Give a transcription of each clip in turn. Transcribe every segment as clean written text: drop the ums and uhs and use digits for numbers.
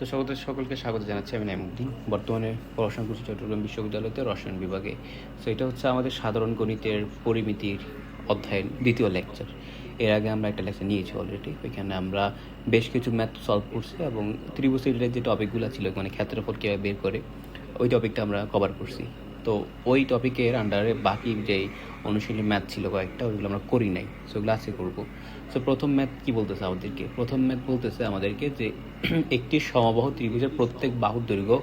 তো সকলকে স্বাগত জানাচ্ছি। আমি নাইমুদ্দিন, বর্তমানে পড়াশোনা করছি চট্টগ্রাম বিশ্ববিদ্যালয়তে রসায়ন বিভাগে। সো এটা হচ্ছে আমাদের সাধারণ গণিতের পরিমিতির অধ্যায়ের দ্বিতীয় লেকচার। এর আগে আমরা একটা লেকচার নিয়েছি অলরেডি। ওইখানে আমরা বেশ কিছু ম্যাথ সলভ করছি এবং ত্রিভুজের যে টপিকগুলো ছিল, মানে ক্ষেত্রফল কীভাবে বের করে, ওই টপিকটা আমরা কভার করছি। তো ওই টপিকের আন্ডারে বাকি যেই অনুশীলনী ম্যাথ ছিল কয়েকটা, ওইগুলো আমরা করি নাই, সো ওগুলো আজকে করবো। সো প্রথম ম্যাথ কী বলতেছে আমাদেরকে? প্রথম ম্যাথ বলতেছে আমাদেরকে যে একটি সমবাহু ত্রিভুজের প্রত্যেক বাহুর দৈর্ঘ্য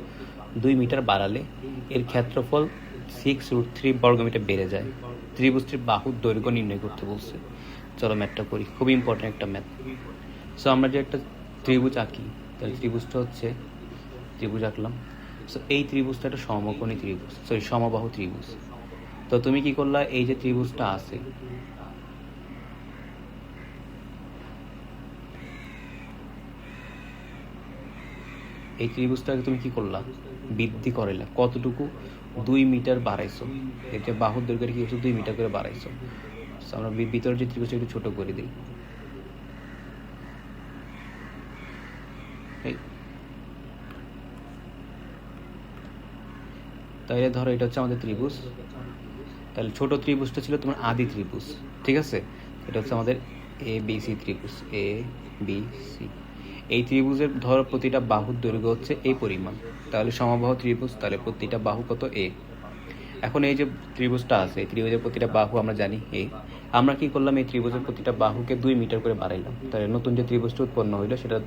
2 মিটার বাড়ালে এর ক্ষেত্রফল 6√3 বর্গমিটার বেড়ে যায়। ত্রিভুজটির বাহুর দৈর্ঘ্য নির্ণয় করতে বলছে। চলো ম্যাথটা করি, খুবই ইম্পর্টেন্ট একটা ম্যাথ। সো আমরা যে একটা ত্রিভুজ আঁকি, তাহলে ত্রিভুজটা হচ্ছে, ত্রিভুজ আঁকলাম। সো এই ত্রিভুজটা একটা সমকোণী ত্রিভুজ, সরি সমবাহু ত্রিভুজ। তো তুমি কি করলা, এই যে ত্রিভুজটা আছে, এই ত্রিভুজটাকে তুমি কি করলা, বৃদ্ধি করাইলা। কতটুকু? 2 মিটার বাড়াইছো। এটা বাহুর দৈর্ঘ্যের কি হচ্ছে, 2 মিটার করে বাড়াইছো। আমরা ভিতরের যে ত্রিভুজটা একটু ছোট করে দিই। তাহলে ধরো এটা হচ্ছে আমাদের ত্রিভুজ। তাহলে ছোট ত্রিভুজটা ছিল তোমার আদি ত্রিভুজ, ঠিক আছে? এটা হচ্ছে আমাদের এ বি সি ত্রিভুজ, এ বি সি। এই ত্রিভুজের ধরো প্রতিটা বাহুর দৈর্ঘ্য হচ্ছে এই পরিমাণ, তাহলে সমবাহু ত্রিভুজ, তাহলে প্রতিটা বাহু কত? এ। এখন এই যে ত্রিভুজটা আছে, এই ত্রিভুজের প্রতিটা বাহু আমরা জানি এ। আমরা কি করলাম, এই ত্রিভুজের প্রতিটা বাহুকে 2 মিটার করে বাড়াইলাম। তাহলে নতুন যে ত্রিভুজটা উৎপন্ন হইলো সেটা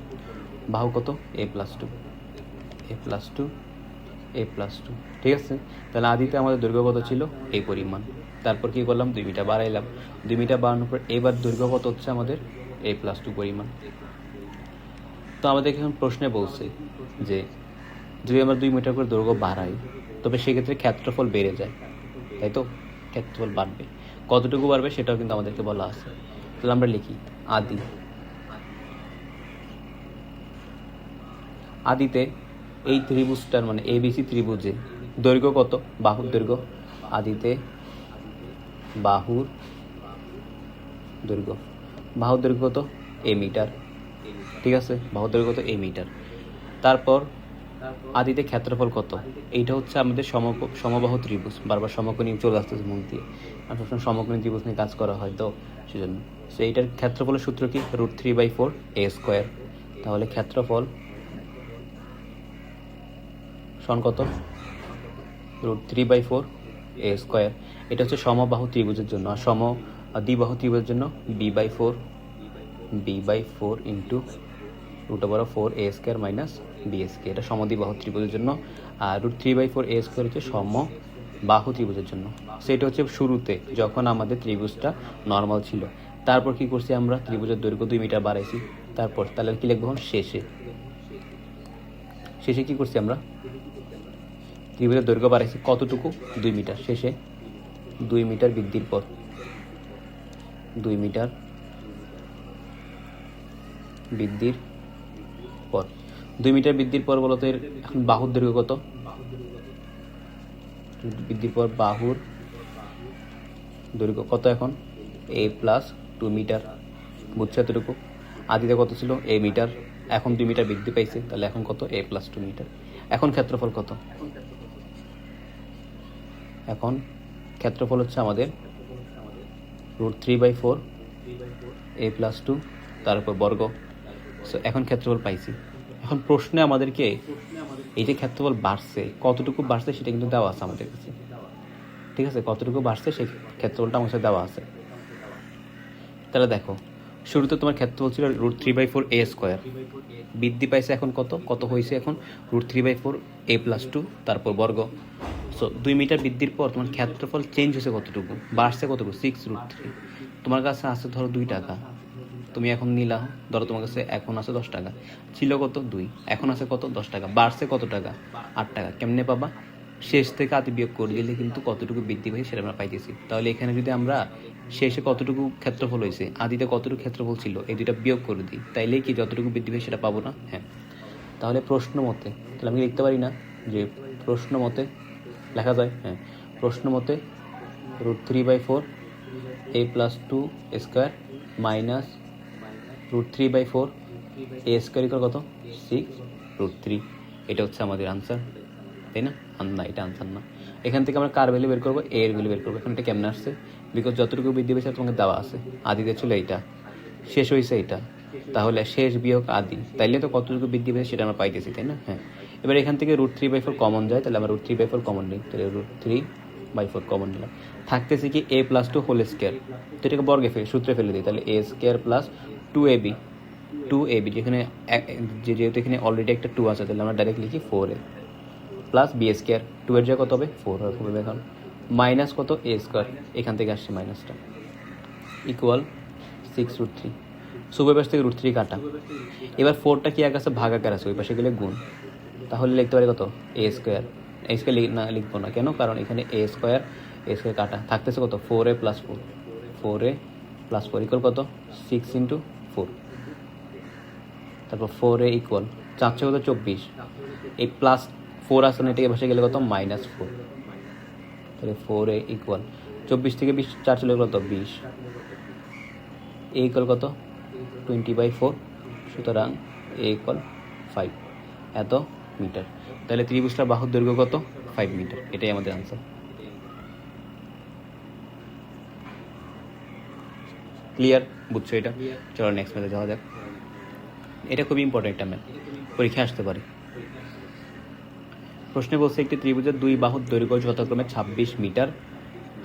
বাহু কত? a+2, a+2, a+2, ঠিক আছে? তাহলে আদিতে আমাদের দৈর্ঘ্য কত ছিল? এই পরিমাণ। তারপর কি করলাম, 2 মিটার বাড়াইলাম। 2 মিটার বাড়ানোর পর এবার দৈর্ঘ্য কত হচ্ছে আমাদের? a+2 পরিমাণ। তো আমাদের এখন প্রশ্নে বলছে যে যদি আমরা 2 মিটার করে দৈর্ঘ্য বাড়াই, তবে সেক্ষেত্রে ক্ষেত্রফল বেড়ে যায়, তাই তো? ক্ষেত্রফল বাড়বে, কতটুকু বাড়বে সেটাও কিন্তু আমাদেরকে বলা আছে। তাহলে আমরা লিখি আদিতে এই ত্রিভুজটার, মানে এবিসি ত্রিভুজে দৈর্ঘ্য কত? বাহুর দৈর্ঘ্য। আদিতে বাহুর দৈর্ঘ্য, বাহুর দৈর্ঘ্য কত? এ মিটার, ঠিক আছে? বাহুর দৈর্ঘ্য কত? এ মিটার। তারপর আদিতে ক্ষেত্রফল কত? এইটা হচ্ছে আমাদের সমবাহু ত্রিভুজ। বারবার সমকোণী চলে আসতেছে মুখ দিয়ে, আর সবসময় সমকোণী ত্রিভুজ নিয়ে কাজ করা হয়, তো সেজন্য। সো এইটার ক্ষেত্রফলের সূত্র কি? √3/4 a²। তাহলে ক্ষেত্রফল সমান কত? √3/4 a²। এটা হচ্ছে সমবাহু ত্রিভুজের জন্য। আর দ্বিবাহু ত্রিভুজের জন্য b/4 into √4 a² minus b²। এটা সমদ্বিবাহু ত্রিভুজের জন্য। আর √3/4 a² হচ্ছে সমবাহু ত্রিভুজের জন্য। সেটা হচ্ছে শুরুতে, যখন আমাদের ত্রিভুজটা নর্মাল ছিল। তারপর কি করছি আমরা? ত্রিভুজের দৈর্ঘ্য 2 মিটার বাড়াইছি। তারপর তাহলে কি লিখবো? শেষে কি করছি আমরা? ত্রিভুজের দৈর্ঘ্য বাড়াইছি কতটুকু? 2 মিটার। শেষে 2 মিটার বৃদ্ধির পর 2 মিটার বৃদ্ধির পর 2 মিটার বৃদ্ধির পর বলতো এর এখন বাহুর দৈর্ঘ্য কত? বৃদ্ধির পর বাহুর দৈর্ঘ্য কত এখন? a+2 metre. বুঝছো এতটুকু? আদিতে কত ছিল? এ মিটার। এখন 2 মিটার বৃদ্ধি পাইছে, তাহলে এখন কত? a+2 metre. এখন ক্ষেত্রফল কত? এখন ক্ষেত্রফল হচ্ছে আমাদের √3/4 a+2, তার উপর বর্গ। সো এখন ক্ষেত্রফল পাইছি। এখন প্রশ্নে আমাদেরকে এই যে ক্ষেত্রফল বাড়ছে, কতটুকু বাড়ছে সেটা কিন্তু দেওয়া আছে আমাদের কাছে, ঠিক আছে? কতটুকু বাড়ছে সেই ক্ষেত্রফলটা আমার কাছে দেওয়া আছে। তাহলে দেখো, শুরুতে তোমার ক্ষেত্রফল ছিল √3/4 a², বৃদ্ধি পাইছে এখন কত হয়েছে? এখন √3/4 a+2, তারপর বর্গ। সো 2 মিটার বৃদ্ধির পর তোমার ক্ষেত্রফল চেঞ্জ হয়েছে কতটুকু? বাড়ছে কতটুকু? 6√3। তোমার কাছে আছে ধরো 2 টাকা, তুমি এখন নিলা, ধরো তোমার কাছে এখন আছে 10 টাকা। ছিল কত? 2, এখন আছে কত? 10 টাকা। বাড়ছে কত টাকা? 8 টাকা। কেমনে পাবা? শেষ থেকে আদি বিয়োগ করে দিলে কিন্তু কতটুকু বৃদ্ধি পাইছে সেটা আমরা পাইতেছি। তাহলে এখানে যদি আমরা শেষে কতটুকু ক্ষেত্রফল হয়েছে, আদিতে কতটুকু ক্ষেত্রফল ছিল, এই দুইটা বিয়োগ করে দিই, তাইলেই কি যতটুকু বৃদ্ধি পাই সেটা পাবো না? হ্যাঁ। তাহলে প্রশ্ন মতে, তাহলে আমি লিখতে পারি না যে প্রশ্ন মতে লেখা যায়? হ্যাঁ, প্রশ্ন মতে √3/4 a+2² মাইনাস √3/4 a² কত? 6 √3। এটা হচ্ছে আমাদের আনসার, তাই না? না, এটা আনসার না। এখান থেকে আমরা কার ভ্যালু বের করবো? এ এর ভ্যালু বের করবো। এখন এটা কেমন আসছে? বিকজ যতটুকু বৃদ্ধি পেয়েছে তোমাকে দেওয়া আছে। আদিতে ছিল এইটা, শেষ হয়েছে এটা, তাহলে শেষ বিয়োগ আদি, তাইলে তো কতটুকু বৃদ্ধি পেয়েছে সেটা আমরা পাইতেছি, তাই না? হ্যাঁ, এবার এখান থেকে √3/4 কমন যায়, তাহলে আমরা √3/4 কমন নিই, তাহলে √3/4 কমন নিলাম। থাকতেছে কি a+2 হোল স্কোয়ার, তো এটাকে বর্গে সূত্রে ফেলে দিই, তাহলে a² + 2ab, যেখানে যেহেতু এখানে অলরেডি একটা 2 আছে, তাহলে আমরা ডাইরেক্ট লিখি 4a প্লাস b², 2 এর জায়গায় কত হবে? 4 হবে। এখন মাইনাস কত? a², এখান থেকে আসছে মাইনাসটা, ইকুয়াল 6√3। উভয় পাশ থেকে √3 কাটা। এবার 4টা কি এক আছে? ভাগাকার আছে, ওই পাশে গেলে গুণ, তাহলে লিখতে পারি কত? a²। না, লিখবো না, কেন? কারণ এখানে a² কাটা, থাকতেছে কত? 4a + 4, 4a + 4 ইকুয়াল কত? 6 × 4, তারপর 4a ইকুয়াল 4 কত? 24, এই +4 আছে না, এটাকে বসে গেলে কত? -4, তাহলে 4a ইকুয়াল 24 থেকে 20 4 চলে গেল কত? 20, a ইকুয়াল কত? 20/4, সুতরাং a ইকুয়াল 5 এত মিটার। তাহলে ত্রিভুজটার বাহুর দৈর্ঘ্য কত? 5 মিটার। এটাই আমাদের আনসার। ক্লিয়ার? বুঝছো এটা? চলো নেক্সট ম্যাথে যাওয়া যাক। এটা খুবই ইম্পর্টেন্ট একটা ম্যাথ, পরীক্ষা আসতে পারে। প্রশ্নে বলছে একটি ত্রিভুজের দুই বাহুর দৈর্ঘ্য যথাক্রমে 26 মিটার,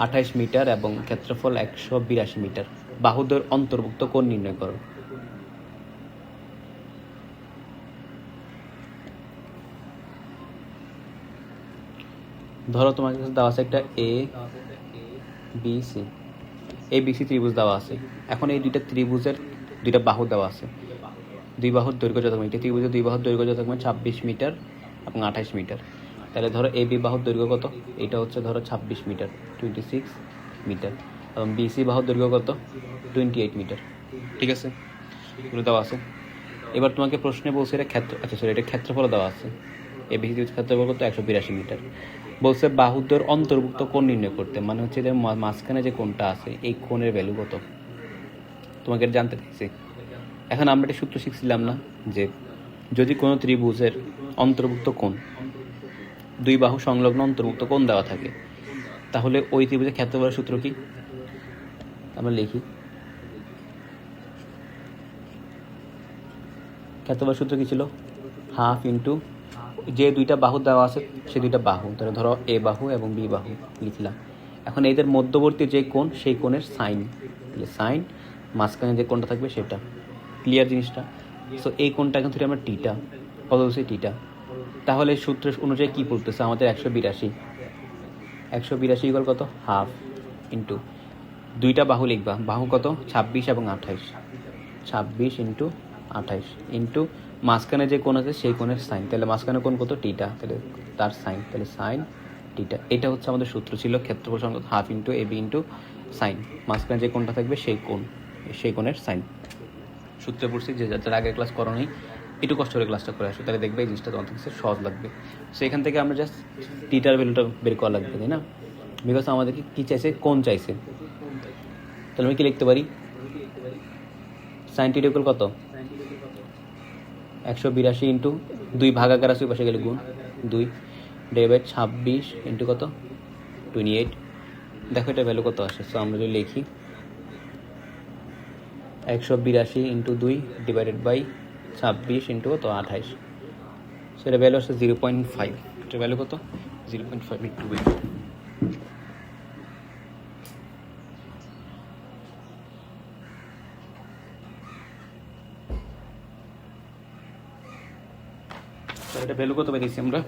28 মিটার এবং ক্ষেত্রফল 182 মিটার। বাহুদ্বয়ের অন্তর্ভুক্ত কোণ নির্ণয় করো। ধরো তোমার কাছে দেওয়া আছে একটা ABC ত্রিভুজ দেওয়া আছে। এখন এই দুইটা ত্রিভুজের দুইটা বাহু দেওয়া আছে, দুই বাহুর দৈর্ঘ্য যথাক্রমে, একটি ত্রিভুজের দুই বাহুর দৈর্ঘ্য যথাক্রমে 26 মিটার এবং 28 মিটার। তাহলে ধরো AB বাহুর দৈর্ঘ্য কত? এটা হচ্ছে ধরো 26 মিটার, 26 মিটার, এবং BC বাহুর দৈর্ঘ্য কত? 28 মিটার। ঠিক আছে, এগুলো দেওয়া আছে। এবার তোমাকে প্রশ্নে বলছে এটা এটা ক্ষেত্রফল দেওয়া আছে। ABC ক্ষেত্রফল কত? 182 মিটার। বলছে বাহুদ্বয়ের অন্তর্ভুক্ত কোণ নির্ণয় করতে, মানে হচ্ছে যে মাঝখানে যে কোণটা আছে এই কোণের ভ্যালু কত, তোমাকে জানতে চাইছি। এখন আমরা একটা সূত্র শিখছিলাম না, যে যদি কোনো ত্রিভুজের অন্তর্ভুক্ত কোণ, দুই বাহু সংলগ্ন অন্তর্ভুক্ত কোণ দেওয়া থাকে, তাহলে ওই ত্রিভুজের ক্ষেত্রফলের সূত্র কি? আমরা লিখি, ক্ষেত্রফলের সূত্র কি ছিল? হাফ ইন্টু যে দুইটা বাহু দেওয়া আছে সে দুইটা বাহু, তাহলে ধরো A বাহু এবং B বাহু লিখলাম। এখন এদের মধ্যবর্তী যে কোণ সেই কোণের সাইন, সাইন মাঝখানে যে কোণটা থাকবে সেটা। ক্লিয়ার জিনিসটা? সো এই কোণটা এখন থেকে আমরা টিটা, কত হচ্ছে? টিটা। তাহলে সূত্রের অনুযায়ী কী বলতেছে আমাদের? 182 ইকুয়াল কত? হাফ ইন্টু দুইটা বাহু লিখবা, বাহু কত? 26 এবং 28, 26 × 28 ইন্টু মাঝখানে যে কোণ আছে সেই কোণের সাইন, তাহলে মাঝখানে কোণ কত? টিটা, তাহলে তার সাইন, তাহলে সাইন টিটা। এটা হচ্ছে আমাদের সূত্র ছিল ক্ষেত্রফল সংখ্যক half into AB into sign, মাঝখানে যে কোণটা থাকবে সেই কোণের সাইন। সূত্রে পড়ছি, যে যারা আগের ক্লাস করো নি একটু কষ্ট করে ক্লাসটা করে আসো, তাহলে দেখবে এই জিনিসটা তোমার কাছে সহজ লাগবে। সো এখান থেকে আমরা জাস্ট টিটার ভ্যালুটা বের করা লাগবে, তাই না? বিকজ আমাদেরকে কী চাইছে? কোণ চাইছে। তাহলে আমি কি লিখতে পারি? সাইন টিটা ইকুয়াল কত? 182 ইন্টু 2 ভাগাকার আছে, ওই পাশে গেলে গুণ 2 ডিভাইড 26 ইন্টু কত? 28। দেখো এটা ভ্যালু কত আসে। সো আমরা যদি লিখি 182 ইন্টু 2 ডিভাইডেড বাই 26 ইন্টু কত? 28। সো এটা ভ্যালু আসছে 0.5। এটার ভ্যালু কত? 0.5 একটু বেশি। এটা ভ্যালু কত পেয়েছি আমরা?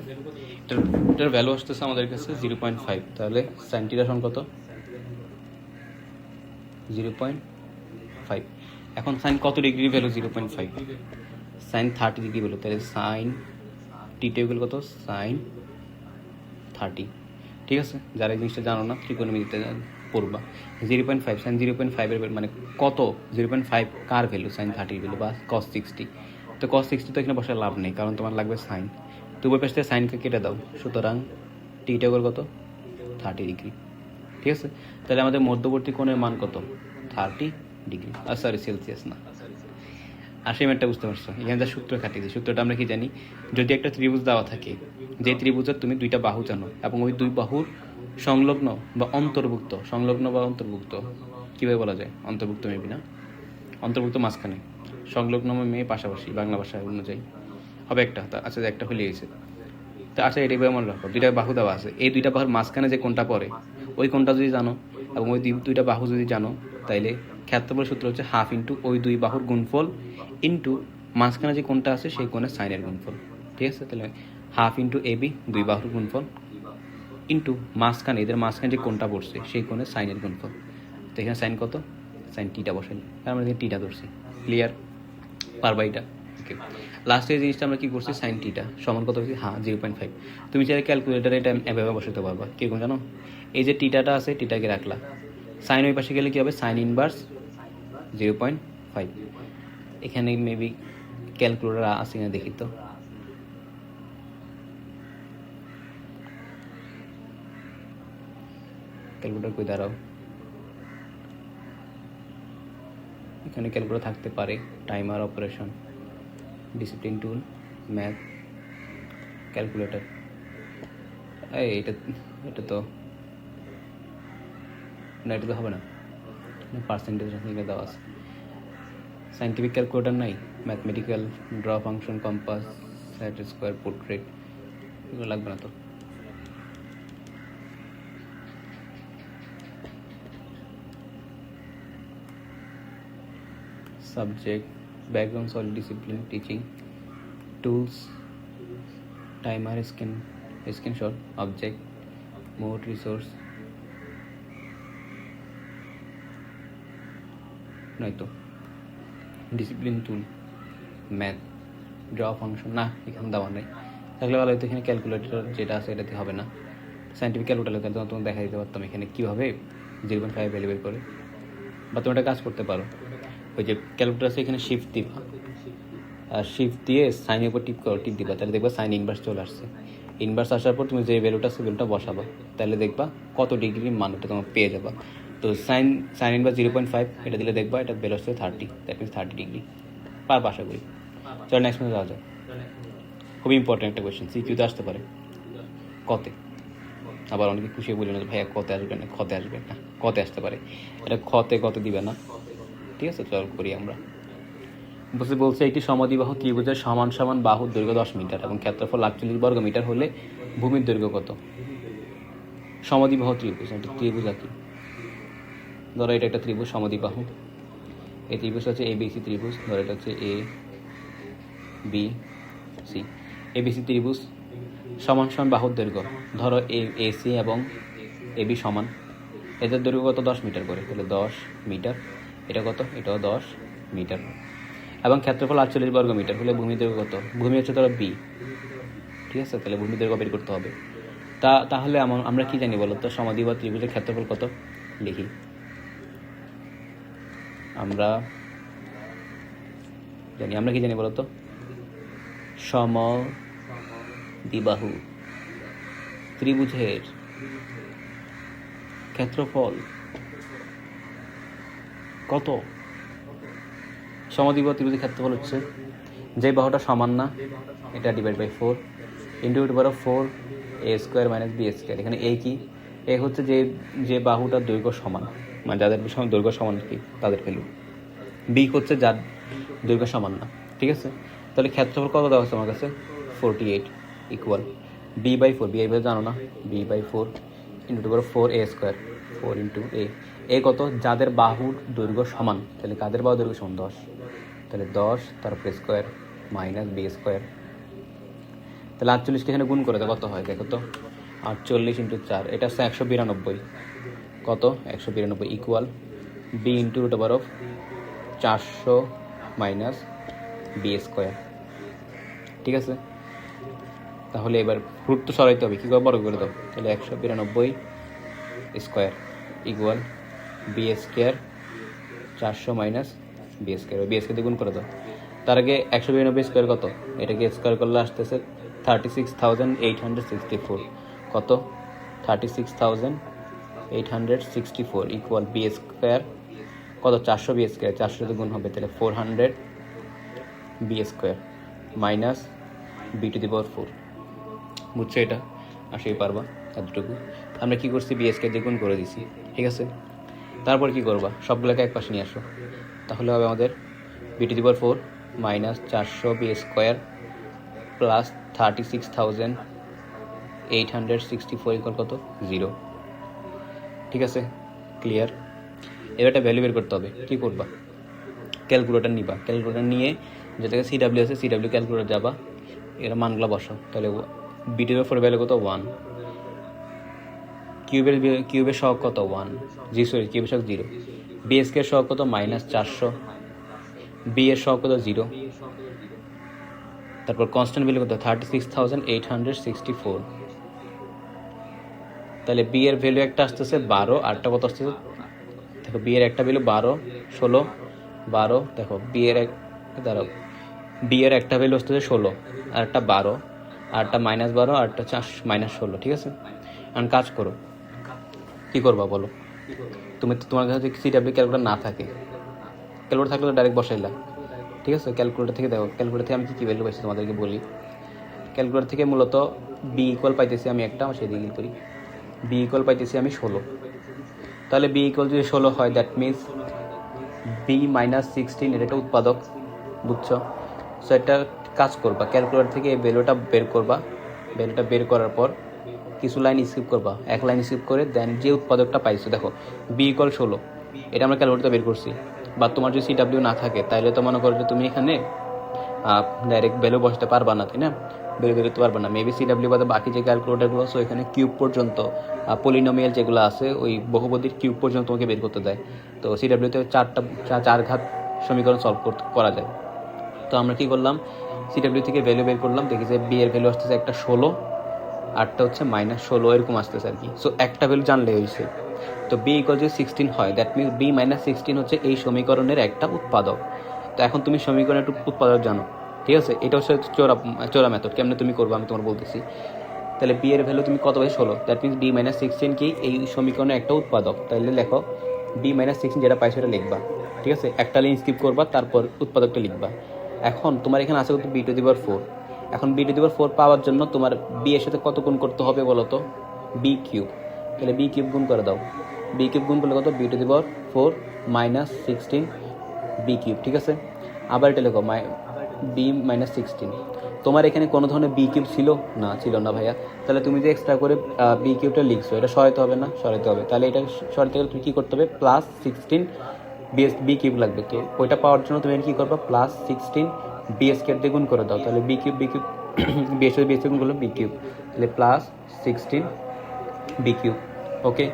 এটার ভ্যালু আসতেছে আমাদের কাছে 0.5। তাহলে সাইন টিটা সমান কত? 0.5। এখন সাইন কত degree value? 0.5। Sine 30 degree value, তাহলে সাইন টিটা ইকুয়াল কত? সাইন 30। ঠিক আছে, যারা এই জিনিসটা জানো না ত্রিকোণমিতিতে পড়বা। 0.5 সাইন 0.5 এর মানে কত? 0.5 কার ভ্যালু? সাইন 30 ভ্যালু বা cos 60। তো cos 60 তো এখানে বসার লাভ নেই, কারণ তোমার লাগবে সাইন। তো উভয় পাশ থেকে সাইনকে কেটে দাও, সুতরাং টিটা ইকুয়াল কত? 30 ডিগ্রি। ঠিক আছে, তাহলে আমাদের মধ্যবর্তী কোণের মান কত? 30 ডিগ্রি। সরি, সেলসিয়াস না, আসে ম্যাটটা বুঝতে পারছো? এখানে যা সূত্র খাটিয়েছি, সূত্রটা আমরা কি জানি, যদি একটা ত্রিভুজ দেওয়া থাকে, যে ত্রিভুজের তুমি দুইটা বাহু জানো এবং ওই দুই বাহুর সংলগ্ন বা অন্তর্ভুক্ত, সংলগ্ন বা অন্তর্ভুক্ত কীভাবে বলা যায়, অন্তর্ভুক্ত মেবি না, অন্তর্ভুক্ত মাঝখানে, সংলগ্ন মেয়ে পাশাপাশি, বাংলা ভাষা অনুযায়ী হবে একটা। আচ্ছা একটা হলে গেছে, তো আচ্ছা এটা মনে রাখো, দুইটা বাহু দেওয়া আছে, এই দুইটা বাহুর মাঝখানে যে কোনটা পড়ে ওই কোনটা যদি জানো এবং ওই দুইটা বাহু যদি জানো, তাইলে ক্ষেত্রফল সূত্র হচ্ছে হাফ ইন্টু ওই দুই বাহুর গুণফল ইন্টু মাঝখানে যে কোনটা আছে সেই কোণের সাইনের গুণফল। ঠিক আছে, তাহলে হাফ ইন্টু এ বি দুই বাহুর গুণফল ইন্টু মাঝখানে, এদের মাঝখানে যে কোনটা পড়ছে সেই কোণের সাইনের গুণফল। তো এখানে সাইন কত, সাইন টিটা বসাইলে, আমরা এখানে টিটা ধরছি। ক্লিয়ার? পারবা এটা? ওকে, লাস্টে এই জিনিসটা আমরা কী করছি, সাইন টিটা সমান কত হচ্ছে, হ্যাঁ 0.5। তুমি চাইলে ক্যালকুলেটারে এটা এভাবে বসাতে পারবা। কীরকম জানো, এই যে টিটাটা আছে, টিটাকে রাখলা, সাইন ওই পাশে গেলে কী হবে, সাইন ইনভার্স 0.5। এখানে মেবি ক্যালকুলেটার আছে না দেখি তো, ক্যালকুলেটার কই দাঁড়াও, এখানে ক্যালকুলেটার থাকতে পারে, টাইমার, অপারেশন, ডিসিপ্লিন টুল, ম্যাথ, ক্যালকুলেটর। এটা এটা তো না, এটা তো হবে না, পার্সেন্টেজ দেওয়া আছে। সাইন্টিফিক ক্যালকুলেটর নাই, mathematical, draw function, compass, set square, portrait, এগুলো লাগবে না তো। Subject, background, solid, discipline, teaching, tools, timer, screenshot, object, mode, resource, নয়তো ডিসিপ্লিন টুল, ম্যাথ, ড্র ফাংশন, না এখানে দেওয়া নেই। থাকলে ভালো হয়তো, এখানে ক্যালকুলেটর যেটা আছে এটাতে হবে না। সাইন্টিফিক ক্যালকুলেটর তাহলে তোমাকে দেখা দিতে পারতাম এখানে কীভাবে 0.5 ভ্যালু বের করে। বা তুমি একটা কাজ করতে পারো, ওই যে ক্যালকুলেটর আছে এখানে শিফট দিবা, আর শিফট দিয়ে সাইনের উপর টিপ দিবা, তাহলে দেখবা সাইন ইনভার্স চলে আসছে। ইনভার্স আসার পর তুমি যে ভ্যালুটা আছে ভ্যালুটা বসাবা, তাহলে দেখবা কত ডিগ্রির মানটা তোমার পেয়ে যাবা। তো সাইন ইনভার্স 0.5 এটা দিলে দেখবা এটা ভ্যালু আসছে 30, দ্যাট মিনস 30 ডিগ্রি। পারবা আশা করি। চলো নেক্সট যাওয়া যায়। খুবই ইম্পর্টেন্ট একটা কোয়েশ্চেন, সিকিউতে আসতে পারে। কতে, আবার অনেকে খুশি বলি না ভাইয়া কতে আসবে না, খতে আসবে না, কতে আসতে পারে, এটা কত দিবে না। ঠিক আছে, চল করি আমরা। বলছে একটি সমদ্বিবাহু ত্রিভুজের সমান সমান বাহুর দৈর্ঘ্য 10 মিটার এবং ক্ষেত্রফল 48 বর্গ মিটার হলে ভূমির দৈর্ঘ্য কত? সমদ্বিবাহু ত্রিভুজ, একটা ত্রিভুজ আঁকি, ধরো এটা একটা ত্রিভুজ সমদ্বিবাহু, এই ত্রিভুজ হচ্ছে এবিসি ত্রিভুজ, ধরো এটা হচ্ছে এ বি সি, এবিসি ত্রিভুজ সমান সমান বাহুর দৈর্ঘ্য, ধরো এসি এবং এবি সমান, এদের দৈর্ঘ্য কত? 10 মিটার করে, তাহলে 10 মিটার। এটা কত? এটাও 10 মিটার। এবং ক্ষেত্রফল 48 বর্গ মিটার হলে ভূমি দৈর্ঘ্য কত? ভূমি হচ্ছে ধরো বি, ঠিক আছে, তাহলে ভূমি দৈর্ঘ্য বের করতে হবে। তাহলে আমরা কি জানি বলো তো, সমদ্বিবাহু ত্রিভুজের ক্ষেত্রফল কত? লিখি, আমরা কি জানি বলো তো, সমদ্বিবাহু ত্রিভুজের ক্ষেত্রফল কত? সমদ্বিবাহু ত্রিভুজের ক্ষেত্রফল হচ্ছে যে বাহুটা সমান না, এটা divide by 4 into root over 4 a square minus B square. এখানে এ কি? এ হচ্ছে যে বাহুটার দৈর্ঘ্য সমান, মানে যাদের দৈর্ঘ্য সমান কি তাদের ভ্যালু। বি হচ্ছে যার দৈর্ঘ্য সমান না, ঠিক আছে। তাহলে ক্ষেত্রফল কত দেওয়া হচ্ছে আমার কাছে? 48 ইকুয়াল বি বাই 4, বি এইভাবে জানো না, B by 4 into root over 4 a square, 4 into A কত? যাদের বাহুর দৈর্ঘ্য সমান, তাহলে কাদের বাহুর দৈর্ঘ্য সমান? 10, তাহলে 10 তারপর স্কোয়ার মাইনাস বি স্কোয়ার। তাহলে 48কে এখানে গুণ করে কত হয় দেখো তো, 48 ইন্টু 4, এটা হচ্ছে 192, কত? 192 equal B into root over of 400 minus B square, ঠিক আছে। তাহলে এবার রুট তো সরাইতে হবে, কী করে? বর্গ করে দাও, তাহলে 192 square equal B square 400 minus B square, B square দিয়ে গুণ করে দাও। তার আগে 192 স্কোয়ার কত? এটাকে স্কোয়ার করলে আসতেছে 36,864, কত? 36,864 ইকুয়াল বি স্কোয়ার কত? 400 বি স্কোয়ার, 400 গুণ হবে, তাহলে 400 B square minus B to the power 4। বুঝছো এটা? আসলেই পারবা এতটুকু। আমরা কী করছি, বি স্কোয়ার দিয়ে গুণ করে দিছি, ঠিক আছে? তারপর কি করবা, সবগুলোকে এক পাশে নিয়ে আসো, তাহলে হবে আমাদের B to the power 4 minus 400 B square plus 36,864 equal কত? 0। ঠিক আছে, ক্লিয়ার? এবার একটা ভ্যালু বের করতে হবে। কী করবা, ক্যালকুলেটার নিবা, ক্যালকুলেটার নিয়ে যে জায়গায় সিডাব্লিউ আছে সিডাব্লিউ ক্যালকুলেটার যাবা, এর মানগুলো বসাও। তাহলে B to the power 4 value কত? 1। কিউবের সহগ কত? 1। কিউবের সহগ 0। বি স্কোয়ার সহগ কত? মাইনাস 400। বি এর সহগ কত? 0। তারপর কনস্ট্যান্ট ভ্যালু কত? 36,864। তাহলে বি এর ভ্যালু একটা আসতেছে 12, আরটা কত আসতেছে? দেখো বি এর একটা ভ্যালু 12, 16, 12। দেখো বি এর বি এর একটা ভ্যালু আসতেছে 16, আর একটা 12, আর একটা -12, আর একটা -16। ঠিক আছে, এখন কাজ করো, কী করবা বলো? তোমার কাছে যদি সিডাব্লিউ ক্যালকুলেটার না থাকে, ক্যালকুলেটার থাকলে তো ডাইরেক্ট বসাইলা। ঠিক আছে, ক্যালকুলেটার থেকে দেখো, ক্যালকুলেটার থেকে আমি কী ভ্যালু পাইছি তোমাদেরকে বলি। ক্যালকুলেটার থেকে মূলত বি ইকুয়াল পাইতেছি আমি একটা, আমার সেদিকে ক্লিক করি। বি ইকুয়াল পাইতেছি আমি 16। তাহলে বি ইকুয়াল যদি 16 হয়, দ্যাট মিনস বি মাইনাস 16 এর একটা উৎপাদক। বুঝছো? সো একটা কাজ করবা, ক্যালকুলেটার থেকে এই ভ্যালুটা বের করবা। ভ্যালুটা বের করার পর কিছু লাইন স্কিপ করবা, এক লাইন স্কিপ করে দেন যে উৎপাদকটা পাইছো, দেখো বি ইকুয়াল 16, এটা আমরা ক্যালকুলেটারে বের করছি। বা তোমার যদি সিডাব্লিউ না থাকে, তাহলে তো মনে করো যে তুমি এখানে ডাইরেক্ট ভ্যালু বসাতে পারবা না, তাই না? ভ্যালু বেরোতে পারবা না। মেবি সিডাব্লিউ বাদে বাকি যে ক্যালকুলেটারগুলো আছে ওইখানে কিউব পর্যন্ত, পলিনোমিয়াল যেগুলো আছে ওই বহুপদীর কিউব পর্যন্ত তোমাকে বের করতে দেয়। তো সিডাব্লিউতে 4 ঘাত সমীকরণ সলভ করা যায়। তো আমরা কী করলাম, সিডাব্লিউ থেকে ভ্যালু বের করলাম, দেখি যে বি এর ভ্যালু আসতেছে একটা 16, আরটা হচ্ছে -16, এরকম আসতেছে আর কি। সো একটা ভ্যালু জানলে হয়েছে। তো বি ইকুয়াল যদি 16 হয়, দ্যাট মিনস বি মাইনাস 16 হচ্ছে এই সমীকরণের একটা উৎপাদক। তো এখন তুমি সমীকরণের উৎপাদক জানো, ঠিক আছে? এটা হচ্ছে চোরা মেথড। কেমনে তুমি করবো আমি তোমার বলতেছি। তাহলে বি এর ভ্যালু তুমি কত পাই? 16, দ্যাট মিনস বি মাইনাস 16 কি এই সমীকরণের একটা উৎপাদক। তাহলে লেখো বি মাইনাস 16 যেটা পাই সেটা লিখবা, ঠিক আছে? একটা লাইন স্কিপ করবা, তারপর উৎপাদকটা লিখবা। এখন তোমার এখানে আছে কত? B to the power 4। এখন বি টু দি পাওয়ার 4 পাওয়ার জন্য তোমার বি এর সাথে কত গুণ করতে হবে বলো তো? B cube. তাহলে বি কিউব গুণ করে দাও। বি কিউব গুণ করলে কত? B to the power 4 minus 16 B cube. ঠিক আছে, আবার এটা লেখো বি মাইনাস 16। তোমার এখানে কোনো ধরনের বি কিউব ছিল না ভাইয়া। তাহলে তুমি যে এক্সট্রা করে বি কিউবটা লিখছো, এটা সরাইতে হবে না? সরাইতে হবে। তাহলে এটা সরাইতে গেলে তুমি কী করতে হবে? প্লাস 16 বি কিউব লাগবে। তো ওইটা পাওয়ার জন্য তুমি কী করবা? প্লাস 16 বি স্কোয়ার দিয়ে গুণ করে দাও। তাহলে বি কিউব বি এর সাথে বি স্কোয়ার গুণ করলে বি কিউব। তাহলে প্লাস 16 বি কিউব। ওকে,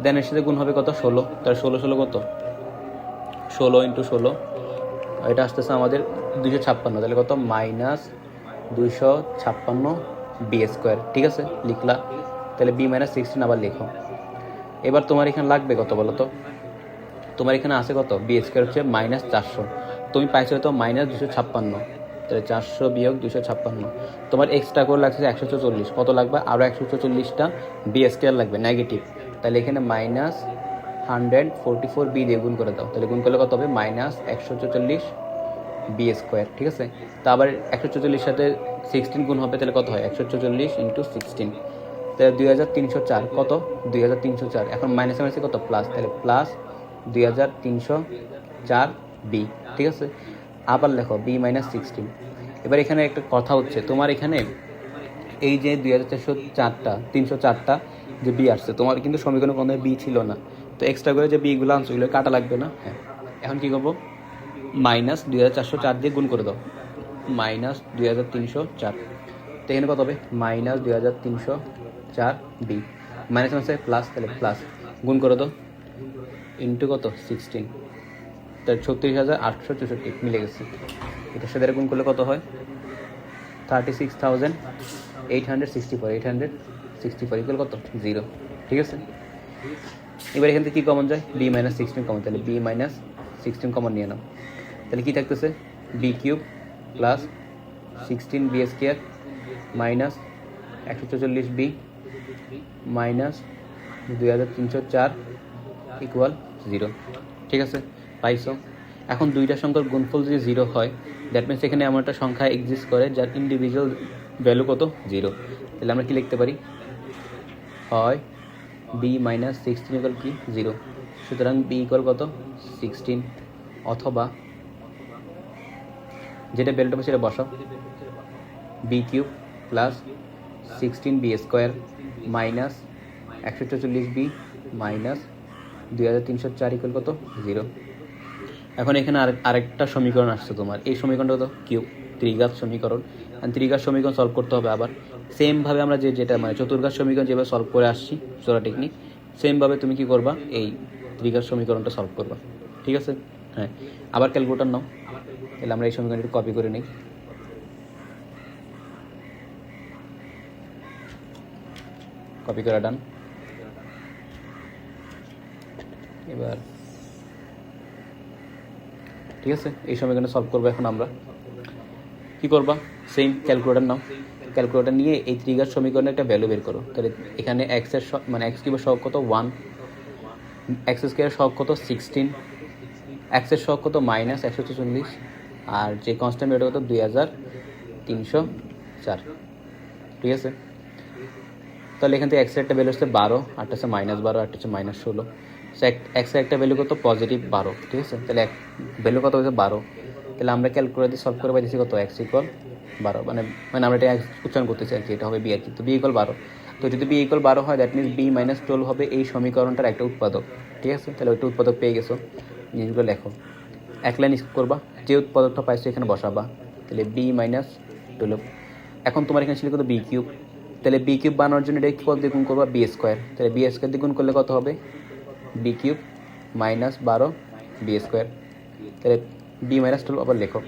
দেন এর সাথে গুণ হবে কত? 16। তাহলে 16 কত? 16 ইন্টু 16, এটা আসতেছে আমাদের 256। তাহলে কত? Minus 256 B square. ঠিক আছে, লিখলা। তাহলে বি মাইনাস 16 আবার লিখো। এবার তোমার এখানে লাগবে কত বলো তো? তোমার এখানে আছে কত? বি স্কোয়ার হচ্ছে -400, তুমি পাইছো তো -256। তাহলে 400 বিয়োগ 256, তোমার এক্সট্রা করে লাগছে 144। কত লাগবে? আরও 144টা বি স্কোয়ার লাগবে, নেগেটিভ। তাহলে এখানে -144 বি দিয়ে গুণ করে দাও। তাহলে গুণ করলে কত হবে? -144 বি স্কোয়ার। ঠিক আছে, তো আবার 144 সাথে 16 গুণ হবে, তাহলে কত হয়? 144 ইন্টু 16, তাহলে 2304। কত? 2304। এখন মাইনাসে মাইনাসে কত? প্লাস। তাহলে প্লাস 2304 বি। ঠিক আছে, আবার লেখো বি মাইনাস 16। এবার এখানে একটা কথা হচ্ছে, তোমার এখানে এই যে 304টা যে বি আসছে, তোমার কিন্তু সমীকরণে কোনো বি ছিল না। তো এক্সট্রা করে যে বিগুলো আনছো ওগুলো কাটা লাগবে না? হ্যাঁ। এখন কী করবো? -2404 দিয়ে গুণ করে দাও। -2304। তো এখানে কত হবে? -2304 বি। মাইনাস মাইনাসে প্লাস, তাহলে প্লাস। গুণ করে দাও ইন্টু কত? 16। তাহলে 36,864 মিলে গেছে। এটার সাথে গুণ করলে কত হয়? 36,864 ইকুয়াল কত? 0। ঠিক আছে, এবার এখান থেকে কী কমন যায়? B minus 16 common. তাহলে বি মাইনাস 16 কমন নিয়ে নাও। তাহলে কী থাকতেছে? B cube plus 16 B square minus 144 B minus 2304 equal 0। ঠিক আছে, পাইছো? এখন দুইটা সংখ্যার গুণফল যদি 0 হয়, দ্যাট মিনস এখানে এমন একটা সংখ্যা এক্সিস্ট করে যার ইন্ডিভিজুয়াল ভ্যালু কত 0। তাহলে আমরা কি লিখতে পারি, হয় b মাইনাস 16 ইকুয়াল কি 0, সুতরাং b ইকুয়াল কত 16, অথবা যেটা ভ্যালুটা সেটা বসাও, b cube plus 16b square minus 144b minus 2304 equal কত 0। এখন এখানে আরেকটা সমীকরণ আসছে তোমার, এই সমীকরণটা কত কিউব, ত্রিঘাত সমীকরণ। ত্রিঘাত সমীকরণ সলভ করতে হবে আবার সেমভাবে আমরা যেটা মানে চতুর্ঘাত সমীকরণ যেভাবে সলভ করে আসছি জোড়া টেকনিক, সেমভাবে তুমি কি করবা, এই ত্রিঘাত সমীকরণটা সলভ করবা। ঠিক আছে, হ্যাঁ, আবার ক্যালকুলেটর নাও। তাহলে আমরা এই সমীকরণটা কপি করে নিই। কপি করা ডান। এবার ঠিক আছে, এই সমীকরণে সলভ করবো। এখন আমরা কি করবা, সেম ক্যালকুলেটর নাও। ক্যালকুলেটর নিয়ে এই ত্রিঘাত সমীকরণে একটা ভ্যালু বের করো। তাহলে এখানে এক্সের মানে এক্স কিউবের সহগ কত 1, এক্স স্কোয়ারের সহগ কত 16, এক্সের সহগ কত মাইনাস 144, আর যে কনস্ট্যান্ট এটা কত 2304। ঠিক আছে, তাহলে এখান থেকে এক্সের একটা ভ্যালু হচ্ছে 12, আরটা হচ্ছে -12, আরটা হচ্ছে -16। সো এক্সের একটা ভ্যালু কত পজিটিভ 12। ঠিক আছে, তাহলে ভ্যালু কত হচ্ছে 12। তাহলে আমরা ক্যালকুলেটর সলভ করে পাইছি কত এক্স ইকুয়াল 12, মানে আমরা এটা উচ্চারণ করতেছি আর কি, এটা হবে বি আর কি। তো বি ইকুয়াল 12, তো যদি বি ইকুয়াল 12 হয় দ্যাট মিনস বি মাইনাস 12 হবে এই সমীকরণটার একটা উৎপাদক। ঠিক আছে, তাহলে ওইটা উৎপাদক পেয়ে গেছো, জিনিসগুলো লেখো, এক লাইন স্কিপ করবা, যে উৎপাদকটা পাইছো এখানে বসাবা। তাহলে বি মাইনাস 12, এখন তোমার এখানে ছিল কত বি কিউব, তাহলে বি কিউব বানানোর জন্য এটা কত দিয়ে গুণ করবা, বি স্কোয়ার। তাহলে বি স্কোয়ার দিয়ে গুণ করলে কত হবে, B cube minus 12 B square. তাহলে বি মাইনাস 12 আবার লেখো,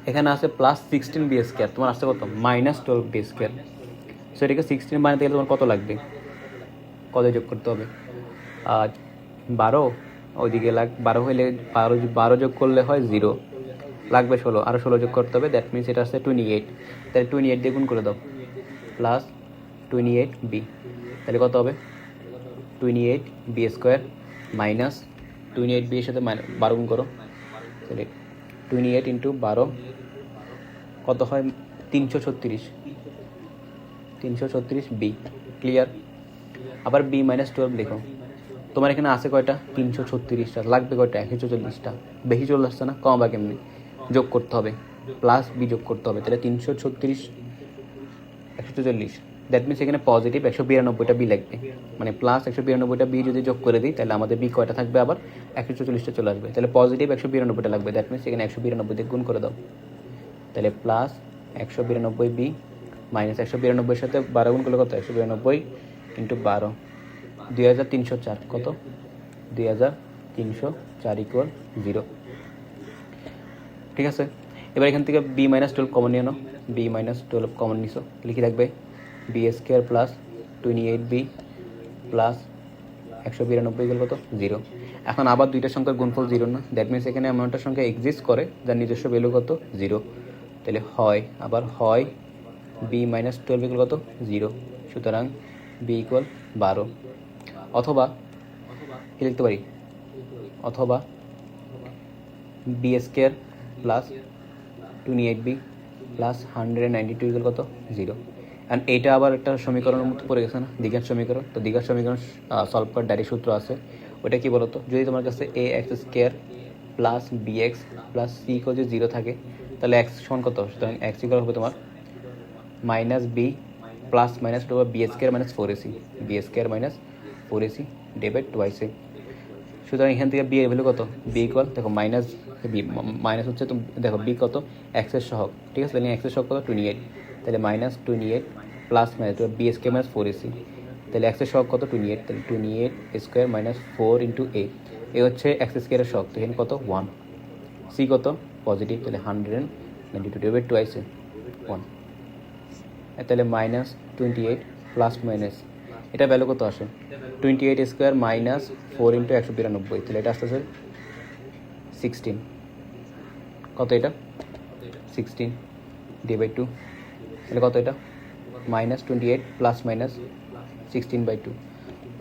এখানে আছে প্লাস 16 বি স্কোয়ার, তোমার আসছে কত -12 বি স্কোয়ার। সো এটাকে 16 বানাতে গেলে তোমার কত লাগবে, কত যোগ করতে হবে, 12, ওইদিকে 12 হইলে 12 যোগ করলে হয় 0, লাগবে 16, আরও 16 যোগ করতে হবে, দ্যাট মিনস এটা আসছে 28। তাহলে 28 দিয়ে গুণ করে দাও, প্লাস 28 বি, তাহলে কত হবে 28 বি স্কোয়ার মাইনাস 28 বি এর সাথে 12 গুণ করো, তাহলে 28 ইন্টু 12 কত হয় 336 বি। ক্লিয়ার, আবার বি মাইনাস 12 লিখো, তোমার এখানে আছে কয়টা 336টা, লাগবে কয়টা 144টা, বেশি চলে আসছে না, কম বা কেমনি যোগ করতে হবে, প্লাস বি যোগ করতে হবে। তাহলে 336 144, দ্যাট মিনস এখানে পজিটিভ 192টা বি লাগবে, মানে প্লাস 192টা বি যদি যোগ করে দিই তাহলে আমাদের বি কয়টা থাকবে, আবার 144টা চলে আসবে। তাহলে পজিটিভ 192টা লাগবে, দ্যাট মিনস এখানে 192 দিয়ে গুণ করে দাও, তাহলে প্লাস 192 বি মাইনাস 192 সাথে 12 গুণ করলে কত 192 ইন্টু 12, 2304, কত 2304 ইকুয়াল 0। ঠিক আছে, এবার এখান থেকে বি মাইনাস 12 কমন নিয়ে নাও, বি মাইনাস 12 কমন নিছো, লিখে রাখবে B square plus 28 B plus 192 equal কত 0। এখন আবার দুইটা সংখ্যার গুণফল 0 না, দ্যাট মিনস এখানে এমন একটা সংখ্যা এক্সিস্ট করে যার নিজস্ব ভ্যালু কত 0। তাহলে হয় আবার হয় বি মাইনাস 12 ইকুয়াল কত 0, সুতরাং বি ইকুয়াল 12, অথবা কি লিখতে পারি, অথবা B square plus 28 B plus 192 equal কত 0। অ্যান্ড এইটা আবার একটা সমীকরণের মতো পড়ে গেছে না, দ্বিঘাত সমীকরণ। তো দ্বিঘাত সমীকরণ সলভ করার ডাইরেক্ট সূত্র আছে, ওইটা কি বলতো, যদি তোমার কাছে A X square plus B X plus C equal যদি 0 থাকে তাহলে এক্স সমান কত, সুতরাং এক্স ইকুয়াল হবে তোমার minus B plus minus to B square minus 4ac, B square minus 4ac divide twice A. সুতরাং এখান থেকে বি এর ভ্যালু কত, বি ইকুয়াল দেখো মাইনাস বি, মাইনাস হচ্ছে তুমি দেখো বি কত এক্সের সহগ। ঠিক আছে, তাহলে এক্সের সহগ কত 28, তাহলে minus 28 plus minus B square minus 4ac, তাহলে এক্সের সহগ কত 28, তাহলে 28 স্কোয়ার মাইনাস 4 ইন্টু এ হচ্ছে এক্স স্কোয়ারের সহগ, তো এখানে কত 1, সি কত পজিটিভ, তাহলে 192 ডিভাইড টুয়াইস এ 1, তাহলে মাইনাস 28 প্লাস মাইনাস এটা ভ্যালু কত আসে 28 স্কোয়ার মাইনাস 4 ইন্টু 192, তাহলে এটা আসতেছে 16, কত এটা 16 ডিভাইড 2, তাহলে কত এটা মাইনাস 28 প্লাস মাইনাস 16/2।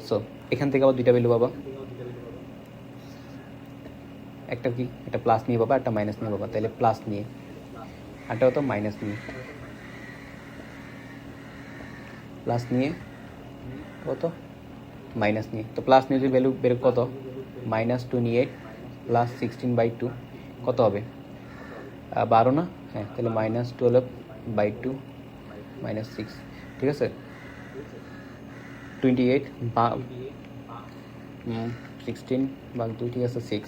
সো এখান থেকে আবার দুইটা ভ্যালু পাবা, একটা কি, একটা প্লাস নিয়ে পাবা, একটা মাইনাস নিয়ে পাবা। তাহলে প্লাস নিয়ে, আরটা কত, মাইনাস নিয়ে, প্লাস নিয়ে কত, মাইনাস নিয়ে। তো প্লাস নিয়ে যদি ভ্যালু বের কত, -28 প্লাস 16/2 কত হবে, 12 না? হ্যাঁ, তাহলে -12/2 -6, ঠিক আছে। 28 বা 16/2, ঠিক আছে, 6।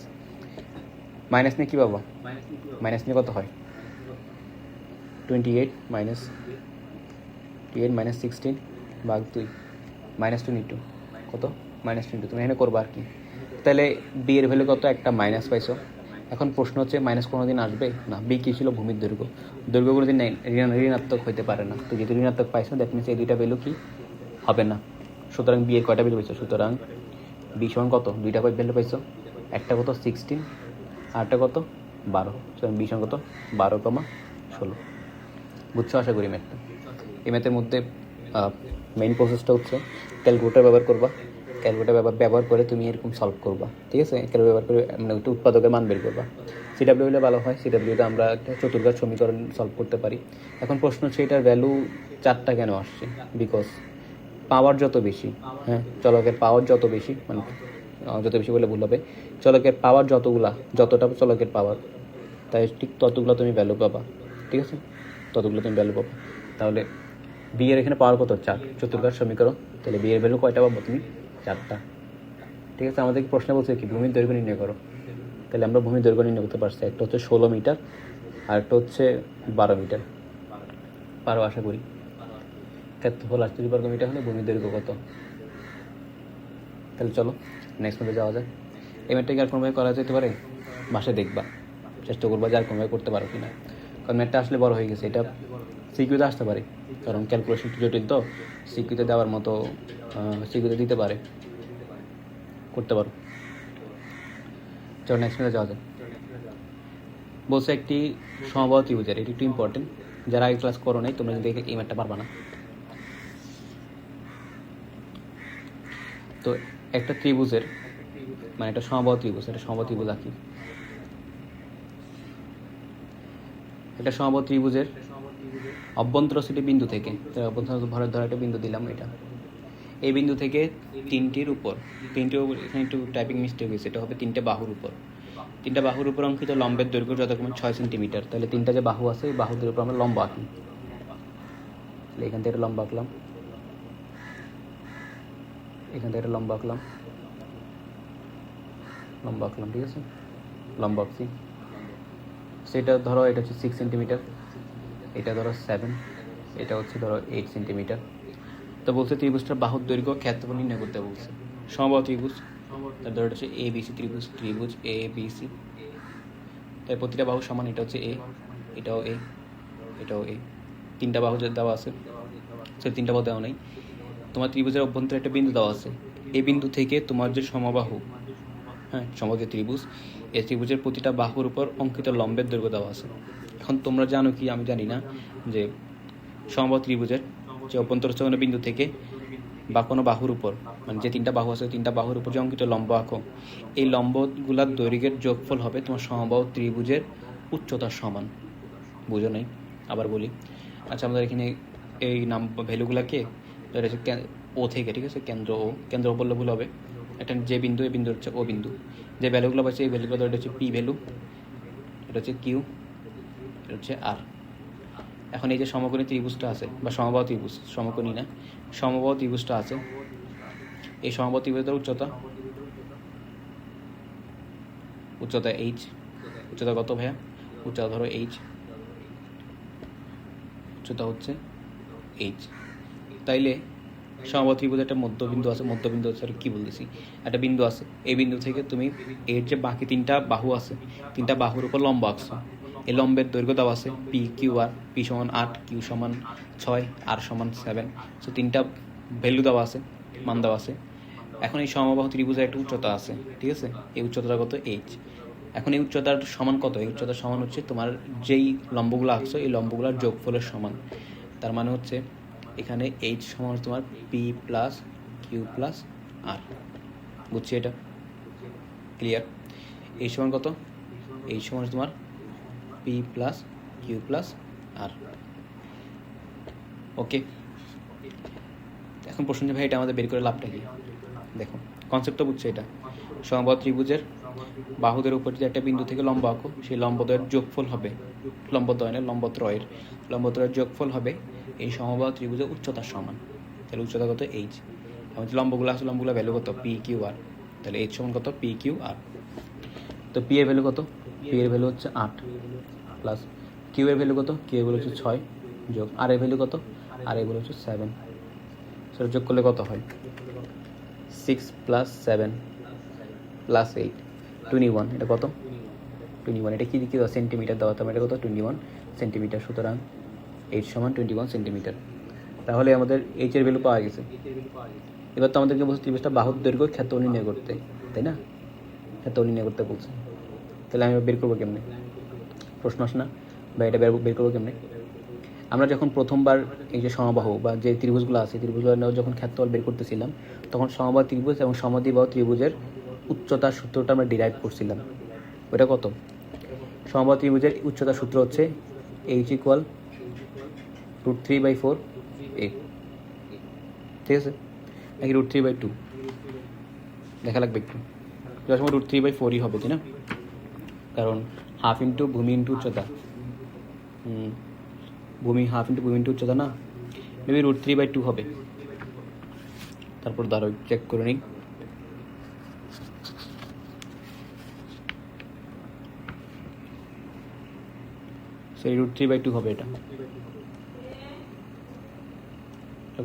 মাইনাস নিয়ে কী পাবো, মাইনাস নিয়ে কত হয়, 28 -16/2 -22 কত, -22। তুমি এখানে করবা আর কি। তাহলে বি এর ভ্যালু কত, একটা মাইনাস পাইছো। এখন প্রশ্ন হচ্ছে মাইনাস কোনো দিন আসবে না। বি কী ছিল, ভূমির দৈর্ঘ্য। দৈর্ঘ্য কোনো দিন ঋণাত্মক হইতে পারে না। তো যেহেতু ঋণাত্মক পাইছো, দ্যাট মিনস এই দুইটা ভ্যালু কি হবে না। সুতরাং বি এর কয়টা ভ্যালু পাইছো, সুতরাং বি সমান কত, দুইটা ভ্যালু পাইছো। একটা কত 16, আরটা কত 12। সুতরাং বি সমান কত 12,16। বুঝছো আশা করি ম্যাথটা। এই ম্যাথের মধ্যে মেইন প্রসেসটা হচ্ছে ক্যালকুলেটর ব্যবহার করবা। ক্যালকুলেটর ব্যবহার করে তুমি এরকম সলভ করবা, ঠিক আছে। ক্যালকুলেটর ব্যবহার করে মানে একটা উৎপাদকের মান বের করবা। সিডাব্লিউ হলে ভালো হয়। সিডাব্লিউতে আমরা একটা চতুর্ঘাত সমীকরণ সলভ করতে পারি। এখন প্রশ্ন হচ্ছে এটার ভ্যালু 4টা কেন আসছে, বিকজ পাওয়ার যত বেশি, হ্যাঁ, চলকের পাওয়ার যত বেশি, মানে যত বেশি বলে ভুল হবে, চলকের পাওয়ার যতটা চলকের পাওয়ার, তাই ঠিক ততগুলো তুমি ভ্যালু পাবা, ঠিক আছে, ততগুলো তুমি ভ্যালু পাবা। তাহলে বি এর এখানে পাওয়ার কত, 4, চতুর্ঘাত সমীকরণ। তাহলে বি এর ভ্যালু কয়টা পাবো তুমি, 4টা, ঠিক আছে। আমাদেরকে প্রশ্ন বলছে কি, ভূমির দৈর্ঘ্য নির্ণয় করো। তাহলে আমরা ভূমির দৈর্ঘ্য নির্ণয় করতে পারছি। একটা হচ্ছে 16 মিটার, আর একটা হচ্ছে 12 মিটার। পারো আশা করি। ক্ষেত্রফল 38 বর্গ মিটার হলে ভূমির দৈর্ঘ্য কত। তাহলে চলো নেক্সট ম্যাথে যাওয়া যায়। এই ম্যাথটাকে আর কোনোভাবে করা যেতে পারে, বাসায় দেখবা, চেষ্টা করবা যে আর কোনোভাবে করতে পারো কিনা। কারণ ম্যাথটা আসলে বড় হয়ে গেছে। এটা সিকিউতে আসতে পারে, কারণ ক্যালকুলেশন জটিল, তো সিকিউতে দেওয়ার মতো সিকিউতে দিতে পারে, করতে পারো। চলো নেক্সট ম্যাথে যাওয়া যায়। বলছে একটি সমবাহু ত্রিভুজের, এটি একটু ইম্পর্টেন্ট, যারা আগে ক্লাস করো নাই তোমরা কিন্তু এই ম্যাথটা পারবা না। তো একটা ত্রিভুজের, মানে একটা সমবাহু ত্রিভুজ, একটা সমবাহু ত্রিভুজ আঁকি। একটা সমবাহু ত্রিভুজের অভ্যন্তরস্থিত বিন্দু থেকে, ভরের ধরা একটা বিন্দু দিলাম, এটা এই বিন্দু থেকে তিনটির উপর, এখানে একটু টাইপিং মিস্টেক হয়েছে, এটা হবে 3টে বাহুর উপর। 3টা বাহুর উপর অঙ্কিত লম্বের দৈর্ঘ্য যথাক্রমে 6 সেন্টিমিটার। তাহলে 3টা যে বাহু আছে, এই বাহুদের উপর আমরা লম্ব আঁকি। তাহলে এখান থেকে একটা লম্ব আঁকলাম, এখান থেকে একটা লম্ব আঁকলাম, ঠিক আছে, লম্ব আঁকছি। সেটা ধরো এটা হচ্ছে 6 সেন্টিমিটার, এটা ধরো 7, এটা হচ্ছে ধরো 8 সেন্টিমিটার। তো বলছে ত্রিভুজটার বাহুর দৈর্ঘ্য ক্ষেত্রফল নির্ণয় করতে বলছে। সমবাহু ত্রিভুজ, তার ধরো এটা হচ্ছে এ বি সি ত্রিভুজ এ বি সি। তাই প্রতিটা বাহু সমান, এটা হচ্ছে এ, এটাও এ, এটাও এ। 3টা বাহু দেওয়া আছে, সেই 3টা বাহু দেওয়া নেই। তোমার ত্রিভুজের অভ্যন্তরে একটা বিন্দু দেওয়া আছে। এই বিন্দু থেকে তোমার যে সমবাহু, হ্যাঁ, সমবাহু ত্রিভুজ, এই ত্রিভুজের প্রতিটা বাহুর উপর অঙ্কিত লম্বের দৈর্ঘ্য দেওয়া আছে। এখন তোমরা জানো কি, আমি জানি না, যে সমবাহু ত্রিভুজের যে অভ্যন্তরস্থ কোনো বিন্দু থেকে বা কোনো বাহুর উপর, মানে যে 3টা বাহু আছে, 3টা বাহুর উপর যে অঙ্কিত লম্ব আঁকো, এই লম্বগুলার দৈর্ঘ্যের যোগফল হবে তোমার সমবাহু ত্রিভুজের উচ্চতার সমান। বুঝো নাই? আবার বলি। আচ্ছা, আমাদের এখানে এই নাম ভ্যালুগুলাকে ধরে ও থেকে, ঠিক আছে, কেন্দ্র ও বললে ভুল হবে। একটা যে বিন্দু, এই বিন্দু হচ্ছে ও বিন্দু। যে ভ্যালুগুলো পাচ্ছে এই ভ্যালুগুলো, এটা হচ্ছে পি ভ্যালু, এটা হচ্ছে কিউ, এটা হচ্ছে আর। এখন এই যে সমকোণী ত্রিভুজটা আছে, বা সমবাহু ত্রিভুজ, সমকোণী না, সমবাহু ত্রিভুজটা আছে, এই সমবাহু ত্রিভুজের উচ্চতা এইচ। উচ্চতা কত ভাইয়া? উচ্চতা ধরো এইচ, উচ্চতা হচ্ছে এইচ। তাইলে সমবাহু ত্রিভুজের একটা মধ্যবিন্দু আছে, মধ্যবিন্দু হচ্ছে, কি বলতেছি, একটা বিন্দু আছে। এই বিন্দু থেকে তুমি এর যে বাকি 3টা বাহু আছে, 3টা বাহুর উপর লম্ব আঁকছো। এই লম্বের দৈর্ঘ্য দেওয়া আছে পি কিউ আর। পি সমান 8, কিউ সমান 6, আর সমান 7। সো 3টা ভ্যালু দেওয়া আছে, মান দেওয়া আছে। এখন এই সমবাহু ত্রিভুজের একটা উচ্চতা আছে, ঠিক আছে, এই উচ্চতাটা কত, এইচ। এখন এই উচ্চতার সমান কত? এই উচ্চতার সমান হচ্ছে তোমার যেই লম্বগুলো আঁকছো, এই লম্বগুলোর যোগফলের সমান। তার মানে হচ্ছে এখানে এইচ সমান তোমার পি প্লাস কিউ প্লাস আর। বুঝছি? এটা ক্লিয়ার? এই সমান কত? এইচ সমান তোমার পি প্লাস কিউ প্লাস আর। ওকে, এখন প্রশ্ন যে ভাই এটা আমাদের বের করে লাভটা কি? দেখো কনসেপ্ট তো বুঝছো, এটা সমবাহু ত্রিভুজের বাহুদের উপর যে একটা বিন্দু থেকে লম্ব আঁকো, সেই লম্বদ্বয়ের যোগফল হবে, লম্বদ্বয় নয় লম্বত্রয়ের যোগফল হবে এই সমবাহু ত্রিভুজের উচ্চতার সমান। তাহলে উচ্চতা কত? এইচ। এবং যে লম্বগুলো আছে লম্বগুলো ভ্যালু কত? P Q R. তাহলে এইচ সমান কত? P Q R. তো পি এর ভ্যালু কত? পি এর ভ্যালু হচ্ছে 8 প্লাস কিউ এর ভ্যালু কত? কিউ এর ভ্যালু হচ্ছে 6 যোগ আর এর ভ্যালু কত? আর এর ভ্যালু হচ্ছে 7। সেটা যোগ করলে কত হয়? 6 প্লাস 7 প্লাস 8 21। এটা কত? 21। এটা কি দিকে দেওয়া? সেন্টিমিটার দেওয়া, তার এটা কত? 21 সেন্টিমিটার। সুতরাং এইচ সমান 21 সেন্টিমিটার। তাহলে আমাদের এইচ এর ভ্যালু পাওয়া গেছে। এবার তো আমাদেরকে বলছে ত্রিভুজটা বাহুর দৈর্ঘ্য ক্ষেত্রফল নির্ণয় করতে, তাই না? ক্ষেত্রফল নির্ণয় করতে বলছে। তাহলে আমি বের করবো কেমনে? প্রশ্ন আসে না বা এটা বের করবো কেমনে? আমরা যখন প্রথমবার এই যে সমবাহু বা যে ত্রিভুজগুলো আছে ত্রিভুজগুলো যখন ক্ষেত্রফল বের করতেছিলাম, তখন সমবাহু ত্রিভুজ এবং সমদ্বিবাহু ত্রিভুজের উচ্চতার সূত্রটা আমরা ডিরাইভ করছিলাম। ওটা কত? সমবাহু ত্রিভুজের উচ্চতার সূত্র হচ্ছে এইচ ইকুয়াল √3/4 এ, ঠিক আছে? নাকি √3/2 দেখা লাগবে একটু। যার সময় √3/4ই হবে, তাই না? কারণ হাফ ইন্টু ভূমি ইন্টু উচ্চতা, ভূমি হাফ ইন্টু ভূমি ইন্টু উচ্চতা না, মেবি √3/2 হবে। তারপর দাঁড়ো চেক করে নিই। সেই √3/2 হবে। এটা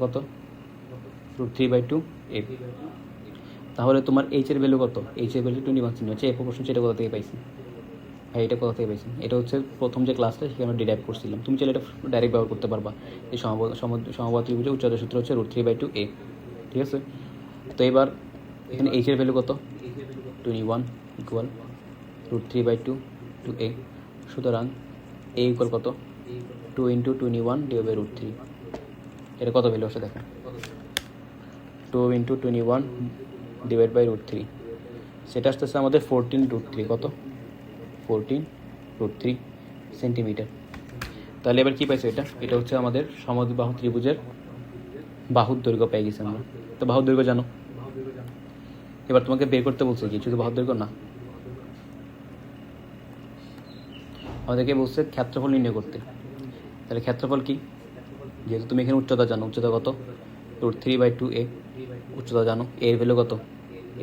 কত? √3/2 এ। তাহলে তোমার এইচ এর ভ্যালু কত? এইচ এর ভ্যালু 21 হচ্ছে। এই প্রশ্ন সেটা কোথা থেকে পাইছি ভাই? এটা কোথা থেকে পাইছি? এটা হচ্ছে প্রথম যে ক্লাসটা সেখানে আমরা ডিরাইভ করছিলাম। তুমি চাইলে এটা ডাইরেক্ট ব্যবহার করতে পারবা। এই সমবাহু ত্রিভুজের উচ্চতার সূত্র হচ্ছে √3/2 এ, ঠিক আছে? তো এবার এখানে এইচ এর ভ্যালু কত? 21 ইকুয়াল √3/2 টু এ। সুতরাং এ ইকুয়াল কত? 2 × 21 ডিভাইড বাই √3। এটা কত ভ্যালু আসে দেখো? 2 × 21 ডিভাইড বাই √3, সেটা আসতেছে আমাদের 14√3। কত? 14√3 সেন্টিমিটার। তাহলে এবার কী পাইছো? এটা হচ্ছে আমাদের সমদ্বিবাহু ত্রিভুজের বাহুর দৈর্ঘ্য পেয়ে গেছি আমরা। তো বাহুর দৈর্ঘ্য জানো। এবার তোমাকে বের করতে বলছে কি? শুধু বাহুর দৈর্ঘ্য না, আমাদেরকে বলছে ক্ষেত্রফল নির্ণয় করতে। তাহলে ক্ষেত্রফল কি? যেহেতু তুমি এখানে উচ্চতা জানো, উচ্চতা কত? √3/2 এ। উচ্চতা জানো, এর ভ্যালু কত?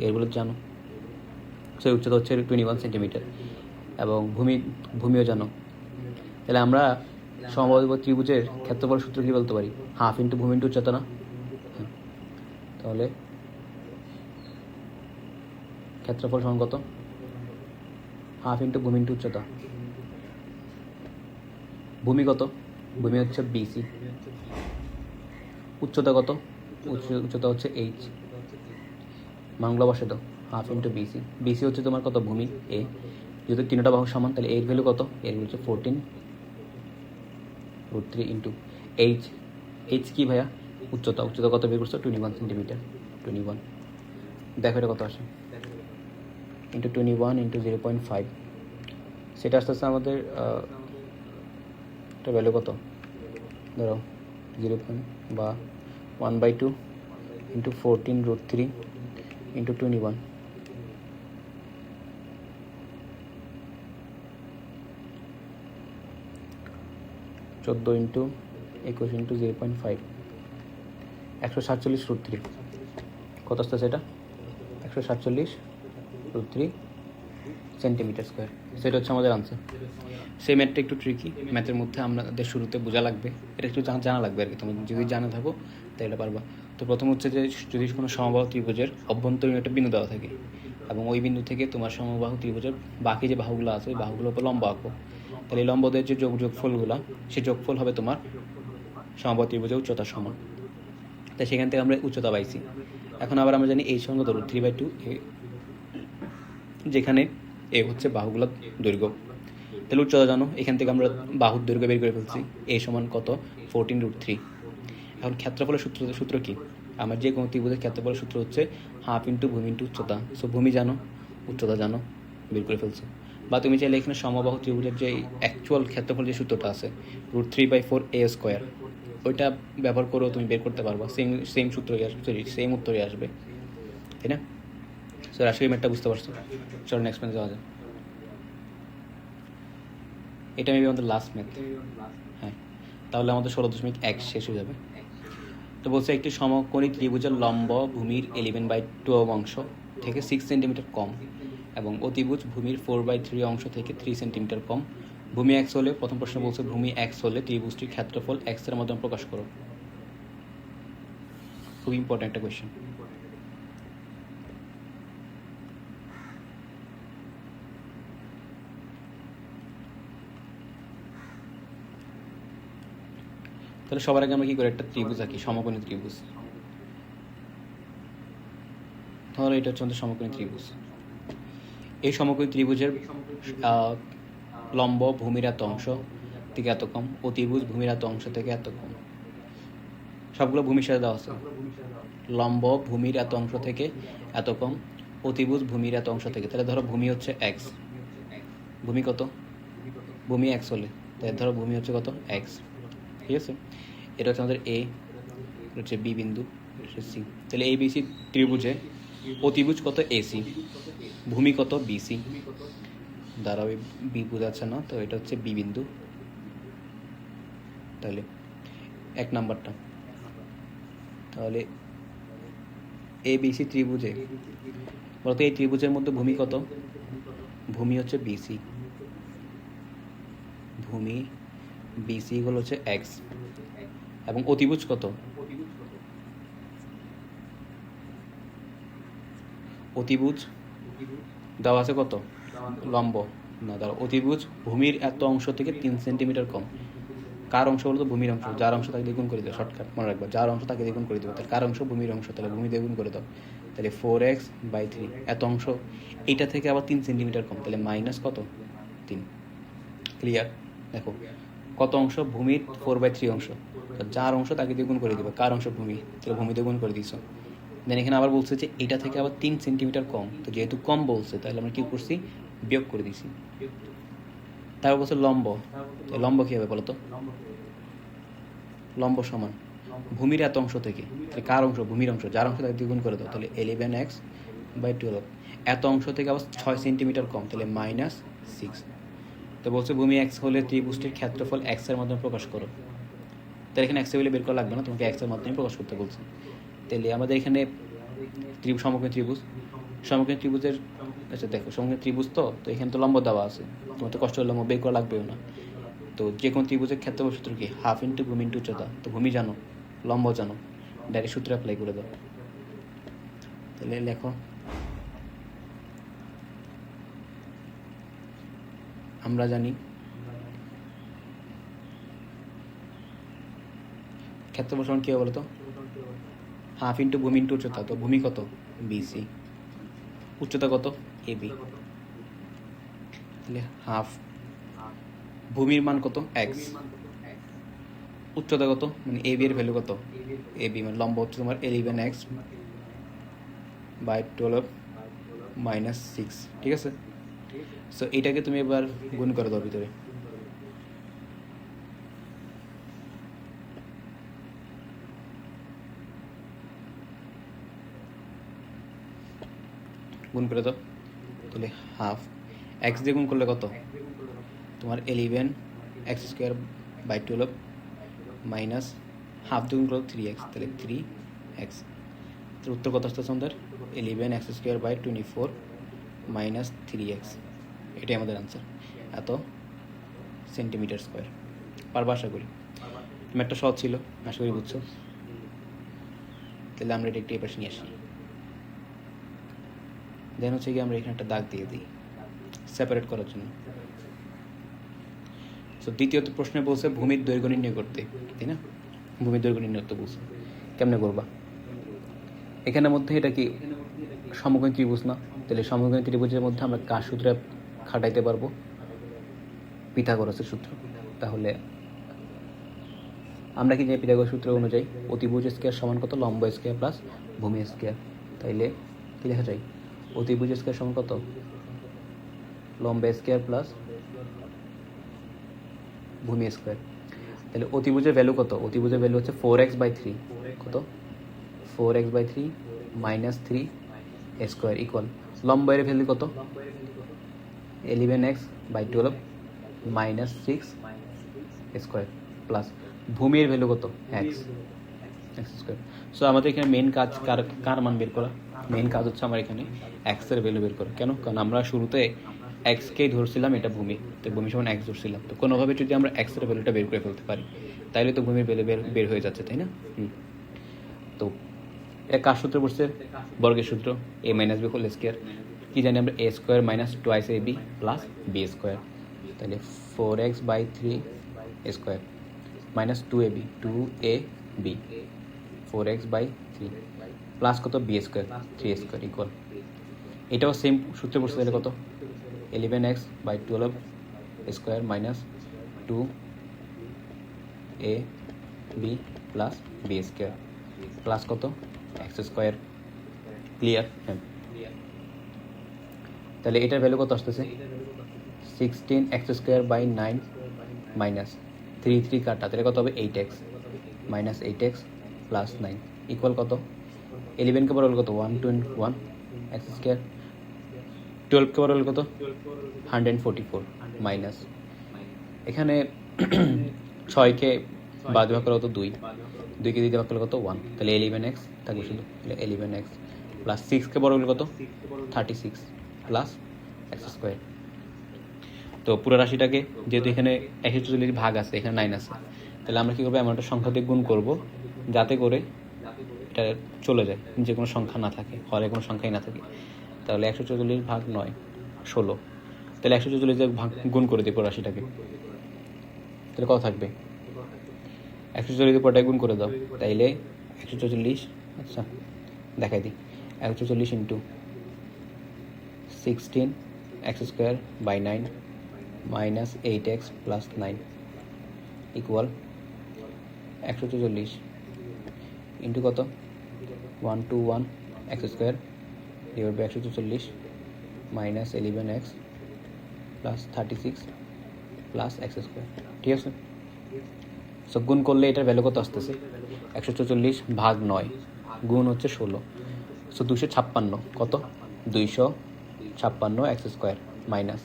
এর ভ্যালু জানো, সেই উচ্চতা হচ্ছে 21 সেন্টিমিটার। এবং ভূমিও জানো। তাহলে আমরা সমবাহু ত্রিভুজের ক্ষেত্রফল সূত্র কী বলতে পারি? হাফ ইন্টু ভূমি ইন্টু উচ্চতা না? তাহলে ক্ষেত্রফল সমান কত? হাফ ইন্টু ভূমি ইন্টু উচ্চতা। ভূমি কত? ভূমি হচ্ছে বিসি। উচ্চতা কত? উচ্চতা হচ্ছে এইচ। মানগুলো বসে দাও। Half into BC. বিসি হচ্ছে তোমার কত? ভূমি এ। যেহেতু তিনটা বাহু সমান, তাহলে এর ভ্যালু কত? এর ভ্যালু হচ্ছে 14√3 ইন্টু এইচ। এইচ কি ভাইয়া? উচ্চতা। উচ্চতা কত বের করছো? 21 সেন্টিমিটার। 21 দেখো এটা কত আসে? ইন্টু 21 ইন্টু 0.5, সেটা আস্তে আস্তে আমাদের এটা ভ্যালু কত? ধরো 0 বা 1/2 ইন্টু 14√3 ইন্টু 21, 14 ইন্টু 21 ইন্টু 0.5, 147√3। কত আসতে সেটা? 147√3 সেন্টিমিটার স্কোয়ার। সেটা হচ্ছে আমাদের আনসার। সেই ম্যাথটা একটু ট্রিকি। ম্যাথের মধ্যে আমাদের শুরুতে বোঝা লাগবে, এটা একটু জানা লাগবে আর কি। তুমি যদি জানা থাকো তাহলে পারবা। তো প্রথম হচ্ছে যে যদি কোনো সমবাহু ত্রিভুজের অভ্যন্তরীণ একটা বিন্দু দেওয়া থাকে এবং ওই বিন্দু থেকে তোমার সমবাহু ত্রিভুজের বাকি যে বাহুগুলো আছে ওই বাহুগুলোর উপর লম্ব আঁকো, তাহলে এই লম্বদের যে যোগফলগুলো, সেই যোগফল হবে তোমার সমবাহু ত্রিভুজের উচ্চতার সমান। তাই সেখান থেকে আমরা উচ্চতা পাইছি। এখন আবার আমরা জানি এই সঙ্গে ধরো 3/2 যেখানে এ হচ্ছে বাহুগুলোর দৈর্ঘ্য। তাহলে উচ্চতা জানো, এখান থেকে আমরা বাহুর দৈর্ঘ্য বের করে ফেলছি। এ সমান কত? 14√3। এখন ক্ষেত্রফলের সূত্র কি? আমার যে কোনো ত্রিভুজের ক্ষেত্রফলের সূত্র হচ্ছে হাফ ইন্টু ভূমি ইন্টু উচ্চতা। সো ভূমি জানো, উচ্চতা জানো, বের করে ফেলছো। বা তুমি চাইলে এখানে সমবাহু ত্রিভুজের যে অ্যাকচুয়াল ক্ষেত্রফল যে সূত্রটা আছে √3/4a², ওইটা ব্যবহার করেও তুমি বের করতে পারবা, সেম সূত্রই আসবে, সেম উত্তরই আসবে, তাই না? সো আশা করি ম্যাথটা বুঝতে পারছো। চলো নেক্সট ম্যাথ যাওয়া যায়। এটা মেবি আমাদের লাস্ট ম্যাথ। হ্যাঁ, তাহলে আমাদের 16.1 শেষ হয়ে যাবে। তো বলছে একটি সমকোণী ত্রিভুজের লম্ব ভূমির 11/12 অংশ থেকে 6 সেন্টিমিটার কম এবং অতিভুজ ভূমির 4/3 অংশ থেকে 3 সেন্টিমিটার কম। ভূমি এক্স হলে, প্রথম প্রশ্ন বলছে ভূমি এক্স হলে ত্রিভুজটির ক্ষেত্রফল এক্স এর মাধ্যমে প্রকাশ করো। খুব ইম্পর্টেন্ট একটা কোয়েশ্চেন। তাহলে সবার আগে আমরা কি করি, একটা ত্রিভুজ আঁকি, সমকোণী ত্রিভুজ। তাহলে এটা হচ্ছে আমাদের সমকোণী ত্রিভুজ। এই সমকোণী ত্রিভুজের লম্ব ভূমির এত অংশ থেকে এত কম, অতিভুজ ভূমির এত অংশ থেকে এত কম। সবগুলো ভূমির সাথে দেওয়া আছে। লম্ব ভূমির এত অংশ থেকে এত কম, অতিভুজ ভূমির এত অংশ থেকে। তাহলে ধরো ভূমি হচ্ছে এক্স, ভূমি কত, ভূমি এক্স হলে, তাহলে ধরো ভূমি হচ্ছে কত, এক্স, ঠিক আছে। এটা হচ্ছে আমাদের এ, হচ্ছে বি বিন্দু, সি। তাহলে এই বিসি ত্রিভুজে অতিভুজ কত, এসি, ভূমি কত, বিসি। দ্বারা ওই বি বোঝাচ্ছে না, তো এটা হচ্ছে বি বিন্দু। তাহলে এক নাম্বারটা, তাহলে এ বিসি ত্রিভুজে বলতো এই ত্রিভুজের মধ্যে ভূমি কত, ভূমি হচ্ছে বিসি, ভূমি বিসি হলো হচ্ছে এক্স, এবং অতিভুজ কত, অতিভুজ দেওয়া আছে কত, লম্ব না দাঁড়া, অতিভুজ ভূমির এত অংশ থেকে 3 সেন্টিমিটার কম। কার অংশ বলতো, ভূমির অংশ, যার অংশ তাকে দ্বিগুণ করে দেবে, শর্টকাট মনে রাখবা, যার অংশ তাকে দ্বিগুণ করে দেবে। তাহলে কার অংশ, ভূমির অংশ, তাহলে ভূমি দ্বিগুণ করে দাও, তাহলে 4x/3 এত অংশ, এইটা থেকে আবার 3 সেন্টিমিটার কম, তাহলে মাইনাস কত, 3। ক্লিয়ার? দেখো কত অংশ, ভূমির 4/3 অংশ, যার অংশ তাকে দ্বিগুণ করে দেবে, কার অংশ, ভূমি, তাহলে ভূমি দ্বিগুণ করে দিছো। দেন এখানে আবার বলছে যে এটা থেকে আবার 3 সেন্টিমিটার কম, তো যেহেতু কম বলছে তাহলে আমরা কি করছি, বিয়োগ করে দিছি। তারপর বলছে লম্ব, লম্ব কী হবে বলো তো, লম্ব সমান ভূমির এত অংশ থেকে, তাহলে কার অংশ, ভূমির অংশ, যার অংশ তাকে দ্বিগুণ করে দাও, তাহলে 11x/12। এত অংশ থেকে আবার 6 সেন্টিমিটার কম, তাহলে -6। তো বলছে ভূমি এক্স হলে ত্রিভুজটির ক্ষেত্রফল এক্স এর মাধ্যমে প্রকাশ করো। তাহলে এখানে এক্স এর বের করা লাগবে না, তোমাকে এক্স এর মাধ্যমে প্রকাশ করতে বলছে। তাহলে আমাদের এখানে সমকোণী ত্রিভুজ, সমকোণী ত্রিভুজের, আচ্ছা দেখো সমকোণী ত্রিভুজ, তো এখানে তো লম্ব দেওয়া আছে, তোমার তো কষ্ট হলে লম্ব বের করা লাগবেও না। তো যে কোনো ত্রিভুজের ক্ষেত্রফল সূত্র কি, হাফ ইন্টু ভূমি ইন্টু উচ্চতা। তো ভূমি জানো, লম্ব জানো, ডাইরেক্ট সূত্র অ্যাপ্লাই করে দাও। তাহলে লেখো, আমরা জানি ক্ষেত্রফল সমান কি হবে বলো তো, হাফ ইন্টু ভূমি ইন্টু উচ্চতা। তো ভূমি কত, বিসি, উচ্চতা কত, এবি, তাহলে হাফ, ভূমির মান কত, এক্স, উচ্চতা কত, মানে এবি এর ভ্যালু কত, এবি মানে লম্ব হচ্ছে তোমার 11x/12 -6, ঠিক আছে। সো এটাকে তুমি এবার গুণ করে দাও ভিতরে, গুণ করে দাও। তাহলে হাফ, এক্স দিয়ে গুণ করলে কত, তোমার 11x²/12 মাইনাস হাফ দিয়ে গুণ করলে 3x, তাহলে 3x। তো উত্তর কত আসতেছে আমাদের, 11x²/24 -3x। এটাই আমাদের আনসার, এত সেন্টিমিটার স্কোয়ার। পারবা আশা করি, ম্যাথটা সহজ ছিল, আশা করি বুঝছো। তাহলে আমরা এটা একটু এপাশে নিয়ে আসি। দেন হচ্ছে কি আমরা এখানে একটা দাগ দিয়ে দিই সেপারেট করার জন্য। তো দ্বিতীয়ত প্রশ্নে বলছে ভূমির দৈর্ঘ্য নির্ণয় করতে, তাই না? ভূমির দৈর্ঘ্য নির্ণয় করতে বলছে, কেমনে করবা? এখানের মধ্যে এটা কি সমকোণী ত্রিভুজ না, তাহলে সমকোণী ত্রিভুজের মধ্যে আমরা কার সূত্রে খাটাইতে পারবো, পিথাগোরাসের সূত্র। তাহলে আমরা কি জানি পিথাগোরাস সূত্র অনুযায়ী অতিভুজ স্কয়ার সমান কত, লম্ব স্কয়ার প্লাস ভূমি স্কয়ার। তাইলে কি লেখা যায়, অতিভুজ স্কয়ার সমান কত, লম্ব স্কোয়ার প্লাস ভূমি স্কোয়ার। তাহলে অতিভুজের ভ্যালু কত? অতিভুজের ভ্যালু হচ্ছে 4x/3। কত? 4x/3 মাইনাস 3 স্কোয়ার ইকুয়াল লম্বের ভ্যালু কত? 11x/12 মাইনাস 6 স্কোয়ার প্লাস ভূমির ভ্যালু কত? X square. সো আমাদের এখানে মেন কাজ কার মান বের করা? মেন কাজ হচ্ছে আমার এখানে এক্সের ভ্যালু বের করা। কেন? কারণ আমরা শুরুতে এক্সকেই ধরছিলাম এটা ভূমি, তো ভূমি সমান এক্স ধরছিলাম, তো কোনোভাবে যদি আমরা এক্সের ভ্যালুটা বের করে ফেলতে পারি তাইলে তো ভূমির ভ্যালু বের হয়ে যাচ্ছে, তাই না? তো এটা কার সূত্র পড়ছে? বর্গের সূত্র, a minus b whole square. কী জানি আমরা? a square minus twice ab plus B square. তাহলে 4x/3 square minus 2ab 2ab 4x/3 plus কত? বি স্কোয়ার 3 স্কোয়ার ইকুয়াল এটাও সেম সূত্রে পড়ছে। তাহলে কত? 11x/12 square minus 2ab plus B square plus কত? X square. ক্লিয়ার? হ্যাঁ। তাহলে এটার ভ্যালু কত আসতেছে? 16x²/9 মাইনাস 3 কাটা, তাহলে কত হবে? 8x minus 8x plus 9 equal কত? 11কে বড় হল কত? 121 এক্স স্কোয়ার। 12কে বড় হল কত? 144 মাইনাস এখানে 6কে বাদ ভাগ করা কত? 2কে দিতে ভাগ করলে কত? 1। তাহলে 11x থাকবে শুধু। তাহলে 11x প্লাস 6কে বড় হলে কত? 36 প্লাস এক্স স্কোয়ার। তো পুরো রাশিটাকে যেহেতু এখানে 144 ভাগ আছে, এখানে 9 আছে, তাহলে আমরা কী করবো? এমন একটা সংখ্যা দিয়ে গুণ করবো যাতে করে এটা চলে যায়, যে কোনো সংখ্যা না থাকে, হরে কোনো সংখ্যাই না থাকে। তাহলে 144 ভাগ 9 16। তাহলে 144 দিয়ে ভাগ গুণ করে দিই পুরো রাশিটাকে, তাহলে কত থাকবে? 144 পরটায় গুণ করে দাও, তাইলে 144, আচ্ছা দেখাই দিই, 144 into 16x²/9 minus 8x plus 9 equal 144 into কত? 121 x² divide by 144 minus 11x plus 36 plus X square. ঠিক আছে? সো গুণ করলে এটার ভ্যালু কত আসতেছে? 144 ভাগ 9 গুণ হচ্ছে 16, সো 256। কত? 256 x square minus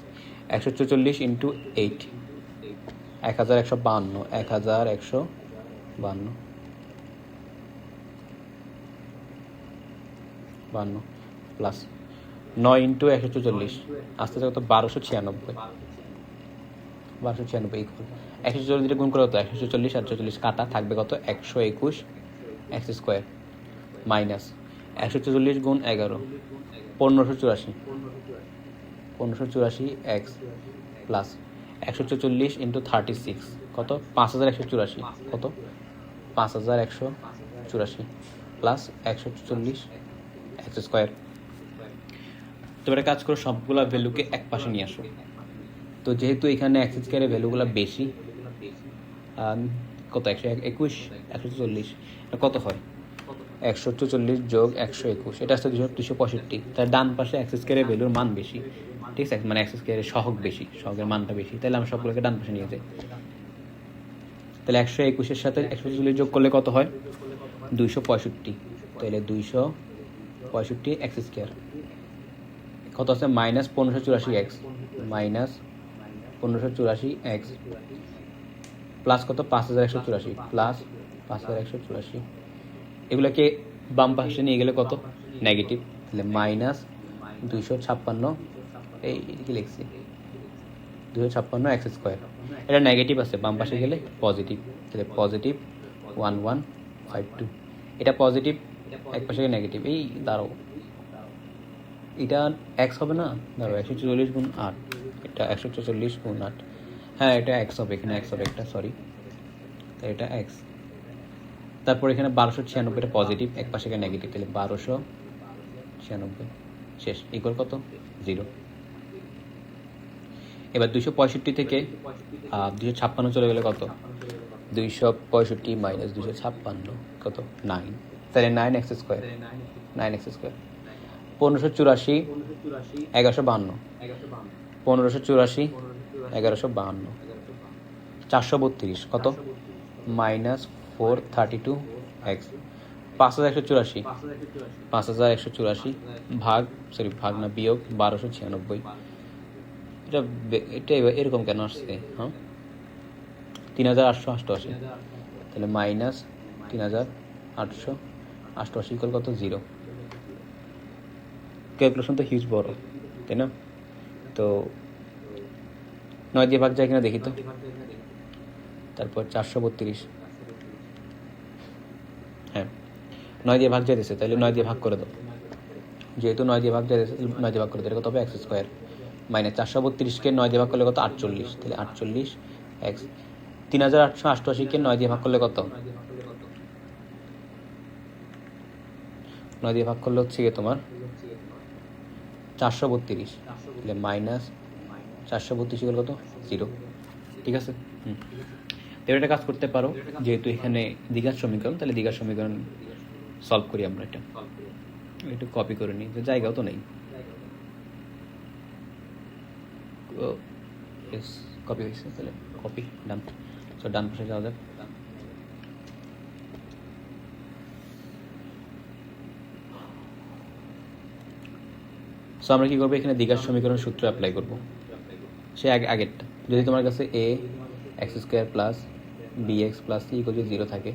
144 into 8 1152 1152 plus 9 into 144 আসতে কত? 1296 ইকুয়াল 144 দিয়ে গুণ করে হতো 144 আর 44 কাটা থাকবে কত? 121 এক্স স্কোয়ার মাইনাস 144 গুণ 11 1584 এক্স প্লাস 144 ইন্টু 36 কত? 5184 কত? 5184 প্লাস 144 এক্স স্কোয়ার। তোমরা কাজ করো, সবগুলা ভ্যালুকে এক পাশে নিয়ে আসো। তো যেহেতু এখানে এক্স স্কোয়ারের ভ্যালুগুলো বেশি, কত? 121 140 কত হয়? 144 যোগ 121, এটা আসছে 265। তার ডান পাশে এক্স স্কোয়ারের ভ্যালুর মান বেশি, ঠিক আছে? মানে এক্স স্কোয়ারের সহগ বেশি, সহগের মানটা বেশি, তাহলে আমরা সবগুলোকে ডান পাশে নিয়ে যাই। তাহলে 121-এর সাথে 144 যোগ করলে কত হয়? 265। তাহলে 265 এক্স স্কোয়ার কত আছে? Minus 1584 x minus 1584 x plus কত? 5184 প্লাস 5184। এগুলোকে বাম পাশে নিয়ে গেলে কত? নেগেটিভ। তাহলে মাইনাস 256, এই কি লিখছি? 256 এক্স স্কোয়ার। এটা নেগেটিভ আছে, বাম পাশে গেলে পজিটিভ, তাহলে পজিটিভ 1152। এটা পজিটিভ, এক পাশে গেলে নেগেটিভ। এই দাঁড়াও, এটা এক্স হবে না? দাঁড়াও, 144 গুণ 8, এটা 144 গুণ 8, হ্যাঁ এটা এক্স হবে, এখানে এক্স হবে একটা, সরি, এটা এক্স। তারপর এখানে 1296, এটা পজিটিভ, এক পাশে গেলে নেগেটিভ, তাহলে 1296 শেষ ইকুয়াল কত? 0। এবার 265 থেকে 256 চলে গেলে কত? 265 মাইনাস 256 কত? 9। তাহলে 9 এক্স স্কোয়ার 1584 1152 1584 1152 432 কত -432 x 5184 5184 ভাগ না বিয়োগ 1296 এটা এরকম কেন আসছে? হ্যাঁ 3888 তাহলে -3888 ইকুয়াল কত 0। ক্যালকুলেশন তো হিউজ বড়, তাই না? তো 9 দিয়ে ভাগ যায় কিনা দেখি তো। তারপর 432, হ্যাঁ 9 দিয়ে ভাগ যাইতেছে, তাহলে 9 দিয়ে ভাগ করে দাও। যেহেতু 9 দিয়ে ভাগ যাইতেছে 9 দিয়ে ভাগ করে দিলে কত হবে? x² মাইনাস 432কে 9 দিয়ে ভাগ করলে কত? 48, তাহলে 48 x 3888কে 9 দিয়ে ভাগ করলে কত? 9 দিয়ে ভাগ করলে হচ্ছে গিয়ে তোমার 432, তাহলে মাইনাস 432 ইকুয়াল কত? 0। ঠিক আছে। তো এটা কাজ করতে পারো, যেহেতু এখানে দ্বিঘাত সমীকরণ, তাহলে দ্বিঘাত সমীকরণ সলভ করি আমরা। এটা একটু কপি করে নিই, যে জায়গাও তো নেই। কপি হয়েছে, তাহলে কপি ডান। সো ডান পাশে যাওয়া যাক। সো আমরা কি করবো? এখানে দ্বিঘাত সমীকরণ সূত্র অ্যাপ্লাই করবো, সে আগেরটা। যদি তোমার কাছে a(x² + bx + c = 0 থাকে,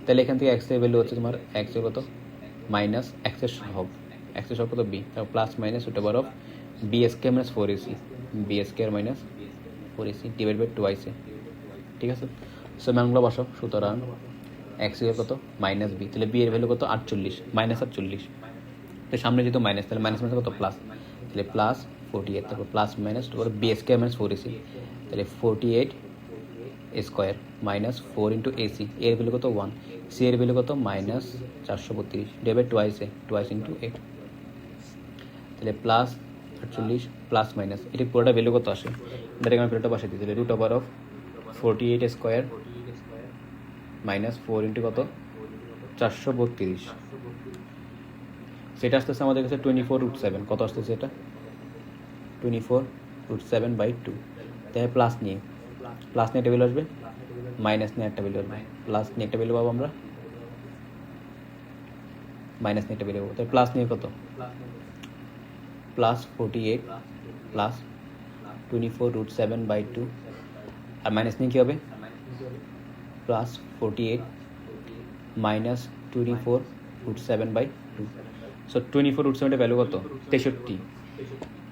তাহলে এখান থেকে x এর ভ্যালু হচ্ছে তোমার x এর কত? মাইনাস x এর সহগ, x এর সহগ কত? b, তারপর plus minus (b² - 4ac b² - 4ac divide by 2ac। ঠিক আছে। সো মানগুলো বসাও। সুতরাং x এর কত? -b, তাহলে b এর ভ্যালু কত? 48, -48। তো সামনে যেহেতু মাইনাস, তাহলে মাইনাস মাইনাস কত? প্লাস, তাহলে প্লাস 48, তারপর প্লাস মাইনাস b² - 4ac, তাহলে 48 স্কোয়ার মাইনাস 4 × ac, এর ভ্যালু কত? 1, c এর ভ্যালু কত? -432 ডিভাইড 2ac 2 × 8, তাহলে প্লাস 48 প্লাস মাইনাস, এটা পুরোটা ভ্যালু কত আসে? ডাইরেক্ট আমি ভ্যালুটা বসাই দিই, তাহলে √48² মাইনাস 4 × কত? 432। সেটা আসতেছে আমাদের কাছে 24√7। কত আসতেছে এটা? 24√7/2। তাহলে প্লাস নিয়ে একটা ভ্যালু আসবে, মাইনাস নিয়ে একটা ভ্যালু আসবে, প্লাস নিয়ে একটা ভ্যালু পাবো আমরা, মাইনাস নিয়ে একটা ভ্যালু পাবো। তাহলে প্লাস নিয়ে কত? প্লাস 48 প্লাস 24√7/2, আর মাইনাস নিয়ে কী হবে? Plus 48 minus 24√7/2। সো 24√7 ভ্যালু কত? 63।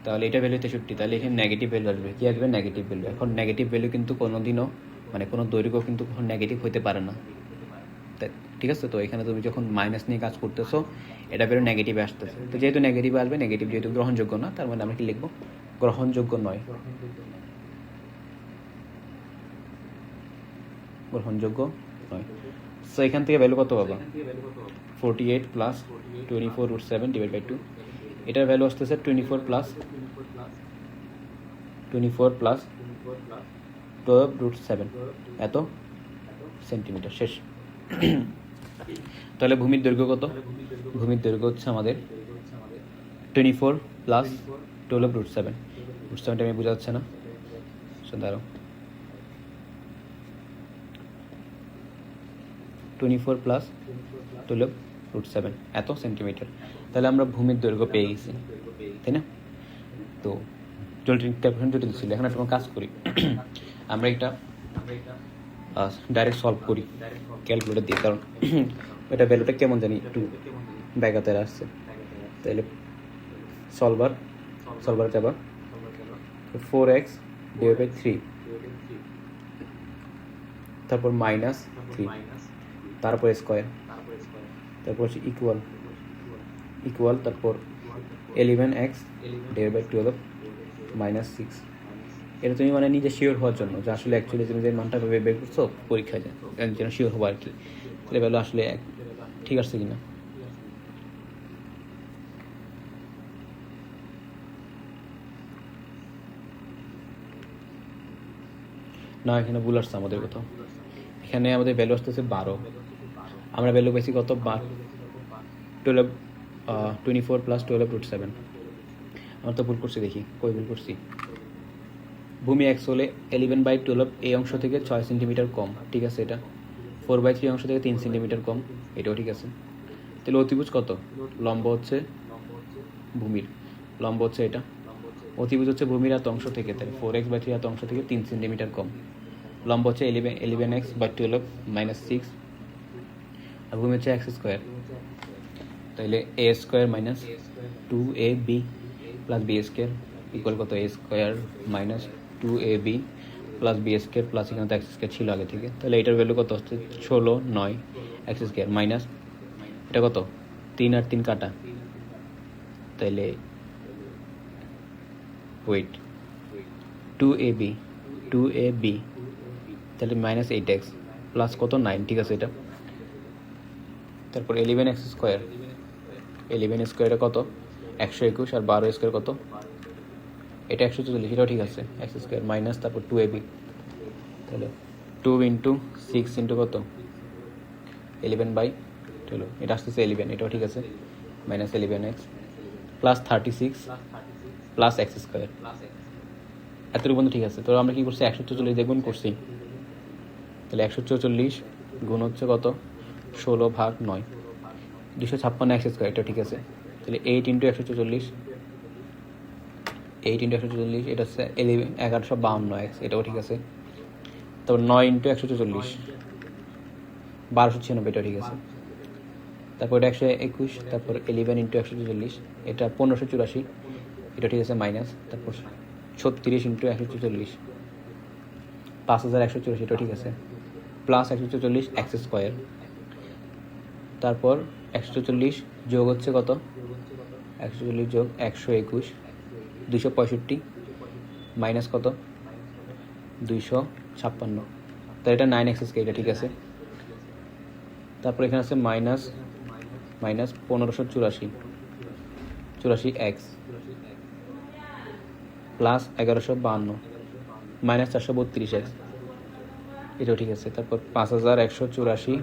তাহলে এটা ভ্যালু 63, তাহলে এখানে নেগেটিভ ভ্যালু আসবে। কী আসবে? Negative value. এখন নেগেটিভ ভ্যালু কিন্তু কোনোদিনও, মানে কোনো দৈর্ঘ্য কিন্তু কখনো নেগেটিভ হতে পারে না। ঠিক আছে। তো এখানে তুমি যখন মাইনাস নিয়ে কাজ করতেছো, এটা ভ্যালু নেগেটিভে আসতেছে। তো যেহেতু নেগেটিভ আসবে, নেগেটিভ যেহেতু গ্রহণযোগ্য না, তার মানে আমরা কি লিখবো? গ্রহণযোগ্য নয়। গ্রহণযোগ্য নয়। সো এখান থেকে ভ্যালু কত পাবা? 48 প্লাস 24√7 ডিভাইড বাই 2, এটার ভ্যালু আসতেছে 24 প্লাস 12√7, এত সেন্টিমিটার। শেষ। তাহলে ভূমির দৈর্ঘ্য কত? ভূমির দৈর্ঘ্য হচ্ছে আমাদের 24 প্লাস 12√7। √7টা আমি বোঝা যাচ্ছে না, দাঁড়াও। 24 প্লাস 12√7 এত সেন্টিমিটার। তাহলে আমরা ভূমির দৈর্ঘ্য পেয়ে গেছি, তাই না? তো ক্যালকুলেশন জটিল ছিল। এখন একটা কাজ করি, আমরা এটা ডাইরেক্ট সলভ করি ক্যালকুলেটর দিয়ে, কারণ এটা ভ্যালুটা কেমন জানি একটু ব্যাঘাতের আসছে। তাহলে সলভার যাবা 4x ডিভাইড বাই 3, তারপর -3, তারপর স্কোয়ার, তারপর হচ্ছে ইকুয়াল, তারপর 11x ডিভাইড বাই 12 -6। এটা তুমি মানে নিজে শিওর হওয়ার জন্য যে আসলে অ্যাকচুয়ালি তুমি যে মানটা বের করছো পরীক্ষায় যেন শিওর হবো আর কি, তাহলে ভ্যালু আসলে ঠিক আসছে কিনা। না, এখানে ভুল আসছে আমাদের কোথাও। এখানে আমাদের ভ্যালু আসতেছে 12, আমরা ভ্যালু পেয়েছি কত? 24 প্লাস 12√7। আমরা তো ভুল করছি, দেখি কই ভুল করছি। ভূমি এক্স হলে 11/12 এই অংশ থেকে 6 সেন্টিমিটার কম, ঠিক আছে। এটা 4/3 অংশ থেকে 3 সেন্টিমিটার কম, এটাও ঠিক আছে। তাহলে অতিভুজ কত? লম্ব হচ্ছে ভূমির, লম্ব হচ্ছে এটা, অতিভুজ হচ্ছে ভূমির এত অংশ থেকে, তাহলে 4x/3 এত অংশ থেকে 3 সেন্টিমিটার কম। লম্ব হচ্ছে 11x/12 -6, আর ভূমি হচ্ছে x স্কোয়ার। তাহলে a square minus 2ab plus B square equal কত? a square minus 2ab plus B square plus এখানে তো এক্স স্কোয়ার ছিল আগে থেকে, তাহলে এটার ভ্যালু কত হচ্ছে? 16 9 এক্স স্কোয়ার মাইনাস এটা কত? 3 আর 3 কাটা, তাহলে ওয়েট 2ab তাহলে মাইনাস 8x প্লাস কত? 9, ঠিক আছে এটা। তারপর 11x স্কোয়ার, 11 স্কোয়ারে কত? 121, আর 12 স্কোয়ার কত? এটা 144, এটাও ঠিক আছে। এক্স স্কোয়ার মাইনাস তারপর 2ab, তাহলে 2 ইন্টু 6 ইন্টু কত? 11/12, এটা আসতেছে 11, এটাও ঠিক আছে। Minus 11x plus 36 plus X square, এতটুকু পর্যন্ত ঠিক আছে। তো আমরা কী করছি? 144 দিয়ে গুণ করছি, তাহলে 144 গুণ হচ্ছে কত? 16/9, 256 এক্স স্কোয়ার, এটা ঠিক আছে। তাহলে 8 ইন্টু 144, 8 ইন্টু 144, এটা হচ্ছে 1152 এক্স, এটাও ঠিক আছে। তারপর 9 ইন্টু 144, 1296, এটা ঠিক আছে। তারপর এটা 121, তারপর 11 ইন্টু 144, এটা 1584, এটা ঠিক আছে মাইনাস। তারপর 36 ইন্টু 144, 5184, এটা ঠিক আছে প্লাস 144 এক্স স্কোয়ার। তারপর 144 যোগ হচ্ছে কত? 144 যোগ 121, 265 মাইনাস কত? 256, তাহলে এটা 9x স্কোয়ার, এটা ঠিক আছে। তারপর এখানে আছে minus 1584 x plus 1152 minus 432 x, এটাও ঠিক আছে। তারপর 5184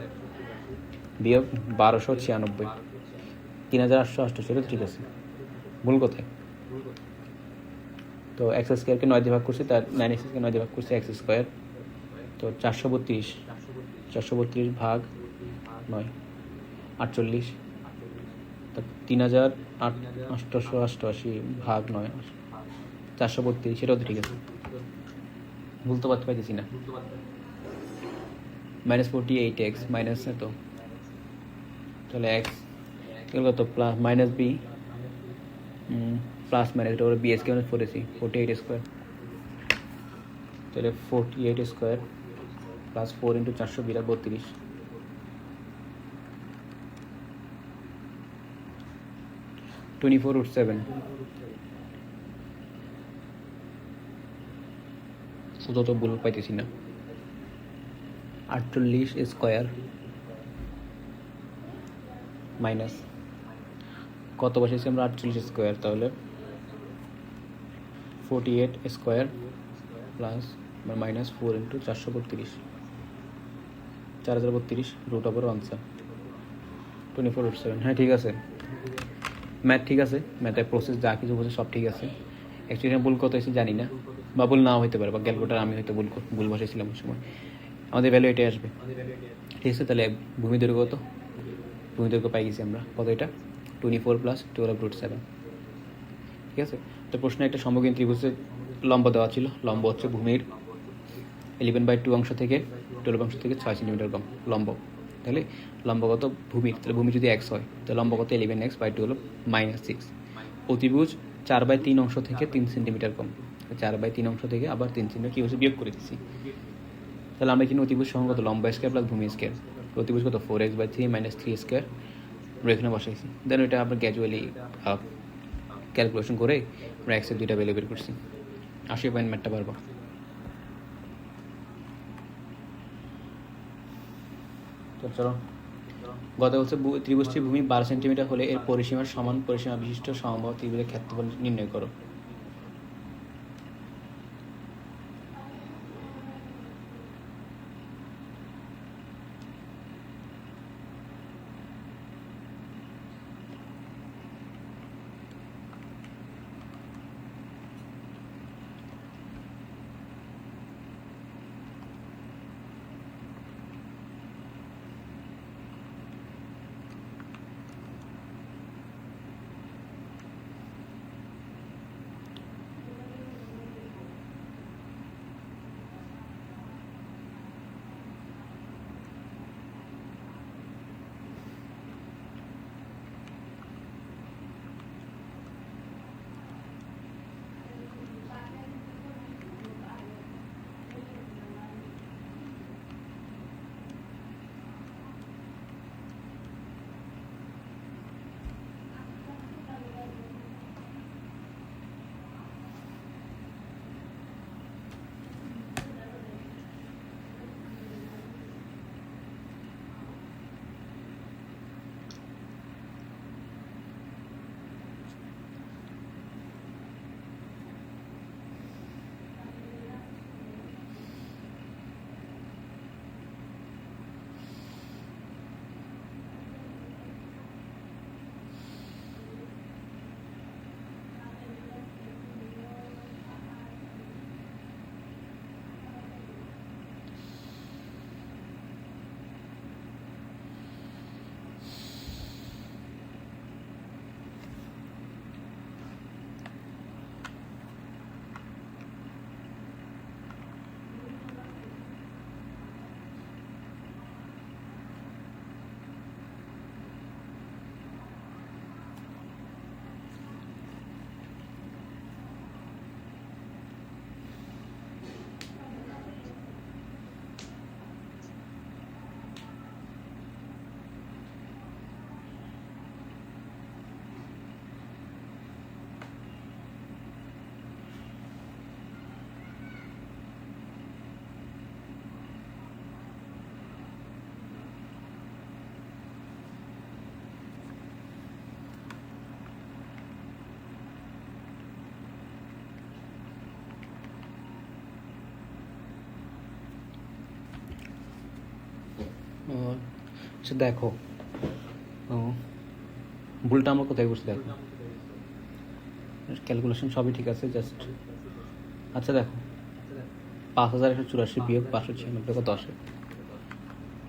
বিয়োগ 1296, 3888, এটা ঠিক আছে। ভুল কোথায়? তো এক্স স্কোয়ারকে 9 দিয়ে ভাগ করছি, তার 9x-কে 9 দিয়ে ভাগ করছি এক্স স্কোয়ার, তো 432 ভাগ 9 48, তারপর 3888 ভাগ 9 432, সেটাও তো ঠিক আছে। ভুল তো পারতে পারতেছি না। -48x মাইনাস এত, তাহলে এক্স কত? Plus minus B plus minus, এটা ওরা বিএসকে মাইনাস করেছি 48 স্কোয়ার, তাহলে 48 স্কোয়ার প্লাস 4 ইন্টু 432 32, 24/7, শুধু তো ভুল পাইতেছি না। 48 স্কোয়ার মাইনাস কত বসেছি আমরা? 48 স্কোয়ার, তাহলে 48 square plus minus 4 into 432, 4032 root over answer 24/7। হ্যাঁ ঠিক আছে, ম্যাথ ঠিক আছে, ম্যাথের প্রসেস যা কিছু বলছে সব ঠিক আছে। অ্যাকচুয়ালি ভুল কত হয়েছে জানি না, বা ভুল নাও হতে পারে, বা ক্যালকুলেটার আমি হয়তো ভুল বসেছিলাম ওই সময়। আমাদের ভ্যালু এটাই আসবে, ঠিক আছে। তাহলে ভূমি দৈর্ঘ্য কত? ভূমি দৈর্ঘ্য পাই গেছি আমরা কত? এটা 24 + 12√7, ঠিক আছে। তো প্রশ্নে একটা সমকোণী ত্রিভুজের লম্ব দেওয়া ছিল, লম্ব হচ্ছে ভূমির 11/2 অংশ থেকে 12 অংশ থেকে 6 সেন্টিমিটার কম লম্ব। তাহলে লম্ব কত ভূমির? তাহলে ভূমি যদি x হয় তাহলে লম্ব কত? 11x/12 -6। অতিভুজ 4/3 অংশ থেকে 3 সেন্টিমিটার কম, 4/3 অংশ থেকে আবার 3 সেন্টিমিটার কী হচ্ছে বিয়োগ করে দিচ্ছি। তাহলে আমরা এখানে অতিভুজ সমান কত? লম্ব স্কোয়ার প্লাস ভূমি স্কোয়ার, অতিভুজ কত? 4x/3 - 3 স্কোয়ার, আমরা এখানে বসাইছি। দেন ওইটা আমরা গ্র্যাজুয়ালি ক্যালকুলেশন করে আমরা এক্সের দুইটা ভ্যালু বের করছি। 80 পয়েন্ট ম্যাথটা পারবো। চলো, গত বলছে ত্রিভুজটির ভূমি 12 সেন্টিমিটার হলে এর পরিসীমার সমান পরিসীমা বিশিষ্ট সমবাহু ত্রিভুজের ক্ষেত্রফল নির্ণয় করো। আচ্ছা দেখো, ভুলটা আমরা কোথায় করছি দেখো, ক্যালকুলেশন সবই ঠিক আছে, জাস্ট আচ্ছা দেখো 5184 বিয়োগ 596 কত আসে?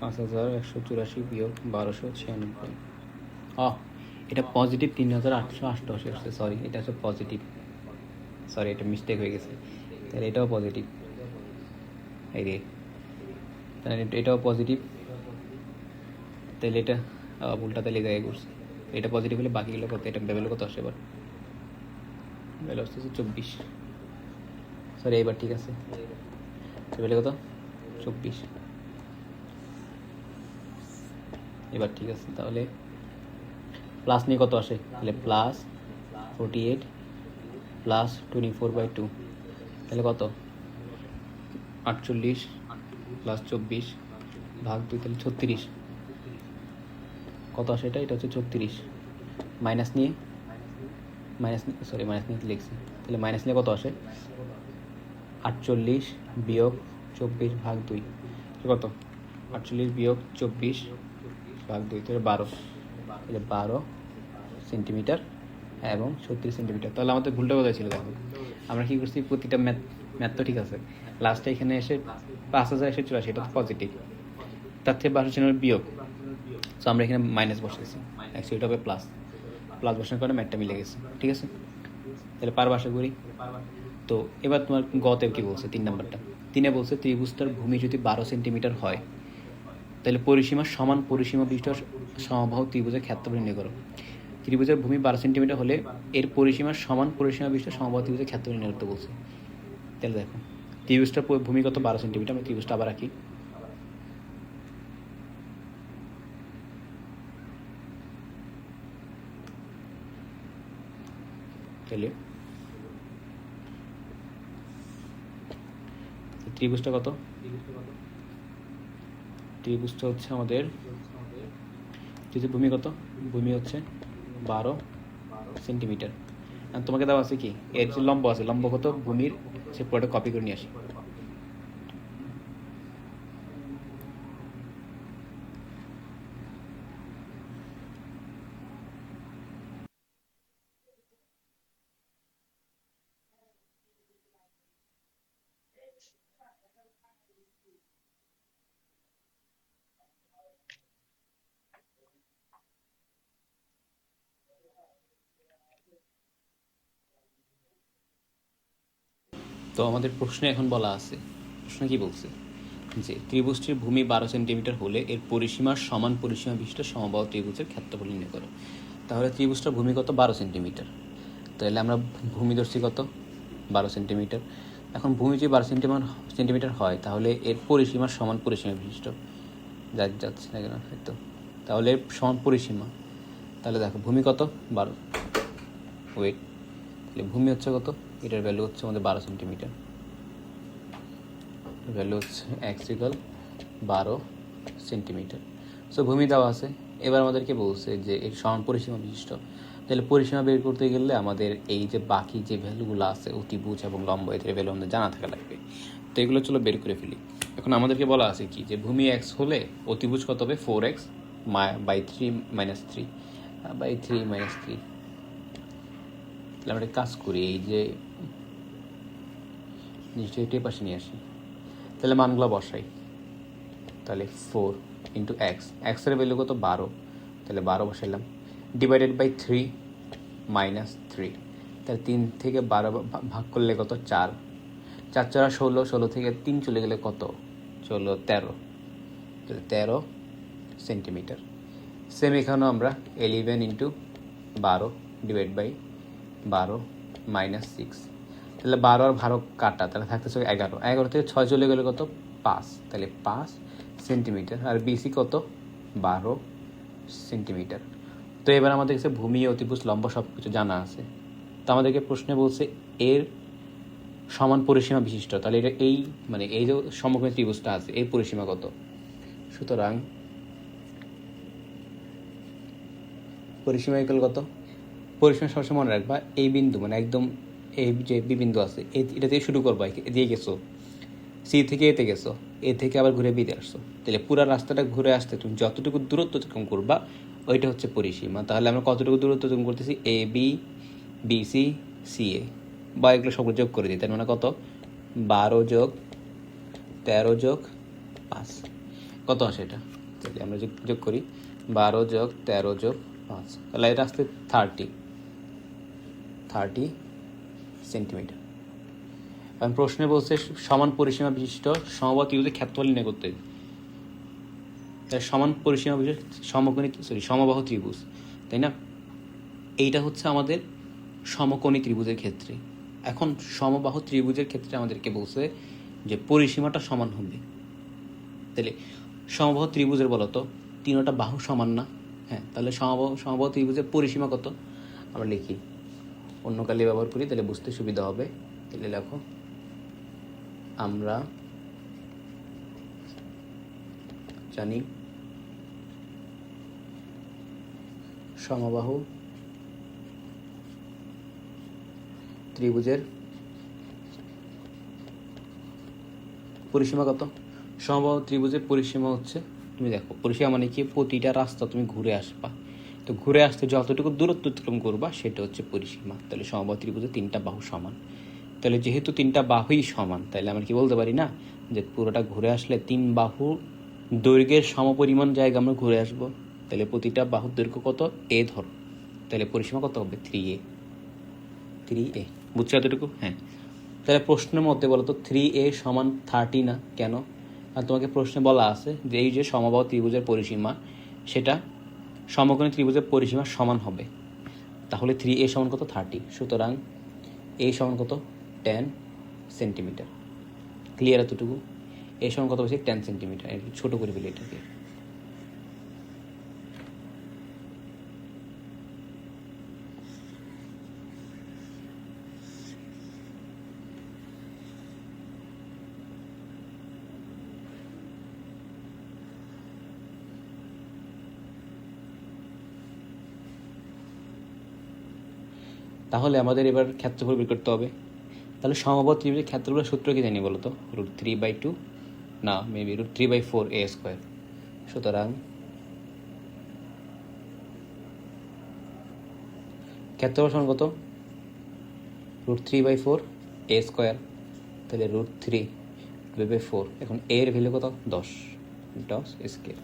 5184 বিয়োগ 1296। এটা পজিটিভ 3888 আসছে, সরি এটা হচ্ছে পজিটিভ, সরি এটা মিস্টেক হয়ে গেছে, তাহলে এটাও পজিটিভ, এই রে, তাহলে এটাও পজিটিভ, তাহলে এটা ভুলটা তাহলে জায়গায় করছে, এটা পজিটিভ হলে বাকিগুলো কত, এটা ভ্যালু কত আসে এবার? ভ্যালু আসতেছে 24, সরি এবার ঠিক আছে, ভ্যালু কত 24, এবার ঠিক আছে। তাহলে প্লাস নিয়ে কত আসে, তাহলে প্লাস 48 প্লাস 24/2, তাহলে কত 48 প্লাস 24 ভাগ 2, তাহলে 36, কত আসে এটা? এটা হচ্ছে 36, মাইনাস নিয়ে সরি মাইনাস নিয়ে লিখছি, তাহলে মাইনাস নিয়ে কত আসে? 48 বিয়োগ 24 ভাগ 2, কত 48 বিয়োগ 24 ভাগ 2, তাহলে 12, তাহলে 12 সেন্টিমিটার এবং 36 সেন্টিমিটার। তাহলে আমাদের ভুলটা কোথায় ছিল দেখো, আমরা কী করছি, প্রতিটা ম্যাথ তো ঠিক আছে, লাস্টে এখানে এসে 5184 এটা তো পজিটিভ, তার থেকে 1296 বিয়োগ, সো আমরা এখানে মাইনাস বসেছি, অ্যাকচুয়ালি এটা হবে প্লাস বসানোর কারণে ম্যাথটা মিলে গেছে, ঠিক আছে। তাহলে পারবো আশা করি। তো এবার তোমার গতে কী বলছে, 3 নাম্বারটা, 3-এ বলছে ত্রিভুজটার ভূমি যদি 12 সেন্টিমিটার হয় তাহলে পরিসীমা সমান পরিসীমা বিশিষ্ট সমবাহু ত্রিভুজের ক্ষেত্রফল নির্ণয় করো। ত্রিভুজের ভূমি 12 সেন্টিমিটার হলে এর পরিসীমা সমান পরিসীমা বিশিষ্ট সমবাহু ত্রিভুজের ক্ষেত্রফল নির্ণয় করতে বলছে। তাহলে দেখো ত্রিভুজটার ভূমি কত 12 সেন্টিমিটার, আমরা ত্রিভুজটা আবার রাখি, তাহলে ত্রিভুজটা কত, ত্রিভুজটা হচ্ছে আমাদের ত্রিভুজের ভূমি কত, ভূমি হচ্ছে 12 সেন্টিমিটার, আর তোমাকে দেওয়া আছে কি এর যে লম্ব আছে, লম্ব কত ভূমির, সে পুরোটা কপি করে নিয়ে আসি। তো আমাদের প্রশ্নে এখন বলা আছে, প্রশ্ন কি বলছে যে ত্রিভুজটির ভূমি 12 সেন্টিমিটার হলে এর পরিসীমার সমান পরিসীমা বিশিষ্ট সমবাহু ত্রিভুজের ক্ষেত্রফল নির্ণয় করো। তাহলে ত্রিভুজটার ভূমি কত 12 সেন্টিমিটার, তাহলে আমরা ভূমি ধরছি কত 12 সেন্টিমিটার। এখন ভূমি যদি 12 সেন্টিমিটার হয় তাহলে এর পরিসীমার সমান পরিসীমা বিশিষ্ট, যাচ্ছে না কেন তো, তাহলে সমান পরিসীমা, তাহলে দেখো ভূমি কত 12, ওয়েট, তাহলে ভূমি হচ্ছে কত, এটার ভ্যালু হচ্ছে আমাদের 12 সেন্টিমিটার, ভ্যালু হচ্ছে x=12 সেন্টিমিটার। সো ভূমি দেওয়া আছে, এবার আমাদেরকে বলছে যে এর সমান পরিসীমা বিশিষ্ট, তাহলে পরিসীমা বের করতে গেলে আমাদের এই যে বাকি যে ভ্যালুগুলো আছে অতিভুজ এবং লম্ব, এদের ভ্যালু আমাদের জানা থাকা লাগবে। তো এগুলো চলো বের করে ফেলি। এখন আমাদেরকে বলা আছে কি যে ভূমি x হলে অতিভুজ কত হবে 4x by 3 minus 3 by 3 minus 3। তাহলে আমরা একটা কাজ করি, এই যে নিশ্চয়ই এটাই পাশে নিয়ে আসি, তাহলে মানগুলো বসাই, তাহলে 4 ইন্টু এক্স, এক্সের ভ্যালু কত 12, তাহলে 12 বসাইলাম, ডিভাইডেড বাই 3 মাইনাস 3, তাহলে 3 থেকে 12 ভাগ করলে কত 4, 4 4 16, 16 থেকে 3 চলে গেলে কত, চলো 13, তাহলে 13 সেন্টিমিটার। সেম এখানেও আমরা 11 ইন্টু 12 ডিভাইড বাই 12 মাইনাস 6, তাহলে 12 আর 12 কাটা, তাহলে থাকতেছে 11, 11 থেকে 6 চলে গেলে কত 5, তাহলে 5 সেন্টিমিটার, আর বিসি কত 12 সেন্টিমিটার। তো এবার আমাদের কাছে ভূমি, অতিভুজ, লম্ব সব কিছু জানা আছে, তো আমাদেরকে প্রশ্নে বলছে এর সমান পরিসীমা বিশিষ্ট, তাহলে এটা এই মানে এই যে সমকোণী ত্রিভুজটা আছে এর পরিসীমা কত, সুতরাং পরিসীমা ইকুয়াল কত, পরিসীমা সবসময় মনে রাখবা এই বিন্দু মানে একদম এই যে বি বিন্দু আছে এটা দিয়ে শুরু করবা, দিয়ে গেছো সি থেকে এতে গেছো, এ থেকে আবার ঘুরে বিতে আসছো, তাহলে পুরো রাস্তাটা ঘুরে আসতে তুমি যতটুকু দূরত্ব অতিক্রম করবা ওইটা হচ্ছে পরিসীমা। তাহলে আমরা কতটুকু দূরত্ব অতিক্রম করতেছি, A B, B C, C এ, বা এগুলো সবগুলো যোগ করে দিই, তার মানে কত 12 যোগ 13 যোগ 5, কত আসে এটা? তাহলে আমরা যোগ করি 12 যোগ 13 যোগ 5, তাহলে এটা আসতে 30 সেন্টিমিটার। কারণ প্রশ্নে বলছে সমান পরিসীমা বিশিষ্ট সমবাহু ত্রিভুজের ক্ষেত্রফল নির্ণয় করতে। তাই সমান পরিসীমা বিশিষ্ট সমবাহু ত্রিভুজ, তাই না? এইটা হচ্ছে আমাদের সমকোণী ত্রিভুজের ক্ষেত্রে। এখন সমবাহু ত্রিভুজের ক্ষেত্রে আমাদেরকে বলছে যে পরিসীমাটা সমান হবে। তাহলে সমবাহু ত্রিভুজের বলতো তিনটা বাহু সমান না? হ্যাঁ, তাহলে সমবাহু ত্রিভুজের পরিসীমা কত আমরা লিখি, অন্য কালি ব্যবহার করি, তাহলে বুঝতে সুবিধা হবে। তাহলে লেখো, আমরা জানি সমবাহু ত্রিভুজের পরিসীমা কত? সমবাহু ত্রিভুজের পরিসীমা হচ্ছে, তুমি দেখো পরিসীমা মানে কি, প্রতিটা রাস্তা তুমি ঘুরে আসবা, তো ঘুরে আসতে যতটুকু দূরত্ব অতিক্রম করবা সেটা হচ্ছে পরিসীমা। তাহলে সমবাহু ত্রিভুজের তিনটা বাহু সমান, তাহলে যেহেতু তিনটা বাহুই সমান, তাহলে আমরা কি বলতে পারি না যে পুরোটা ঘুরে আসলে তিন বাহু দৈর্ঘ্যের সমপরিমাণ জায়গা আমরা ঘুরে আসবো। তাহলে প্রতিটা বাহুর দৈর্ঘ্য কত, এ ধরো, তাহলে পরিসীমা কত হবে 3a। বুঝছো এতটুকু? হ্যাঁ। তাহলে প্রশ্নের মধ্যে বলো তো 3a সমান 30 না কেন? আর তোমাকে প্রশ্নে বলা আছে যে এই যে সমবাহু ত্রিভুজের পরিসীমা সেটা সমকোণী ত্রিভুজের পরিসীমা সমান হবে, তাহলে 3a সমান কত 30, সুতরাং a সমান কত 10 সেন্টিমিটার। ক্লিয়ার এতটুকু? a সমান কত বলছি 10 সেন্টিমিটার, ছোটো করে ফেলি এটাকে। তাহলে আমাদের এবার ক্ষেত্রফল বের করতে হবে। তাহলে সমবাহু ত্রিভুজের ক্ষেত্রফলের সূত্র কি জানি বলো তো? √3/2, না মেবি √3/4a²। সুতরাং ক্ষেত্রফল সমান কত? √3/4a², তাহলে √3/4, এখন এর ভ্যালু কত 10 স্কয়ার,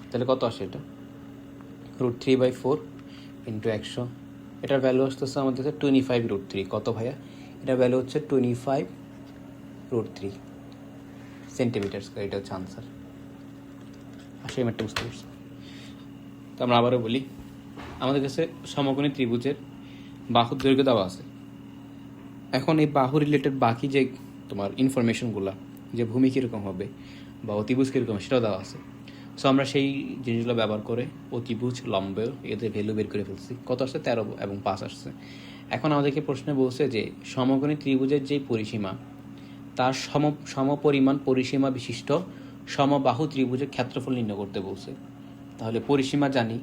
তাহলে কত আসে এটা? √3/4 ইন্টু 100, এটার ভ্যালু আসতেছে আমাদের 25√3। কত ভাইয়া? এটার ভ্যালু হচ্ছে 25√3 সেন্টিমিটার স্কোয়ার, এটা হচ্ছে আনসার। আসলে ম্যাটটা বুঝতে পারছি। তো আমরা আবারও বলি, আমাদের কাছে সমকোণী ত্রিভুজের বাহুর দৈর্ঘ্য দেওয়া আছে। এখন এই বাহু রিলেটেড বাকি যে তোমার ইনফরমেশনগুলো, যে ভূমি কীরকম হবে বা অতিভুজ কীরকম সেটাও দেওয়া আছে। সো আমরা সেই জিনিসগুলো ব্যবহার করে অতিভুজ, লম্ব এদের ভ্যালু বের করে ফেলছি। কত আসছে? 13 এবং 5 আসছে। এখন আমাদেরকে প্রশ্নে বলছে যে সমকোণী ত্রিভুজের যে পরিসীমা তার সমপরিমাণ পরিসীমা বিশিষ্ট সমবাহু ত্রিভুজের ক্ষেত্রফল নির্ণয় করতে বলছে। তাহলে পরিসীমা জানি,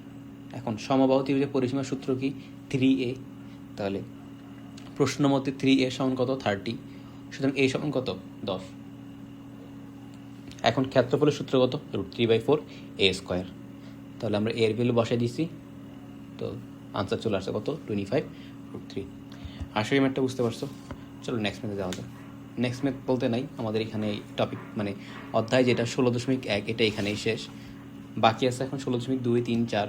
এখন সমবাহু ত্রিভুজের পরিসীমার সূত্র কি? 3a। তাহলে প্রশ্ন মতে 3a সমান কত? 30, সুতরাং a সমান কত? 10। এখন ক্ষেত্রফলের সূত্র কত? √3/4a²। তাহলে আমরা এর ভ্যালু বসাই দিছি, তো আনসার চলে আসছে কত? 25√3। আশা করি ম্যাথটা বুঝতে পারছো। চলো নেক্সট ম্যাথে যাওয়া যায়। নেক্সট ম্যাথ বলতে নাই, আমাদের এখানে টপিক মানে অধ্যায় যেটা 16.1 এটা এখানেই শেষ। বাকি আছে এখন 16.2, 3, 4,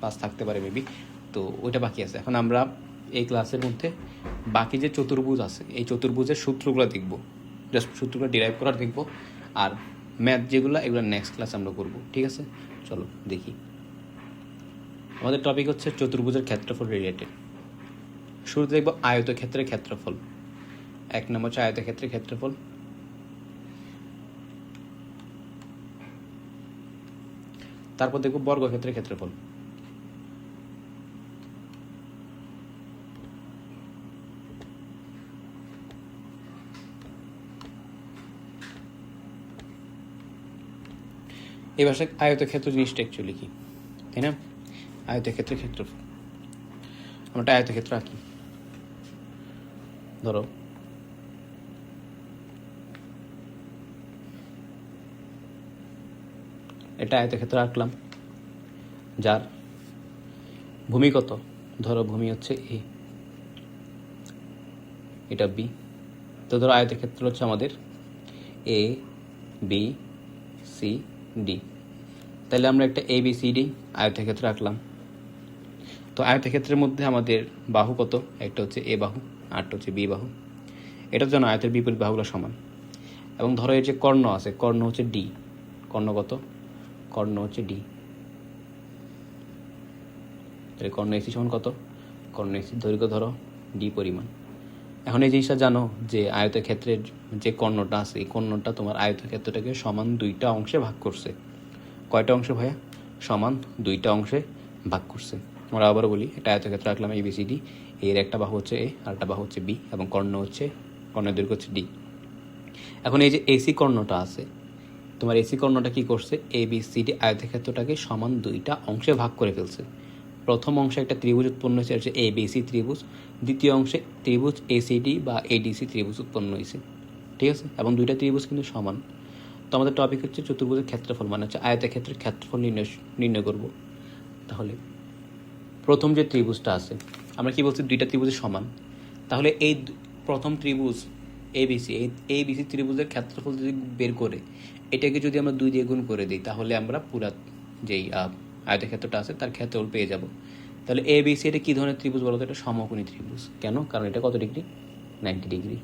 5 থাকতে পারে মেবি, তো ওইটা বাকি আছে। এখন আমরা এই ক্লাসের মধ্যে বাকি যে চতুর্ভুজ আছে এই চতুর্ভুজের সূত্রগুলো দেখব, জাস্ট সূত্রগুলো ডিরাইভ করার দেখব, আর ম্যাথ যেগুলো এগুলো নেক্সট ক্লাস আমরা করব। ঠিক আছে, চলো দেখি। আমাদের টপিক হচ্ছে চতুর্ভুজের ক্ষেত্রফল রিলেটেড। শুরুতে দেখব আয়তক্ষেত্রের ক্ষেত্রফল। 1 নম্বর হচ্ছে আয়তক্ষেত্রের ক্ষেত্রফল। তারপর দেখব বর্গক্ষেত্রের ক্ষেত্রফল। এই ভাষায় আয়তক্ষেত্র জিনিসটা অ্যাকচুয়ালি কি, তাই না? আয়তক্ষেত্রের ক্ষেত্রফল, আমরা একটা আয়তক্ষেত্র আঁকি। ধরো এটা আয়তক্ষেত্র আঁকলাম, যার ভূমি কত, ধরো ভূমি হচ্ছে এ, এটা বি। তো ধরো আয়তক্ষেত্র হচ্ছে আমাদের এ বি সি ডি। তাহলে আমরা একটা এ বি সি ডি আয়তক্ষেত্র আঁকলাম। তো আয়তক্ষেত্রের মধ্যে আমাদের বাহু কত, একটা হচ্ছে এ বাহু, আরটা হচ্ছে বি বাহু। এটার জন্য আয়তের বিপরীত বাহুগুলো সমান। এবং ধরো এই যে কর্ণ আছে, কর্ণ হচ্ছে ডি। কর্ণ কত, কর্ণ হচ্ছে ডি। তাহলে কর্ণ এসি সমান কত, কর্ণ এসির দৈর্ঘ্য ধরো ডি পরিমাণ। এখন এই জিনিসটা জানো যে আয়তক্ষেত্রের যে কর্ণটা আছে, এই কর্ণটা তোমার আয়তক্ষেত্রটাকে সমান দুইটা অংশে ভাগ করছে। কয়টা অংশে ভাইয়া? সমান দুইটা অংশে ভাগ করছে। আমরা আবার বলি, একটা আয়তক্ষেত্র রাখলাম এবিসিডি, এর একটা বাহু হচ্ছে এ আর একটা বাহু হচ্ছে বি এবং কর্ণ হচ্ছে, কর্ণের দৈর্ঘ্য হচ্ছে ডি। এখন এই যে এসি কর্ণটা আছে, তোমার এসি কর্ণটা কি করছে, এ বি সি ডি আয়তক্ষেত্রটাকে সমান দুইটা অংশে ভাগ করে ফেলছে। প্রথম অংশে একটা ত্রিভুজ উৎপন্ন হয়েছে, হচ্ছে এ বি সি ত্রিভুজ। দ্বিতীয় অংশে ত্রিভুজ এসিডি বা এডিসি ত্রিভুজ উৎপন্ন হয়েছে, ঠিক আছে? এবং দুইটা ত্রিভুজ কিন্তু সমান। তো আমাদের টপিক হচ্ছে চতুর্ভুজের ক্ষেত্রফল, মানে হচ্ছে আয়তক্ষেত্রের ক্ষেত্রফল নির্ণয় করব। তাহলে প্রথম যে ত্রিভুজটা আছে, আমরা কি বলছি, দুইটা ত্রিভুজের সমান। তাহলে এই প্রথম ত্রিভুজ এবিসি, এই এবিসি ত্রিভুজের ক্ষেত্রফল যদি বের করে এটাকে যদি আমরা 2 দিয়ে গুণ করে দিই, তাহলে আমরা পুরা যেই আয়তক্ষেত্রটা আছে তার ক্ষেত্রফল পেয়ে যাব। তাহলে এবিসি এটা কী ধরনের ত্রিভুজ বলতো? এটা সমকোণী ত্রিভুজ। কেন? কারণ এটা কত ডিগ্রি? 90 ডিগ্রি।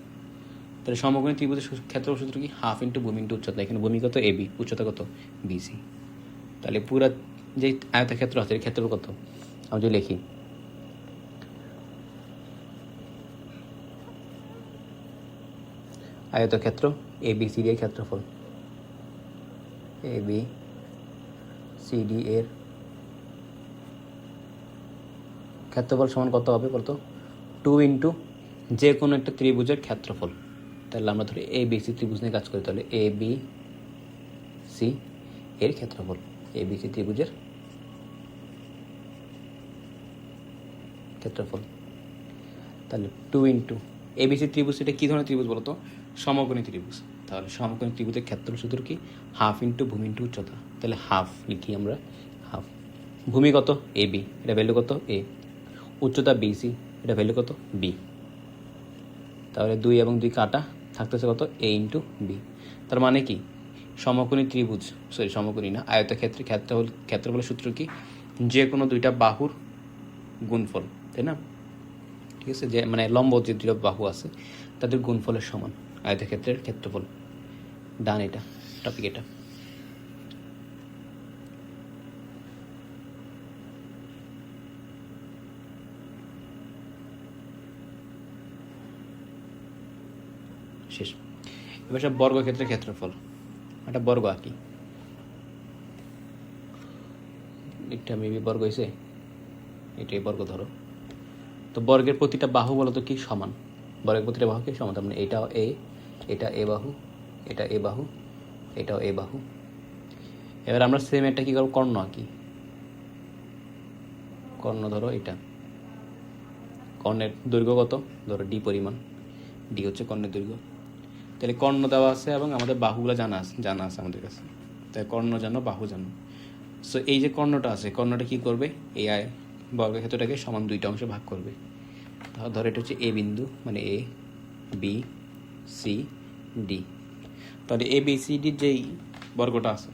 তাহলে সমকোণী ত্রিভুজের ক্ষেত্রফল সূত্র কি? হাফ ইন্টু ভূমি ইন্টু উচ্চতা। এখানে ভূমি কত? এবি, উচ্চতা কত? বিসি। তাহলে পুরা যে আয়তক্ষেত্র আছে এর ক্ষেত্রফল কত? আমি যদি লিখি, আয়তক্ষেত্র এ বি সি ডি এর ক্ষেত্রফল, এ বি সি ডি এর ক্ষেত্রফল সমান কত হবে বলতো? 2 ইন্টু যে কোনো একটা ত্রিভুজের ক্ষেত্রফল। তাহলে আমরা ধরি এ বি সি ত্রিভুজ নিয়ে কাজ করি, তাহলে এ বি সি এর ক্ষেত্রফল, এ বি সি ত্রিভুজের ক্ষেত্রফল। তাহলে 2 ইন্টু এবিসি ত্রিভুজ, এটা কী ধরনের ত্রিভুজ বলতো? সমকোণী ত্রিভুজ। তাহলে সমকোণী ত্রিভুজের ক্ষেত্রফল সূত্র কি? হাফ ইন্টু ভূমি ইন্টু উচ্চতা। তাহলে হাফ লিখি আমরা, হাফ। ভূমি কত? এ বি, এটা ভ্যালু কত? এ। উচ্চতা বিসি, এটা ভ্যালু কত? বি। তাহলে 2 এবং 2 কাটা, থাকতেছে কত? এ ইন্টু বি। তার মানে কি, সমকোণী ত্রিভুজ, সমকোণী না, আয়তক্ষেত্রের ক্ষেত্রফলের সূত্র কি? যে কোনো দুইটা বাহুর গুণফল, তাই না? ঠিক আছে, যে মানে লম্ব যে দুটো বাহু আছে তাদের গুণফলের সমান আয়তক্ষেত্রের ক্ষেত্রফল। ডান, এটা টপিক, এটা। শেষ। এবার সব বর্গক্ষেত্রের ক্ষেত্রফল, একটা বর্গ আঁকি। এটা মেবি বর্গ হয়েছে, এটাই বর্গ ধরো। তো বর্গের প্রতিটা বাহু বলতো কি? সমান। বর্গের প্রতিটা বাহু কি? সমান। তার মানে এটাও এ, এটা এ বাহু, এটা এ বাহু, এটাও এ বাহু। এবার আমরা সেম এটা কি করবো? কর্ণ আঁকি। কর্ণ ধরো এটা, কর্ণের দৈর্ঘ্য কত? ধরো ডি পরিমাণ, ডি হচ্ছে কর্ণের দৈর্ঘ্য। তাহলে কর্ণ দেওয়া আছে এবং আমাদের বাহুগুলো জানা আছে আমাদের কাছে। তাই কর্ণ জানো, বাহু জানো। সো এই যে কর্ণটা আছে, কর্ণটা কি করবে? এই বর্গক্ষেত্রটাকে সমান দুইটা অংশে ভাগ করবে। তাহলে ধরো এটা হচ্ছে এ বিন্দু, মানে এ বি সি ডি। তাহলে এ বি সি ডির যেই বর্গটা আছে,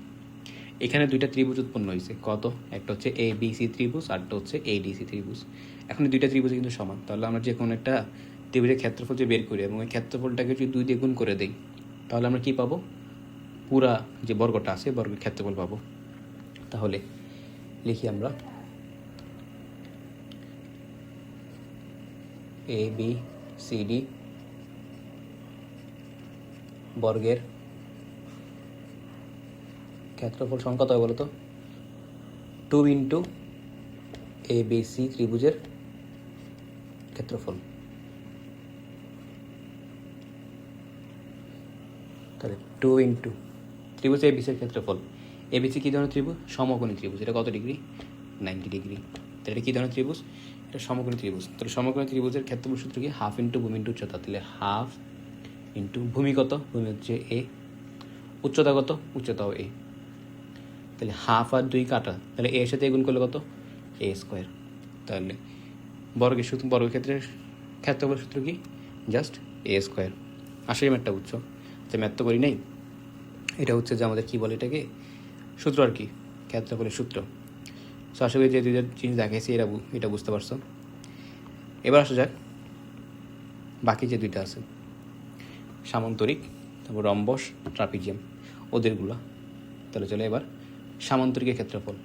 এখানে দুইটা ত্রিভুজ উৎপন্ন হয়েছে। কত? একটা হচ্ছে এ বি সি ত্রিভুজ, আরটা হচ্ছে এ ডি সি ত্রিভুজ। এখন দুইটা ত্রিভুজ কিন্তু সমান। তাহলে আমরা যে কোনো একটা ত্রিভুজের ক্ষেত্রফল যে বের করি এবং ওই ক্ষেত্রফলটাকে যদি 2 দিয়ে গুণ করে দিই, তাহলে আমরা কি পাবো? পুরা যে বর্গটা আছে বর্গের ক্ষেত্রফল পাবো। তাহলে লিখি আমরা, এ বি সি ডি বর্গের ক্ষেত্রফল সমান কত হবে বলো তো? 2 ইন্টু এ বি সি ত্রিভুজের ক্ষেত্রফল। তাহলে 2 ইন্টু ত্রিভুজ এ বিসির ক্ষেত্রফল। এ বিসি কী ধরনের ত্রিভুজ? সমকোণী ত্রিভুজ। এটা কত ডিগ্রি? 90 ডিগ্রি। তাহলে এটা কী ধরনের ত্রিভুজ? এটা সমকোণী ত্রিভুজ। তাহলে সমকোণী ত্রিভুজের ক্ষেত্রফল সূত্র কি? হাফ ইন্টু ভূমি ইন্টু উচ্চতা। তাহলে হাফ ইন্টু ভূমি কত? ভূমি হচ্ছে এ। উচ্চতা কত? উচ্চতাও এ। তাহলে হাফ আর 2 কাটা, তাহলে এর সাথে গুণ করলে কত? এ স্কোয়ার। তাহলে বর্গক্ষেত্রের ক্ষেত্রফল সূত্র কি? Just a square. আসলে ম্যাথটা বুঝছো, যে ম্যাথ তো করি নাই, এটা হচ্ছে যে আমাদের কী বলে এটাকে, সূত্র আর কি, ক্ষেত্রফলের সূত্র। সো আশা করি যে দুইটা জিনিস দেখাইছি এটা বুঝতে পারছো। এবার আসা যাক বাকি যে দুইটা আছে, সামান্তরিক, তারপর রম্বস, ট্রাপিজিয়াম, ওদেরগুলো। তাহলে চলো এবার সামান্তরিকের ক্ষেত্রফল।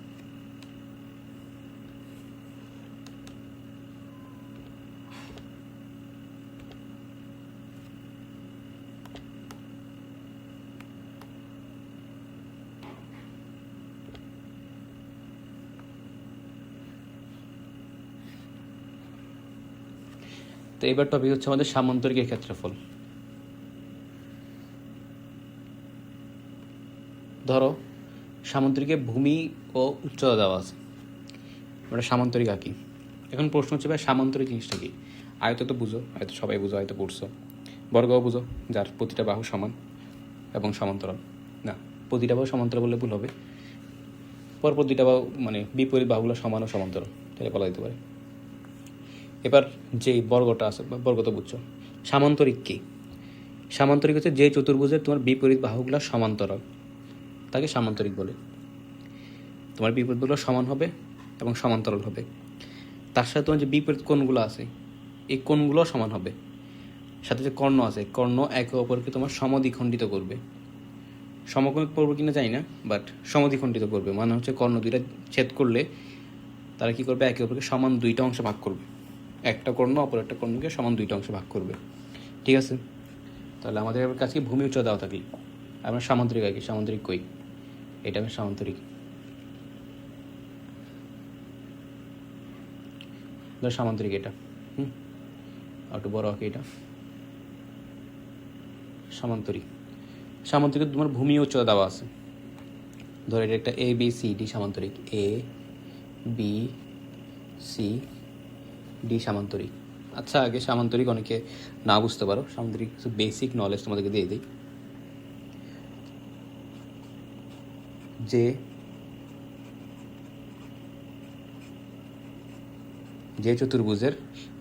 তো এবার টপিক হচ্ছে আমাদের সামান্তরিকের ক্ষেত্রফল। ধরো সামান্তরিকে ভূমি ও উচ্চতা দেওয়া আছে, আমরা সামান্তরিক আঁকি। এখন প্রশ্ন হচ্ছে ভাই সামান্তরিক জিনিসটা কি? আয়ত তো বুঝো, আয়ত সবাই বুঝো, আয়ত পড়ছো। বর্গও বুঝো, যার প্রতিটা বাহু সমান এবং সমান্তরাল। না, প্রতিটা বাহু সমান্তরাল বললে ভুল হবে, পরপর দুইটা বাহু মানে বিপরীত বাহুগুলো সমান ও সমান্তরাল, তাহলে বলা যেতে পারে। এবার যে বর্গটা আছে, বর্গ তো বুঝছো। সামান্তরিক কি? সামান্তরিক হচ্ছে যে চতুর্ভুজের তোমার বিপরীত বাহুগুলো সমান্তরাল, তাকে সামান্তরিক বলে। তোমার বিপরীতগুলো সমান হবে এবং সমান্তরাল হবে, তার সাথে তোমার যে বিপরীত কোণগুলো আছে এই কোণগুলো সমান হবে, সাথে যে কর্ণ আছে কর্ণ একে অপরকে তোমার সমদ্বিখণ্ডিত করবে। সমকোণ করবে কিনা জানি না, বাট সমদ্বিখণ্ডিত করবে মানে হচ্ছে কর্ণ দুইটা ছেদ করলে তারা কি করবে, একে অপরকে সমান দুইটা অংশে ভাগ করবে। একটা কর্ণ অপর একটা কর্ণকে সমান দুইটা অংশে ভাগ করবে। ঠিক আছে, তাহলে আমাদের কাছে ভূমি উচ্চতা দেওয়া থাকলে আমরা সামান্তরিক আঁকি। সামান্তরিক কই? এটা আমি সামান্তরিক, ধর সামান্তরিক এটা, একটু বড় আঁকি, এটা সামান্তরিক। সামান্তরিক তোমার ভূমি উচ্চতা দেওয়া আছে, ধর এটা একটা এ বি সি ডি সামান্তরিক, এ বি সি ডি সামান্তরিক। আচ্ছা, আগে সামান্তরিক অনেকে না বুঝতে পারো, সামান্তরিক কিছু বেসিক নলেজ তোমাদেরকে দিয়ে দিই। যে চতুর্ভুজের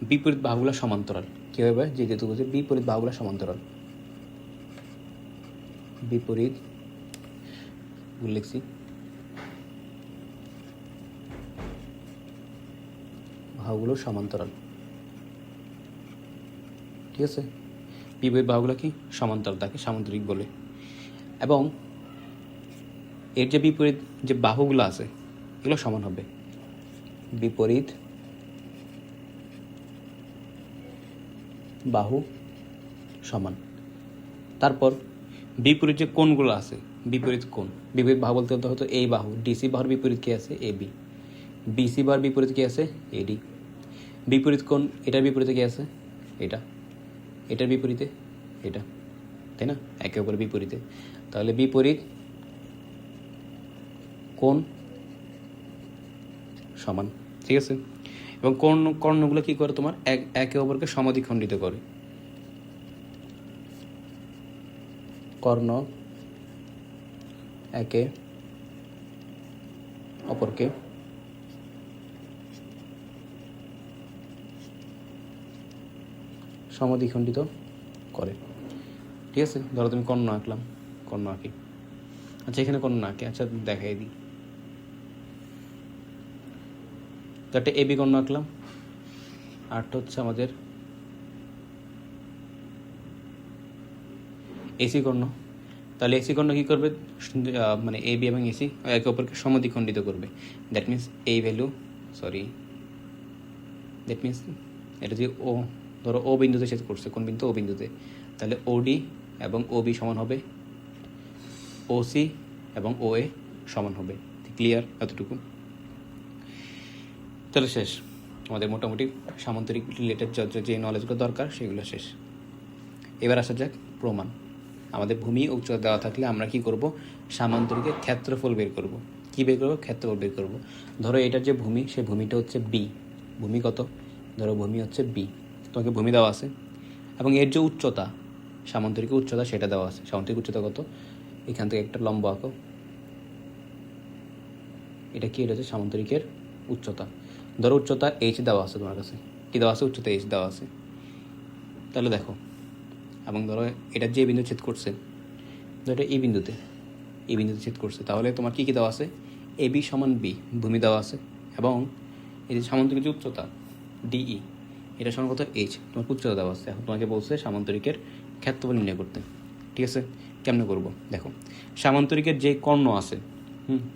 বিপরীত বাহুগুলো সমান্তরাল, কি হবে? যে চতুর্ভুজের বিপরীত বাহুগুলো সমান্তরাল, বিপরীত লিখছি বাহুগুলো সমান্তরাল। ঠিক আছে, বিপরীত বাহুগুলো কি সমান্তরাল, তাকে সামান্তরিক বলে। এবং এর যে বিপরীত যে বাহুগুলো আছে এগুলো সমান হবে, বিপরীত বাহু সমান। তারপর বিপরীত যে কোণগুলো আছে, বিপরীত কোণ, বিপরীত বাহু বলতে হয়তো এই বাহু ডিসি বাহুর বিপরীত কি আছে? A B. বিসি বাহুর বিপরীত কি আছে? এডি। বিপরীত কোণ এটার বিপরীতে কি আছে? এটা। এটার বিপরীতে এটা, তাই না? একে অপরের বিপরীতে, তাহলে বিপরীত কোণ সমান। ঠিক আছে, এবং কর্ণগুলো কি করে? তোমার একে অপরকে সমদ্বিখণ্ডিত করে। কর্ণ একে অপরকে সমদ্বিখণ্ডিত করে। ঠিক আছে, ধরো তুমি কর্ণ আঁকলাম, কর্ণ আঁকি। আচ্ছা, এখানে কর্ণ আঁকে, আচ্ছা দেখাই দিই। তো একটা এবি কর্ণ আঁকলাম, আরটা হচ্ছে আমাদের এসি কর্ণ। তাহলে এসি কর্ণ কী করবে? মানে এ বি এবং এসি একে অপরকে সমদ্বিখণ্ডিত করবে। দ্যাট মিনস এই ভ্যালু, দ্যাট মিনস এটা যে ও, ধরো ও বিন্দুতে ছেদ করছে, কোন বিন্দু? ও বিন্দুতে, তাহলে ওডি এবং ও বি সমান হবে, ও সি এবং ও এ সমান হবে। ক্লিয়ার এতটুকু? তাহলে শেষ আমাদের মোটামুটি সামান্তরিক রিলেটেড যে নলেজগুলো দরকার সেগুলো শেষ। এবার আসা যাক প্রমাণ। আমাদের ভূমি উচ্চতা দেওয়া থাকলে আমরা কি করব? সামান্তরিকের ক্ষেত্রফল বের করব। কি বের করব? ক্ষেত্রফল বের করব। ধরো এটার যে ভূমি, সে ভূমিটা হচ্ছে বি। ভূমি কত? ধরো ভূমি হচ্ছে বি, তোমাকে ভূমি দেওয়া আছে, এবং এর যে উচ্চতা, সামান্তরিকের উচ্চতা সেটা দেওয়া আছে। সামান্তরিক উচ্চতা কত? এখান থেকে একটা লম্ব আঁকো, এটা কি, এটা হচ্ছে সামান্তরিকের উচ্চতা। ধরো উচ্চতা এইচ দেওয়া আছে তোমার কাছে, কী দেওয়া আছে, উচ্চতা এইচ দেওয়া আছে। তাহলে দেখো, এবং ধরো এটা যে বিন্দু ছেদ করছে, ধরো এটা এই বিন্দুতে ছেদ করছে, তাহলে তোমার কী কী দেওয়া আছে, এ বি সমান বি ভূমি দেওয়া আছে, এবং এই যে সামান্তরিকের যে উচ্চতা ডিই, এটা সমান কত, এইচ, তোমার উচ্চতা দেওয়া আছে। এখন তোমাকে বলছে সামান্তরিকের ক্ষেত্রফল নির্ণয় করতে। ঠিক আছে, কেমনে করবো দেখো, সামান্তরিকের যে কর্ণ আছে,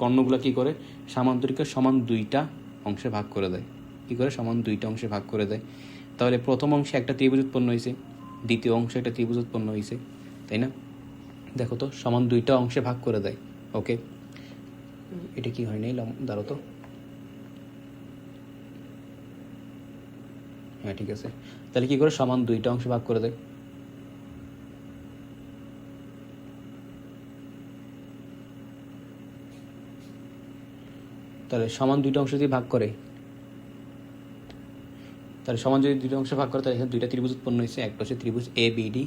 কর্ণগুলো কী করে, সামান্তরিকের সমান দুইটা অংশে ভাগ করে দেয়। কী করে, সমান দুইটা অংশে ভাগ করে দেয়। তাহলে প্রথম অংশে একটা ত্রিভুজ উৎপন্ন হয়েছে, দ্বিতীয় অংশে একটা ত্রিভুজ উৎপন্ন হয়েছে, তাই না? দেখো তো, সমান দুইটা অংশে ভাগ করে দেয়। ওকে, এটা কি হয় নাই, দাঁড়ো তো, হ্যাঁ ঠিক আছে। তাহলে কী করে, সমান দুইটা অংশে ভাগ করে দেয়। তাহলে সমান দুইটা অংশ যদি ভাগ করে, তাহলে সমান যদি দুইটা অংশে ভাগ করে, তাহলে এখানে দুইটা ত্রিভুজ উৎপন্ন হয়েছে, একটা হচ্ছে ত্রিভুজ এ বিডি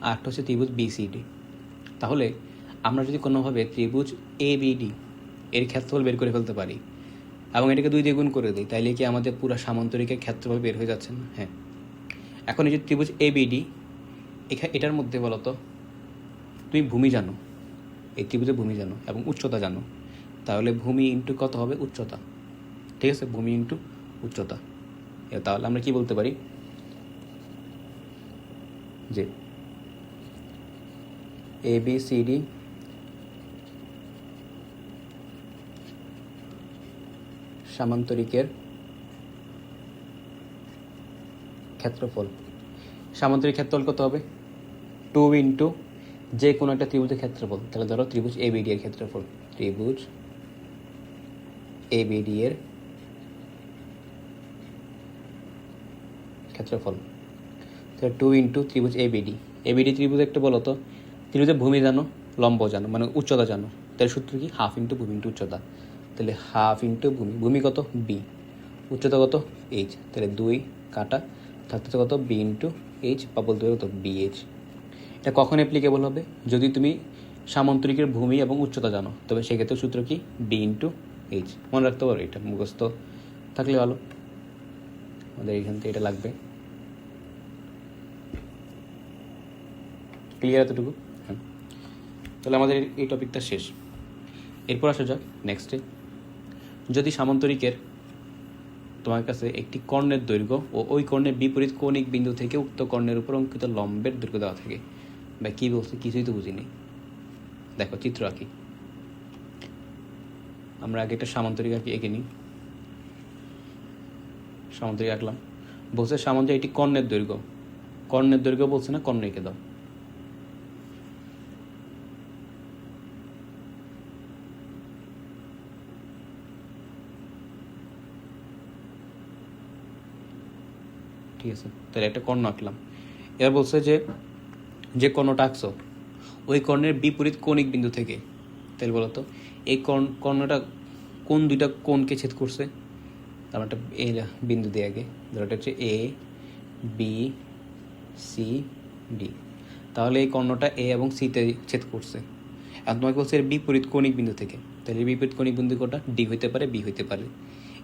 আর একটা হচ্ছে ত্রিভুজ বিসিডি। তাহলে আমরা যদি কোনোভাবে ত্রিভুজ এ বিডি এর ক্ষেত্রফল বের করে ফেলতে পারি এবং এটাকে 2 দিয়ে গুণ করে দিই, তাইলে কি আমাদের পুরো সামান্তরিকের ক্ষেত্রফল বের হয়ে যাচ্ছে না? হ্যাঁ। এখন এই যে ত্রিভুজ এ বিডি, এটার মধ্যে বলো তো, তুমি ভূমি জানো, এই ত্রিভুজের ভূমি জানো এবং উচ্চতা জানো, তাহলে ভূমি ইন্টু কত হবে, উচ্চতা। ঠিক আছে, ভূমি ইন্টু উচ্চতা। তাহলে আমরা কি বলতে পারি যে এ বি সি ডি সামান্তরিকের ক্ষেত্রফল, সামান্তরিক ক্ষেত্রফল কত হবে, 2 ইন্টু যে কোনো একটা ত্রিভুজের ক্ষেত্রফল। তাহলে ধরো ত্রিভুজ এ বিডি এর ক্ষেত্রফল, ত্রিভুজ এ বিডি এর ক্ষেত্রফল, তাহলে 2 ইন্টু ত্রিভুজ এ বিডি ত্রিভুজ একটা বলো তো, ত্রিভুজের ভূমি জানো, লম্ব জানো, মানে উচ্চতা জানো, তাহলে সূত্র কি, হাফ ইন্টু ভূমি ইন্টু উচ্চতা। তাহলে হাফ ইন্টু ভূমি, ভূমি কত বি, উচ্চতা কত এইচ, তাহলে 2 কাটা, থাকতে কত বি ইন্টু এইচ, বা বলতে পারো কত বিএইচ। এটা কখন অ্যাপ্লিকেবল হবে, যদি তুমি সামান্তরিকের ভূমি এবং উচ্চতা জানো, তবে সেক্ষেত্রে সূত্র কি, বি ইন্টু এইচ। মনে রাখতে পারো, এটা মুখস্থ থাকলে ভালো, আমাদের এইখান থেকে এটা লাগবে। ক্লিয়ার এতটুকু? হ্যাঁ, তাহলে আমাদের এই টপিকটা শেষ। এরপর আসা যাক নেক্সটে, যদি সামান্তরিকের তোমার কাছে একটি কর্ণের দৈর্ঘ্য ও ওই কর্ণের বিপরীত কৌণিক বিন্দু থেকে উক্ত কর্ণের উপর অঙ্কিত লম্বের দৈর্ঘ্য দেওয়া থাকে, বা কী বলছে, কিছুই তো বুঝিনি। দেখো চিত্র আঁকি, আমরা আগে একটা সামান্তরিক এঁকে নিই। সামান্তরিক আঁকলাম, বলছে সামান্তরিক একটি কর্ণের দৈর্ঘ্য, কর্ণের দৈর্ঘ্য বলছে না, কর্ণ এঁকে দাও। ঠিক আছে, তাহলে একটা কর্ণ আঁকলাম। এবার বলছে যে যে কর্ণটা আঁকছো ওই কর্ণের বিপরীত কৌণিক বিন্দু থেকে, তাহলে বলো তো এই কর্ণটা কোন দুইটা কোণকে ছেদ করছে, তার একটা এ বিন্দু দিয়ে আগে, ধরো এটা হচ্ছে এ বি সি ডি, তাহলে এই কর্ণটা এ এবং সিতে ছেদ করছে। এখন তোমাকে বলছে এর বিপরীত কৌণিক বিন্দু থেকে, তাহলে বিপরীত কৌণিক বিন্দু কোনটা, ডি হইতে পারে, বি হইতে পারে।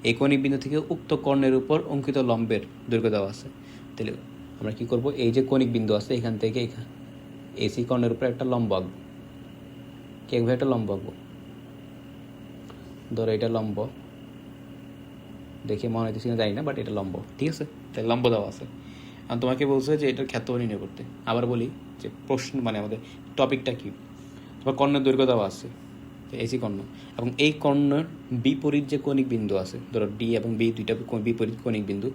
এই কৌণিক বিন্দু থেকে উক্ত কর্ণের উপর অঙ্কিত লম্বের দৈর্ঘ্য দেওয়া আছে। তাহলে আমরা কি করব, এই যে কৌণিক বিন্দু আছে এখান থেকে এসি কর্ণের উপর একটা লম্ব আঁকবো। কিভাবে একটা লম্ব আঁকবো, ধরো এটা লম্ব, দেখে মনে হইতেছি না জানি না, বাট এটা লম্ব। ঠিক আছে, তাহলে লম্ব দেওয়া আছে। আর তোমাকে বলছে যে এটার ক্ষেত্রফল নির্ণয় করতে। আবার বলি যে প্রশ্ন মানে আমাদের টপিকটা কি, তোমার কর্ণের দৈর্ঘ্য দেওয়া আছে, এসি কর্ণ, এবং এই কর্ণের বিপরীত যে কৌণিক বিন্দু আছে, ধরো ডি এবং বি দুইটা বিপরীত কৌণিক বিন্দু,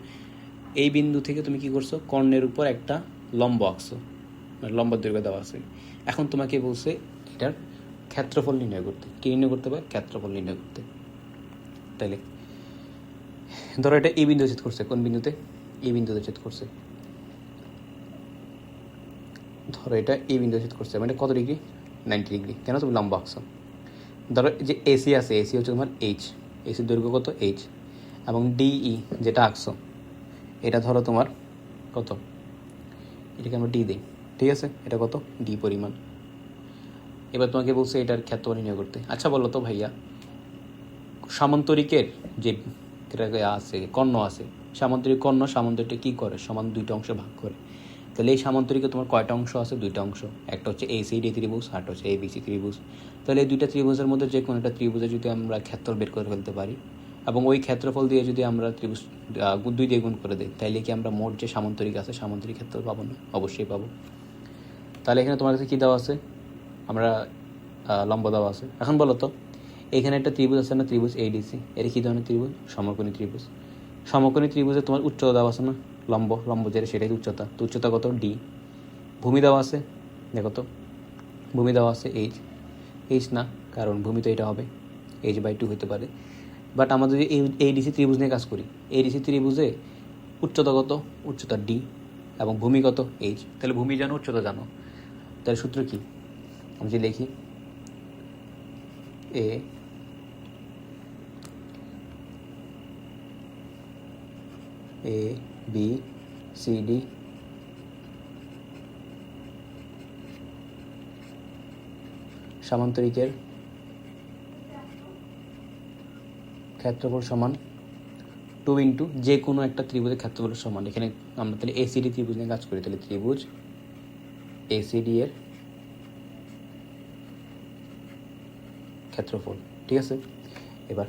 এই বিন্দু থেকে তুমি কি করছো, কর্ণের উপর একটা লম্ব আঁকছো, মানে লম্ব দৈর্ঘ্য দেওয়া আছে। এখন তোমাকে বলছে এটার ক্ষেত্রফল নির্ণয় করতে। কী নির্ণয় করতে পারে, ক্ষেত্রফল নির্ণয় করতে। তাইলে ধরো এটা এই বিন্দু ছেদ করছে, কোন বিন্দুতে, এই বিন্দুতে ছেদ করছে। ধরো এটা এই বিন্দু ছেদ করছে, মানে কত ডিগ্রি, 90 ডিগ্রি। কেন, তুমি লম্ব আঁকছো। ধরো যে এসি আছে, এসি হচ্ছে তোমার এইচ, এসির দৈর্ঘ্য কত এইচ, এবং ডিই যেটা আঁকছো এটা ধরো তোমার কত, এটাকে আমরা ডি দিই। ঠিক আছে, এটা কত, ডি পরিমাণ। এবার তোমাকে বলছে এটার ক্ষেত্রফল নির্ণয় করতে। আচ্ছা বলো তো ভাইয়া, সামান্তরিকের যে আছে কর্ণ আছে, সামান্তরিক কর্ণ সামান্তরিকটা কী করে, সমান দুইটা অংশে ভাগ করে। তাহলে এই সামান্তরিকে তোমার কয়টা অংশ আছে? দুইটা অংশ, একটা হচ্ছে ACD ত্রিভুজ আর হচ্ছে ABC ত্রিভুজ। তাহলে এই দুইটা ত্রিভুজের মধ্যে যে কোনো একটা ত্রিভুজে যদি আমরা ক্ষেত্রফল বের করে ফেলতে পারি এবং ওই ক্ষেত্রফল দিয়ে যদি আমরা ত্রিভুজ 2 দিয়ে গুণ করে দিই, তাইলে কি আমরা মোট যে সামান্তরিক আছে সামান্তরিক ক্ষেত্রফল পাবো না? অবশ্যই পাবো। তাহলে এখানে তোমার কাছে কী দেওয়া আছে? আমরা লম্ব দেওয়া আছে। এখন বলো তো, এখানে একটা ত্রিভুজ আছে না, ত্রিভুজ ADC, এর কী ধরনের ত্রিভুজ? সমকোণী ত্রিভুজ। সমকোণী ত্রিভুজে তোমার উচ্চতা দেওয়া আছে না, লম্ব যেটা সেটাই উচ্চতা। তো উচ্চতা কত? D। ভূমি দেওয়া আছে, দেখো তো ভূমি দেওয়া আছে H না, কারণ ভূমি তো এটা হবে H/2 হতে পারে। বাট আমরা যদি ADC ত্রিভুজ নিয়ে কাজ করি, ADC ত্রিভুজে উচ্চতা কত? উচ্চতা D এবং ভূমি কত? H। তাহলে ভূমি জানো, উচ্চতা জানো, তাহলে সূত্র কি? আমি যে লিখি ABCD সামান্তরিকের ক্ষেত্রফল সমান 2 ইন্টু যে কোনো একটা ত্রিভুজের ক্ষেত্রফল সমান। এখানে আমরা তাহলে ACD ত্রিভুজ নিয়ে কাজ করি, তাহলে ত্রিভুজ ACD এর ক্ষেত্রফল, ঠিক আছে। এবার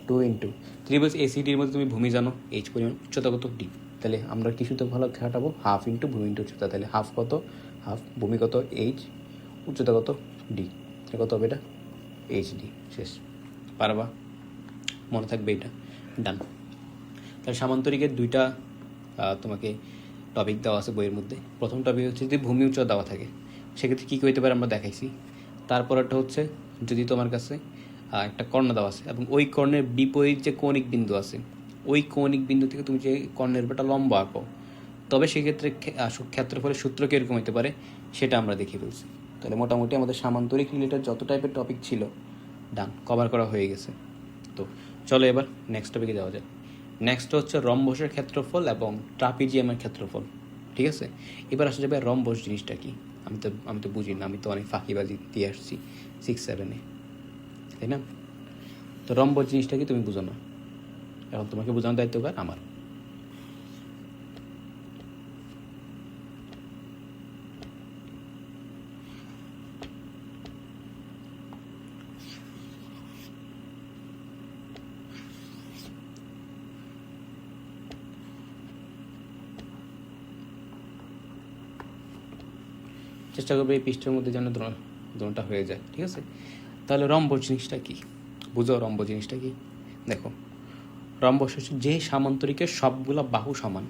2 ইন্টু ত্রিভুজ ACDর মধ্যে তুমি ভূমি জানো H পরিমাণ, উচ্চতা কত? D। তাহলে আমরা কি সূত্র ভালো খাটাবো? হাফ ইন্টু ভূমি ইন্টু উচ্চতা। তাহলে হাফ কত? হাফ। ভূমি কত? H। উচ্চতা কত? D। কত হবে এটা? HD। শেষ। পারবা? মনে থাকবে এটা। ডান। তাহলে সামান্তরিকের দুইটা তোমাকে টপিক দেওয়া আছে বইয়ের মধ্যে। প্রথম টপিক হচ্ছে যদি ভূমি উচ্চতা দেওয়া থাকে সেক্ষেত্রে কী কী হতে পারে আমরা দেখাইছি। তারপর একটা হচ্ছে যদি তোমার কাছে একটা কর্ণ দেওয়া আছে এবং ওই কর্ণের বিপরীত যে কৌণিক বিন্দু আছে, ওই কৌণিক বিন্দু থেকে তুমি যে কর্ণের একটা লম্ব আঁকো, তবে সেক্ষেত্রে ক্ষেত্রফলের সূত্র কীরকম হতে পারে সেটা আমরা দেখে ফেলছি। তাহলে মোটামুটি আমাদের সামান্তরিক রিলেটেড যত টাইপের টপিক ছিল ডান, কভার করা হয়ে গেছে। তো চলো এবার নেক্সট টপিকে যাওয়া যায়। নেক্সট হচ্ছে রম্বসের ক্ষেত্রফল এবং ট্রাপিজিয়ামের ক্ষেত্রফল, ঠিক আছে। এবার আসা যাবে রম্বস জিনিসটা কি। আমি তো বুঝি না, আমি তো অনেক ফাঁকিবাজি দিয়ে আসছি 6-7-এ, তাই না? তো রম্বস জিনিসটা কি তুমি বুঝো না, এখন তোমাকে বোঝানোর দায়িত্ব কার? আমার। চেষ্টা করবে এই পৃষ্ঠের মধ্যে যেন দোনোটা হয়ে যায়, ঠিক আছে। তাহলে রম্বস জিনিসটা কি বুঝো। রম্বস জিনিসটা কি দেখো, রম্বস হচ্ছে যে সামান্তরিকের সবগুলা বাহু সমান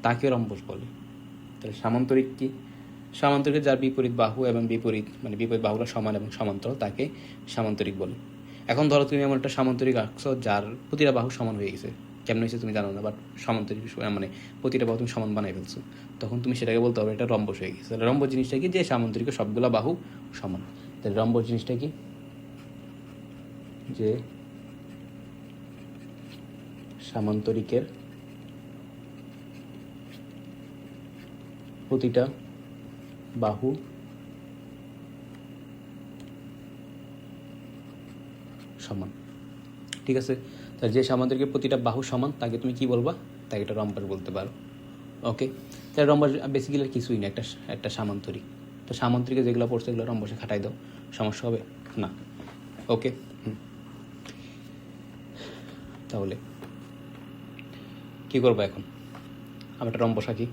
তাকে রম্বস বলে। তাহলে সামান্তরিক কি? সামান্তরিকের যার বিপরীত বাহু এবং বিপরীত বাহুরা সমান এবং সমান্তরাল তাকে সামান্তরিক বলে। এখন ধরো তুমি এমন একটা সামান্তরিক আঁকছো যার প্রতিটা বাহু সমান হয়ে গেছে, কেমন হয়েছে তুমি জানো না, বাট সামান্তরিক প্রতিটা বাহু তুমি সমান বানাই ফেলছো, তখন তুমি সেটাকে বলতে হবে এটা রম্বস হয়ে গেছে। তাহলে রম্বস জিনিসটা কি? যে সামান্তরিকের সবগুলা বাহু সমান। তাহলে রম্বস জিনিসটা কি? যে সামান্তরিকের প্রতিটা বাহু সমান, ঠিক আছে। তাহলে যে সামান্তরিকের প্রতিটা বাহু সমান তাকে তুমি কি বলবা? তাকে একটা রম্বস বলতে পারো। ওকে, তাহলে রম্বস বেসিক্যালি কিছুই না, একটা সামান্তরিক। তো সামান্তরিকে যেগুলো পড়ছে এগুলো রম্বসে খাটাই দাও, সমস্যা হবে না। ওকে, তাহলে কী করবো এখন? আমি একটা রম্বস আঁকি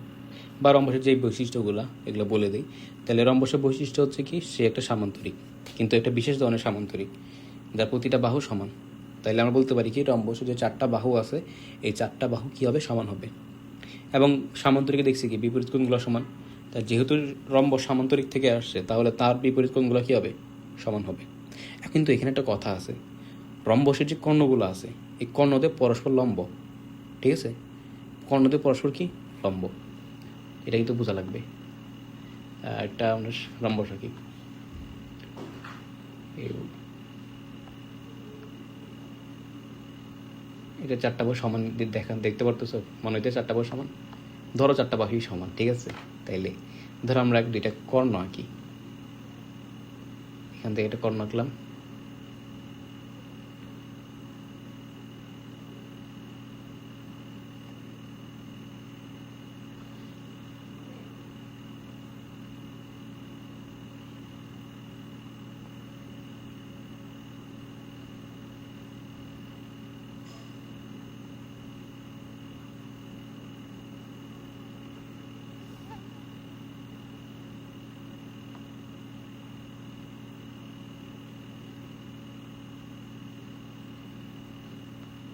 বা রম্বসের যে বৈশিষ্ট্যগুলো এগুলো বলে দিই। তাহলে রম্বসের বৈশিষ্ট্য হচ্ছে কি? সে একটা সামান্তরিক, কিন্তু একটা বিশেষ ধরনের সামান্তরিক যার প্রতিটা বাহু সমান। তাইলে আমরা বলতে পারি কি রম্বসের যে 4টা বাহু আছে এই 4টা বাহু কী হবে? সমান হবে। এবং সামান্তরিকে দেখছি কি বিপরীত কোণগুলো সমান। তার যেহেতু রম্বস সামান্তরিক থেকে আসছে তাহলে তার বিপরীত কোণগুলো কী হবে? সমান হবে। কিন্তু এখানে একটা কথা আছে, রম্বসের যে কর্ণগুলো আছে এই কর্ণদের পরস্পর লম্ব, ঠিক আছে। কর্ণদের পরস্পর কি? লম্ব। এটা কিন্তু বোঝা লাগবে। একটা আমরা রম্বস আঁকি, এটা 4টা বাহু সমান দেখতে পারতেছো? মনে হইতে 4টা বাহু সমান। ধরো 4টা বাহুই সমান, ঠিক আছে। তাইলে ধরো আমরা 2টা কর্ণ আঁকি, এখান থেকে একটা কর্ণ আঁকলাম,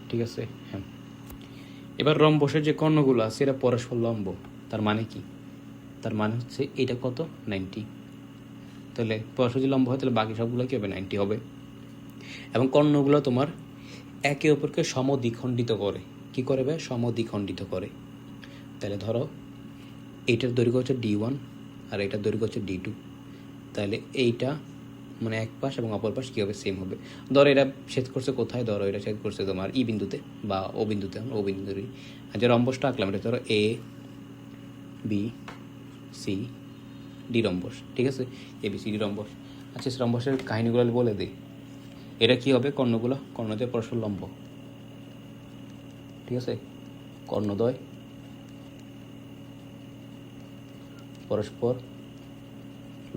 ঠিক আছে? হ্যাঁ। এবার রম্বসের যে কর্ণগুলো আছে এরা পরস্পর লম্ব। তার মানে কি? তার মানে হচ্ছে এটা কত? 90। তাহলে পরস্পর যদি লম্ব হয় তাহলে বাকি সবগুলো কী হবে? 90 হবে। এবং কর্ণগুলো তোমার একে অপরকে সমদ্বিখণ্ডিত করে। কি করবে? সমদ্বিখণ্ডিত করে। তাহলে ধরো এইটার দৈর্ঘ্য হচ্ছে D1 আর এটার দৈর্ঘ্য হচ্ছে D2। তাহলে এইটা মানে এক পাশ এবং অপর পাশ কী হবে? সেম হবে। ধরো এটা ছেদ করছে কোথায়? ধরো এটা ছেদ করছে তোমার ই বিন্দুতে বা ও বিন্দুতে, আমরা ও বিন্দু ধরি। আর যে রম্বসটা আঁকলাম এটা ধরো ABCD রম্বস, ঠিক আছে? ABCD rhombus. আচ্ছা, রম্বসের কাহিনীগুলো বলে দিই। এটা কি হবে? কর্ণদ্বয় পরস্পর লম্ব, ঠিক আছে? কর্ণদ্বয় পরস্পর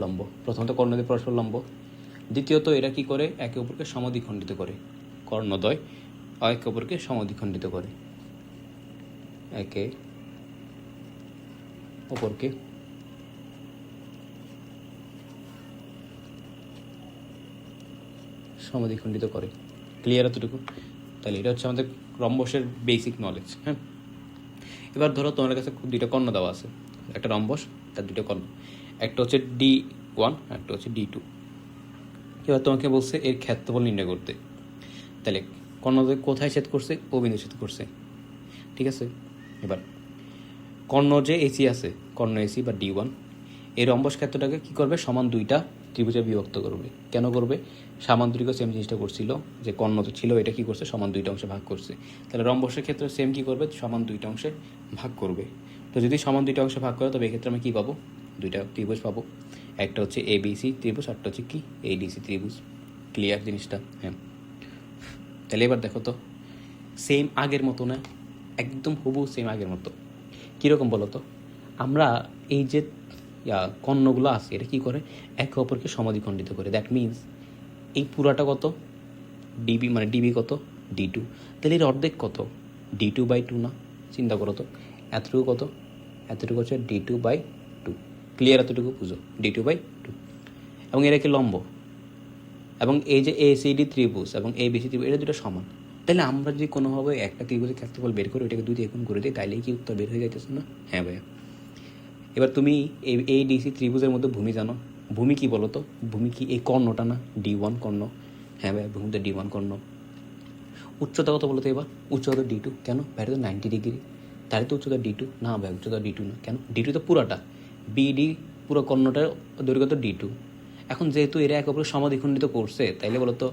লম্ব। প্রথমত কর্ণদ্বয় পরস্পর লম্ব, দ্বিতীয়ত এরা কি করে? একে অপরকে সমদ্বিখণ্ডিত করে। কর্ণদ্বয় একে অপরকে সমদ্বিখণ্ডিত করে, একে অপরকে সমদ্বিখণ্ডিত করে। ক্লিয়ার এতটুকু? তাহলে এটা হচ্ছে আমাদের রম্বসের বেসিক নলেজ। হ্যাঁ, এবার ধরো তোমার কাছে দুইটা কর্ণ দেওয়া আছে, একটা রম্বস, তার দুটো কর্ণ, একটা হচ্ছে D1 একটা হচ্ছে D2। এবার তোমাকে বলছে এর ক্ষেত্রফল নির্ণয় করতে। তাহলে কর্ণদ্বয় কোথায় ছেদ করছে? ও বিন্দু ছেদ করছে, ঠিক আছে? এবার কর্ণ যে এসি আছে, কর্ণ এসি বা D1, এই রম্বস ক্ষেত্রটাকে কী করবে? সমান দুইটা ত্রিভুজে বিভক্ত করবে। কেন করবে? সামান্তরিকও সেম জিনিসটা করছিল, যে কর্ণ তো ছিল, এটা কী করছে? সমান দুইটা অংশে ভাগ করছে। তাহলে রম্বসের ক্ষেত্রে সেম কী করবে? সমান দুইটা অংশে ভাগ করবে। তো যদি সমান দুইটা অংশে ভাগ করে তবে এক্ষেত্রে আমি কী পাবো? দুইটা ত্রিভুজ পাবো। একটা হচ্ছে ABC ত্রিভুজ, একটা হচ্ছে কি? ADC ত্রিভুজ। ক্লিয়ার জিনিসটা? হ্যাঁ। তাহলে এবার দেখো তো, সেম আগের মতো না? একদম হুবহু সেম আগের মতো। কীরকম বলো তো? আমরা এই যে কর্ণগুলো আছে এটা কী করে? একে অপরকে সমদ্বিখণ্ডিত করে। দ্যাট মিনস এই পুরাটা কত? ডিবি, মানে ডিবি কত? D2। তাহলে এর অর্ধেক কত? D2/2 না? চিন্তা করো তো, এতটুকু কত? এতটুকু হচ্ছে D2/2। ক্লিয়ার? এতটুকু বুঝো, D2/2। এবং এরা কি লম্ব, এবং এই যে ACD ত্রিভুজ এবং ABC ত্রিভুজ এটা দুটো সমান। তাহলে আমরা যদি কোনোভাবে একটা ত্রিভুজের ক্ষেত্রফল বের করে ওইটাকে দুই দিয়ে গুণ করে দিই, তাইলেই কি উত্তর বের হয়ে যাইতেছে না? হ্যাঁ ভাইয়া। এবার তুমি এই ADC ত্রিভুজের মধ্যে ভূমি জানো? ভূমি কি বলো তো? ভূমি কি এই কর্ণটা না? D1 কর্ণ। হ্যাঁ ভাইয়া, ভূমিতে D1 কর্ণ। উচ্চতা কত বলো তো এবার? উচ্চতা D2। কেন? বাইরে তো 90 ডিগ্রি, তাহলে তো উচ্চতা D2 না ভাই, উচ্চতা D2 না। কেন? D2 তো পুরাটা, BD পুরো কর্ণটার দৈর্ঘ্য তো D2। এখন যেহেতু এরা একে অপরকে সমদ্বিখণ্ডিত করছে, তাইলে বলো তো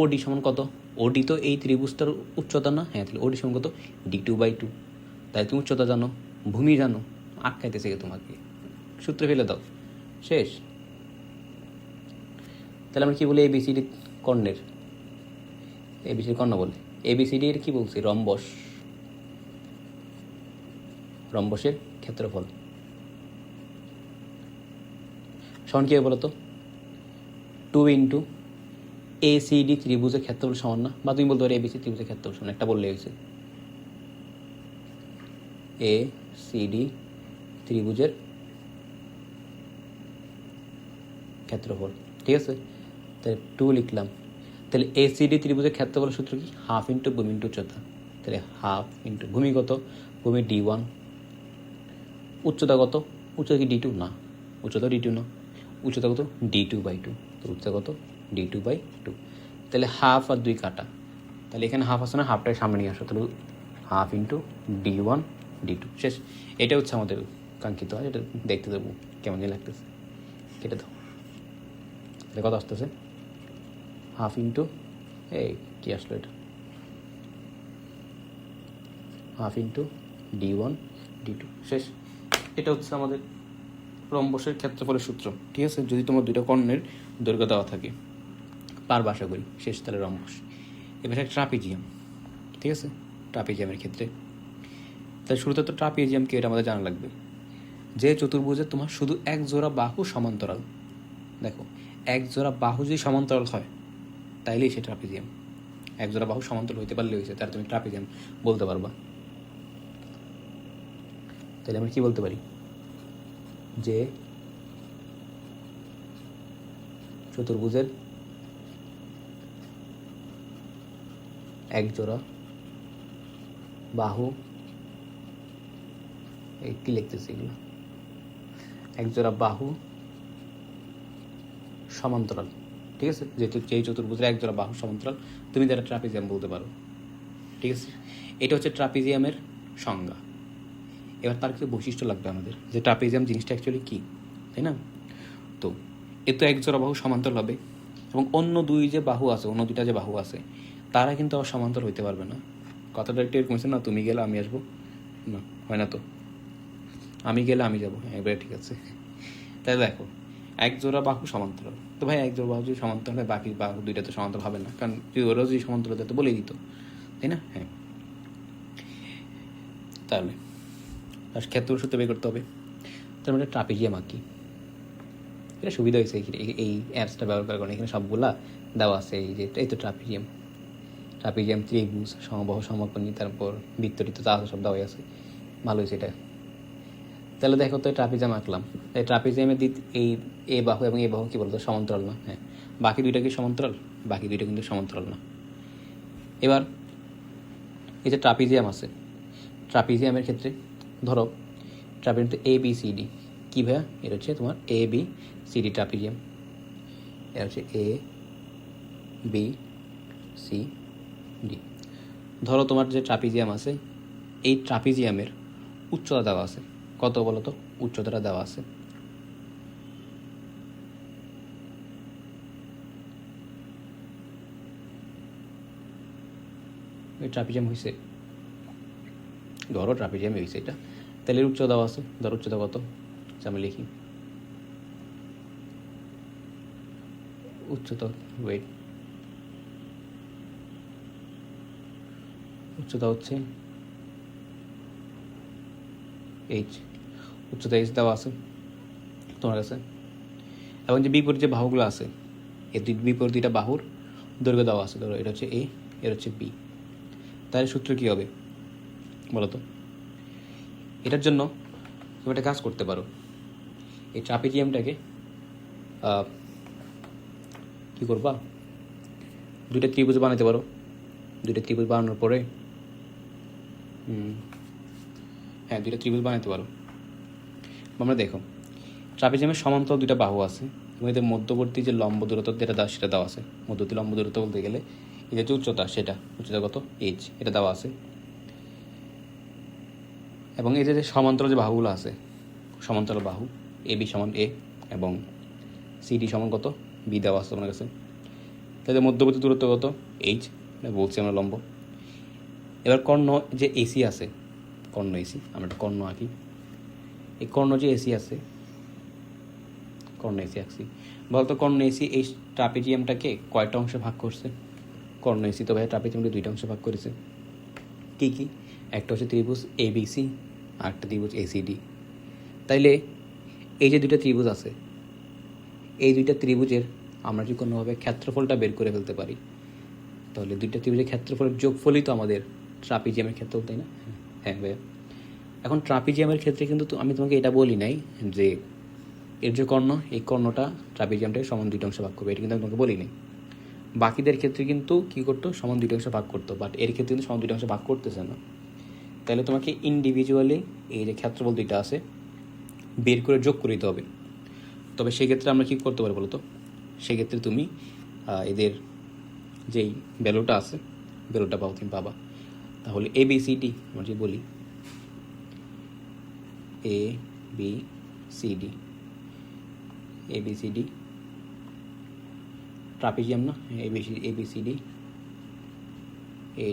OD সমান কত? OD তো এই ত্রিভুজটার উচ্চতা না? হ্যাঁ, তাহলে OD সমান কত? D2/2। তাই তুমি উচ্চতা জানো, ভূমি জানো, আটকাইতেছে তোমাকে, সূত্রে ফেলে দাও, শেষ। তাহলে আমরা কি বলি? ABCD কর্ণের, ABCD কর্ণ বলে। ABCD এর কি বলছি? রম্বস, রম্বসের ক্ষেত্রফল সমান কী হবে বলো তো? 2 ইন্টু ACD ত্রিভুজের ক্ষেত্রফল সমান না? বা তুমি বলতে পারো ABC ত্রিভুজের ক্ষেত্রফল সমান, একটা বললে হয়েছে। ACD ত্রিভুজের ক্ষেত্রফল, ঠিক আছে? তাহলে 2 লিখলাম। তাহলে ACD ত্রিভুজের ক্ষেত্রফল সূত্র কি? হাফ ইন্টু ভূমি ইন্টু উচ্চতা। তাহলে হাফ ইন্টু ভূমি কত? ভূমি D1। উচ্চতা কত? উচ্চতা কি D2 না? উচ্চতা D2 না, উচ্চতা কত? D2/2। তো উচ্চতা কত? D2/2। তাহলে হাফ আর 2 কাটা, তাহলে এখানে হাফ আছে না? হাফটাই সামনে নিয়ে আসো, তাহলে হাফ ইন্টু D1 D2, শেষ। এটা হচ্ছে আমাদের কাঙ্ক্ষিত। এটা দেখতে দেবো কেমন যে লাগতেছে, কেটে দাও। তাহলে কত আসতেছে? হাফ ইন্টু, এই কী আসলো এটা? হাফ ইন্টু D1 D2, শেষ। এটা হচ্ছে আমাদের রম্বসের ক্ষেত্রফলের সূত্র, ঠিক আছে? যদি তোমার দুইটা কর্ণের দৈর্ঘ্য দেওয়া থাকে, পারবা আশা করি, শেষ। তাহলে রম্বস। এবার একটা ট্রাপিজিয়াম, ঠিক আছে? ট্রাপিজিয়ামের ক্ষেত্রে তাহলে শুরুতে তো ট্রাপিজিয়াম কি, এটা আমাদের জানা লাগবে। যে চতুর্ভুজে তোমার শুধু এক জোড়া বাহু সমান্তরাল, দেখো এক জোড়া বাহু যদি সমান্তরাল হয় তাইলেই সে ট্রাপিজিয়াম। এক জোড়া বাহু সমান্তরাল হইতে পারলে হয়েছে, তার তুমি ট্রাপিজিয়াম বলতে পারবা। তাহলে আমরা কি বলতে পারি? যে চতুর্ভুজের এক জোড়া বাহু, এই কি লিখতেছি এগুলো, একজোড়া বাহু সমান্তরাল, ঠিক আছে, যেহেতু যেই চতুর্ভুজের একজোড়া বাহু সমান্তরাল তুমি তারা ট্রাপিজিয়াম বলতে পারো, ঠিক আছে। এটা হচ্ছে ট্রাপিজিয়ামের সংজ্ঞা। এবার তার কিছু বৈশিষ্ট্য লাগবে আমাদের, যে ট্রাপিজিয়াম জিনিসটা অ্যাকচুয়ালি কী, তাই না? তো এ তো একজোড়া বাহু সমান্তরাল হবে, এবং অন্য অন্য দুইটা যে বাহু আছে তারা কিন্তু আবার সমান্তরাল হইতে পারবে না। কথাটা একটু এরকম হচ্ছে না, তুমি গেলে আমি আসবো, না হয় না তো, আমি গেলে আমি যাবো, এবারে ঠিক আছে। তাই দেখো, একজোড়া বাহু সমান্তরাল, তো ভাই একজোড়া বাহু যদি সমান্তরাল হয় বাকি বাহু দুইটা তো সমান্তরাল হবে না, কারণ যদি ওরাও যদি সমান্তরাল হতো তো বলেই দিত, তাই না? হ্যাঁ, তাহলে ক্ষেত্র সূত্র বের করতে হবে। তার মানে ট্রাপিজিয়াম আঁকি, এটা সুবিধা হয়েছে এই অ্যাপসটা ব্যবহার করার কারণে। এখানে সবগুলা দেওয়া আছে, এই তো ট্রাপিজিয়াম, ত্রিভুজ, সমবাহু, সমকোণী, তারপর বৃত্তরিত যা আছে সব দেওয়াই আছে, ভালো হয়েছে এটা। তাহলে দেখো তো ট্রাপিজিয়াম আঁকলাম, এই ট্রাপিজিয়ামের এই এ বাহু এবং এ বাহু কি বলতো সমান্তরাল না, হ্যাঁ, বাকি দুইটা কি সমান্তরাল? বাকি দুইটা কিন্তু সমান্তরাল না। এবার এই যে ট্রাপিজিয়াম আছে, ট্রাপিজিয়ামের ক্ষেত্রে ধরো ট্রাপিজিয়াম এ বি সি ডি, কী ভাইয়া? এটা হচ্ছে তোমার এ বি সি ডি ট্রাপিজিয়াম, এটা হচ্ছে এ বি সি ডি। ধরো তোমার যে ট্রাপিজিয়াম আছে, এই ট্রাপিজিয়ামের উচ্চতা দেওয়া আছে, কত বলো তো? উচ্চতাটা দেওয়া আছে এই ট্রাপিজিয়াম হয়েছে, ধরো ট্রাপিজিয়াম হয়েছে এটা, তাহলে উচ্চতা দেওয়া আছে, ধরো উচ্চতা কত, আমি লিখি উচ্চতা, ওয়েট, উচ্চতা হচ্ছে এইচ, উচ্চতা এইচ দেওয়া আছে তোমার কাছে। এবং যে বিপরীত যে বাহুগুলো আছে, এই বিপরীত দুইটা বাহুর দৈর্ঘ্য দেওয়া আছে, ধরো এটা হচ্ছে এ, এটা হচ্ছে বি। তাহলে সূত্র কী হবে বলো তো? এটার জন্য তুমি একটা কাজ করতে পারো, এই ট্রাপিজিয়ামটাকে কী করবা, দুইটা ত্রিভুজ বানাতে পারো। দুইটা ত্রিভুজ বানানোর পরে হ্যাঁ, দুইটা ত্রিভুজ বানাতে পারো। আমরা দেখো ট্রাপিজিয়ামের সমান্তরাল দুইটা বাহু আছে, এবং এদের মধ্যবর্তী যে লম্ব দূরত্ব সেটা দেওয়া আছে। মধ্যবর্তী লম্ব দূরত্ব বলতে গেলে এদের যে উচ্চতা, সেটা উচ্চতা কত, এইচ, এটা দেওয়া আছে। এবং এই যে সমান্তরাল যে বাহুগুলো আছে, সমান্তরাল বাহু এ বি সমান এ এবং সিডি সমান কত, বি দেওয়া আছে তোমার কাছে। তাদের মধ্যবর্তী দূরত্ব কত, এইচ, বলছি আমরা লম্ব। এবার কর্ণ যে এসি আছে, কর্ণ এসি, আমরা একটা কর্ণ আঁকি। এই কর্ণ যে এসি আছে, কর্ণ এসি আঁকছি, বলতো কর্ণ এসি এই ট্রাপিজিয়ামটাকে কয়টা অংশে ভাগ করছে? কর্ণ এসি তো ভাই ট্রাপিজিয়ামকে দুইটা অংশে ভাগ করেছে। কী কী? একটা হচ্ছে ত্রিভুজ এ বি সি, আর একটা ত্রিভুজ এ সি ডি। তাইলে এই যে দুইটা ত্রিভুজ আছে, এই দুইটা ত্রিভুজের আমরা কি কোনোভাবে ক্ষেত্রফলটা বের করে ফেলতে পারি? তাহলে দুইটা ত্রিভুজের ক্ষেত্রফলের যোগফলই তো আমাদের ট্রাপিজিয়ামের ক্ষেত্রফল, তাই না? হ্যাঁ ভাইয়া। এখন ট্রাপিজিয়ামের ক্ষেত্রে কিন্তু আমি তোমাকে এটা বলি নাই যে এর যে কর্ণ, এই কর্ণটা ট্রাপিজিয়ামটাকে সমান দুইটা অংশে ভাগ করবে, এটা কিন্তু আমি তোমাকে বলি নাই। বাকিদের ক্ষেত্রে কিন্তু কী করতো, সমান দুইটা অংশে ভাগ করতো, বাট এর ক্ষেত্রে কিন্তু সমান দুইটা অংশে ভাগ করতেছে না। তাহলে তোমাকে ইন্ডিভিজুয়ালি এই যে ক্ষেত্রফল দুইটা আছে বের করে যোগ করে দিতে হবে। তবে সেক্ষেত্রে আমরা কী করতে পারি বলো তো? সেক্ষেত্রে তুমি এদের যেই ভ্যালুটা আছে, ভ্যালুটা পাও, তুমি পাবা। তাহলে এ বি সি ডি আমরা যদি বলি, A B C D, A B C D trapezium না, এ বি সি ডি এ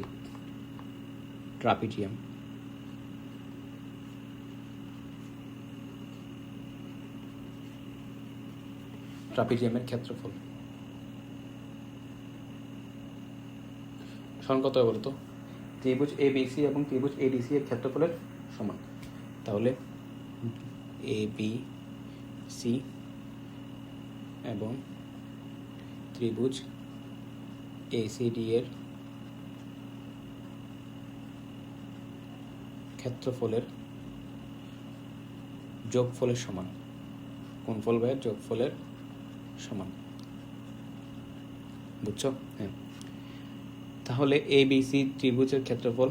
ট্রাপিজিয়াম। ট্রাপিজিয়ামের ক্ষেত্রফল সমান কত হবে বলতো? ত্রিভুজ এ বি সি এবং ত্রিভুজ এ ডি সি এর ক্ষেত্রফলের সমান। তাহলে এ বি সি এবং ত্রিভুজ এ সি ডি এর ক্ষেত্রফলের যোগফলের সমান। কোন ফল ভাইয়ের? যোগফলের সমান। বুঝছো? হ্যাঁ। তাহলে এ বি সি ত্রিভুজের ক্ষেত্রফল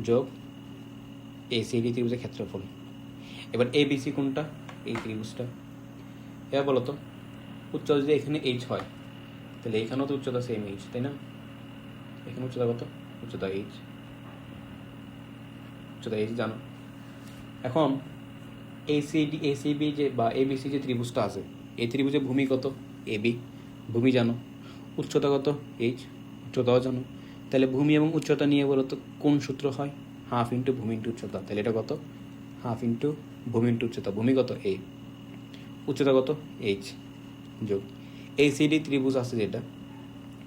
যোগ এসিডি ত্রিভুজের ক্ষেত্রফল। এবার এবিসি কোনটা? এই ত্রিভুজটা। এবার বলো তো উচ্চতা যদি এখানে এইচ হয় তাহলে এখানেও তো উচ্চতা সেম এইচ, তাই না? এখানে উচ্চতা কত? উচ্চতা এইচ, উচ্চতা এইচ জানো। এখন এসিবি যে বা এবিসি যে ত্রিভুজটা আছে, এই ত্রিভুজের ভূমি কত? এবি, ভূমি জানো। উচ্চতা কত? এইচ, উচ্চতাও জানো। তাহলে ভূমি এবং উচ্চতা নিয়ে বলো তো কোন সূত্র হয়? হাফ ইন্টু ভূমি ইন্টু উচ্চতা। তাহলে এটা কত? হাফ ইন্টু ভূমি ইন্টু উচ্চতা। ভূমি কত? এ, উচ্চতা কত? এইচ, যোগ এসিডি ত্রিভুজ আছে যেটা,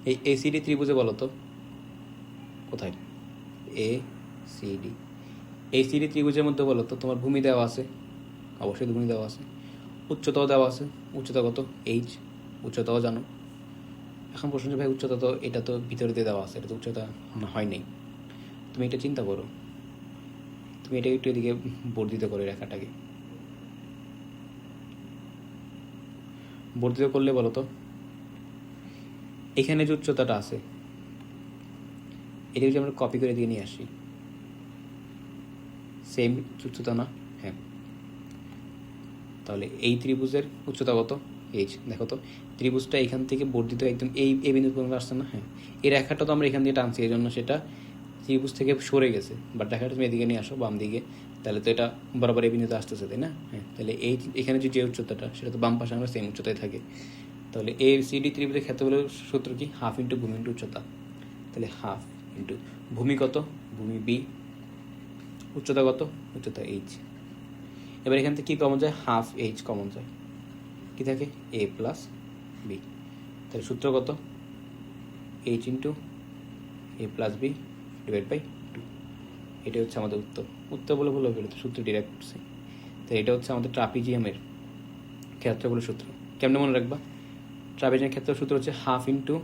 এই এসিডি ত্রিভুজে বলো তো কোথায়? এ সিডি। এসিডি ত্রিভুজের মধ্যে বলো তো তোমার ভূমি দেওয়া আছে, অবশ্যই ভূমি দেওয়া আছে, উচ্চতাও দেওয়া আছে। উচ্চতা কত? এইচ, উচ্চতাও জানো। এখন প্রশ্ন যে ভাই উচ্চতা তো এটা তো ভিতরে দিয়ে দেওয়া আছে, এটা তো উচ্চতা হয় নাই। তুমি এটা চিন্তা করো, তুমি এটা একটু এদিকে বর্ধিত করে রেখাটাকে বর্ধিত করলে বলো তো এখানে যে উচ্চতাটা আছে এটা যদি আমরা কপি করে দিয়ে নিয়ে আসি, সেম উচ্চতা না? হ্যাঁ। তাহলে এই ত্রিভুজের উচ্চতা কত? এইচ। দেখো তো ত্রিভুজটা এখান থেকে বর্ধিত একদম এই বিন্দু পর্যন্ত আসছে না? হ্যাঁ। এই রেখাটা তো আমরা এখান থেকে টানছি, এই জন্য সেটা ত্রিভুজ থেকে সরে গেছে, বাট রেখাটা তুমি এদিকে নিয়ে আসো বাম দিকে, তাহলে তো এটা বরাবর এই বিন্দুতে আসতেছে, তাই না? হ্যাঁ। তাহলে এখানে যে উচ্চতাটা সেটা তো বাম পাশে আমরা সেম উচ্চতায় থাকে। তাহলে এ সিডি ত্রিভুজের ক্ষেত্রফলের সূত্র কি? হাফ ইন্টু ভূমি ইন্টু উচ্চতা। তাহলে হাফ ইন্টু ভূমি কত? ভূমি বি, উচ্চতা কত? উচ্চতা এইচ। এবার এখান থেকে কী কমন যায়? হাফ এইচ কমন যায়, কী থাকে? A plus B. তাহলে সূত্র কত? H into A plus B divide by 2। এটাই হচ্ছে আমাদের উত্তর। উত্তর বলে ভুল হবে, তো সূত্র ডিরেক্ট করছে। তো এটা হচ্ছে আমাদের ট্রাপিজিয়ামের ক্ষেত্রফলের সূত্র। কেমনে মনে রাখবা? ট্রাপিজিয়ামের ক্ষেত্রের সূত্র হচ্ছে হাফ ইন্টু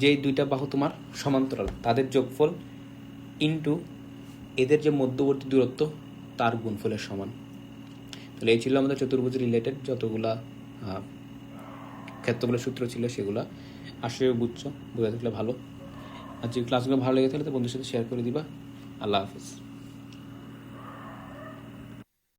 যেই দুইটা বাহু তোমার সমান্তরাল তাদের যোগফল ইন্টু এদের যে মধ্যবর্তী দূরত্ব তার গুণফলের সমান। তাহলে এই ছিল আমাদের চতুর্ভুজ রিলেটেড যতগুলা ক্ষেত্রফলের সূত্র ছিল সেগুলা। আসলে বুঝছো, বুঝে থাকলে ভালো। আর যে ক্লাসগুলো ভালো লেগে থাকলে তো বন্ধুর সাথে শেয়ার করে দিবা। আল্লাহ হাফিজ।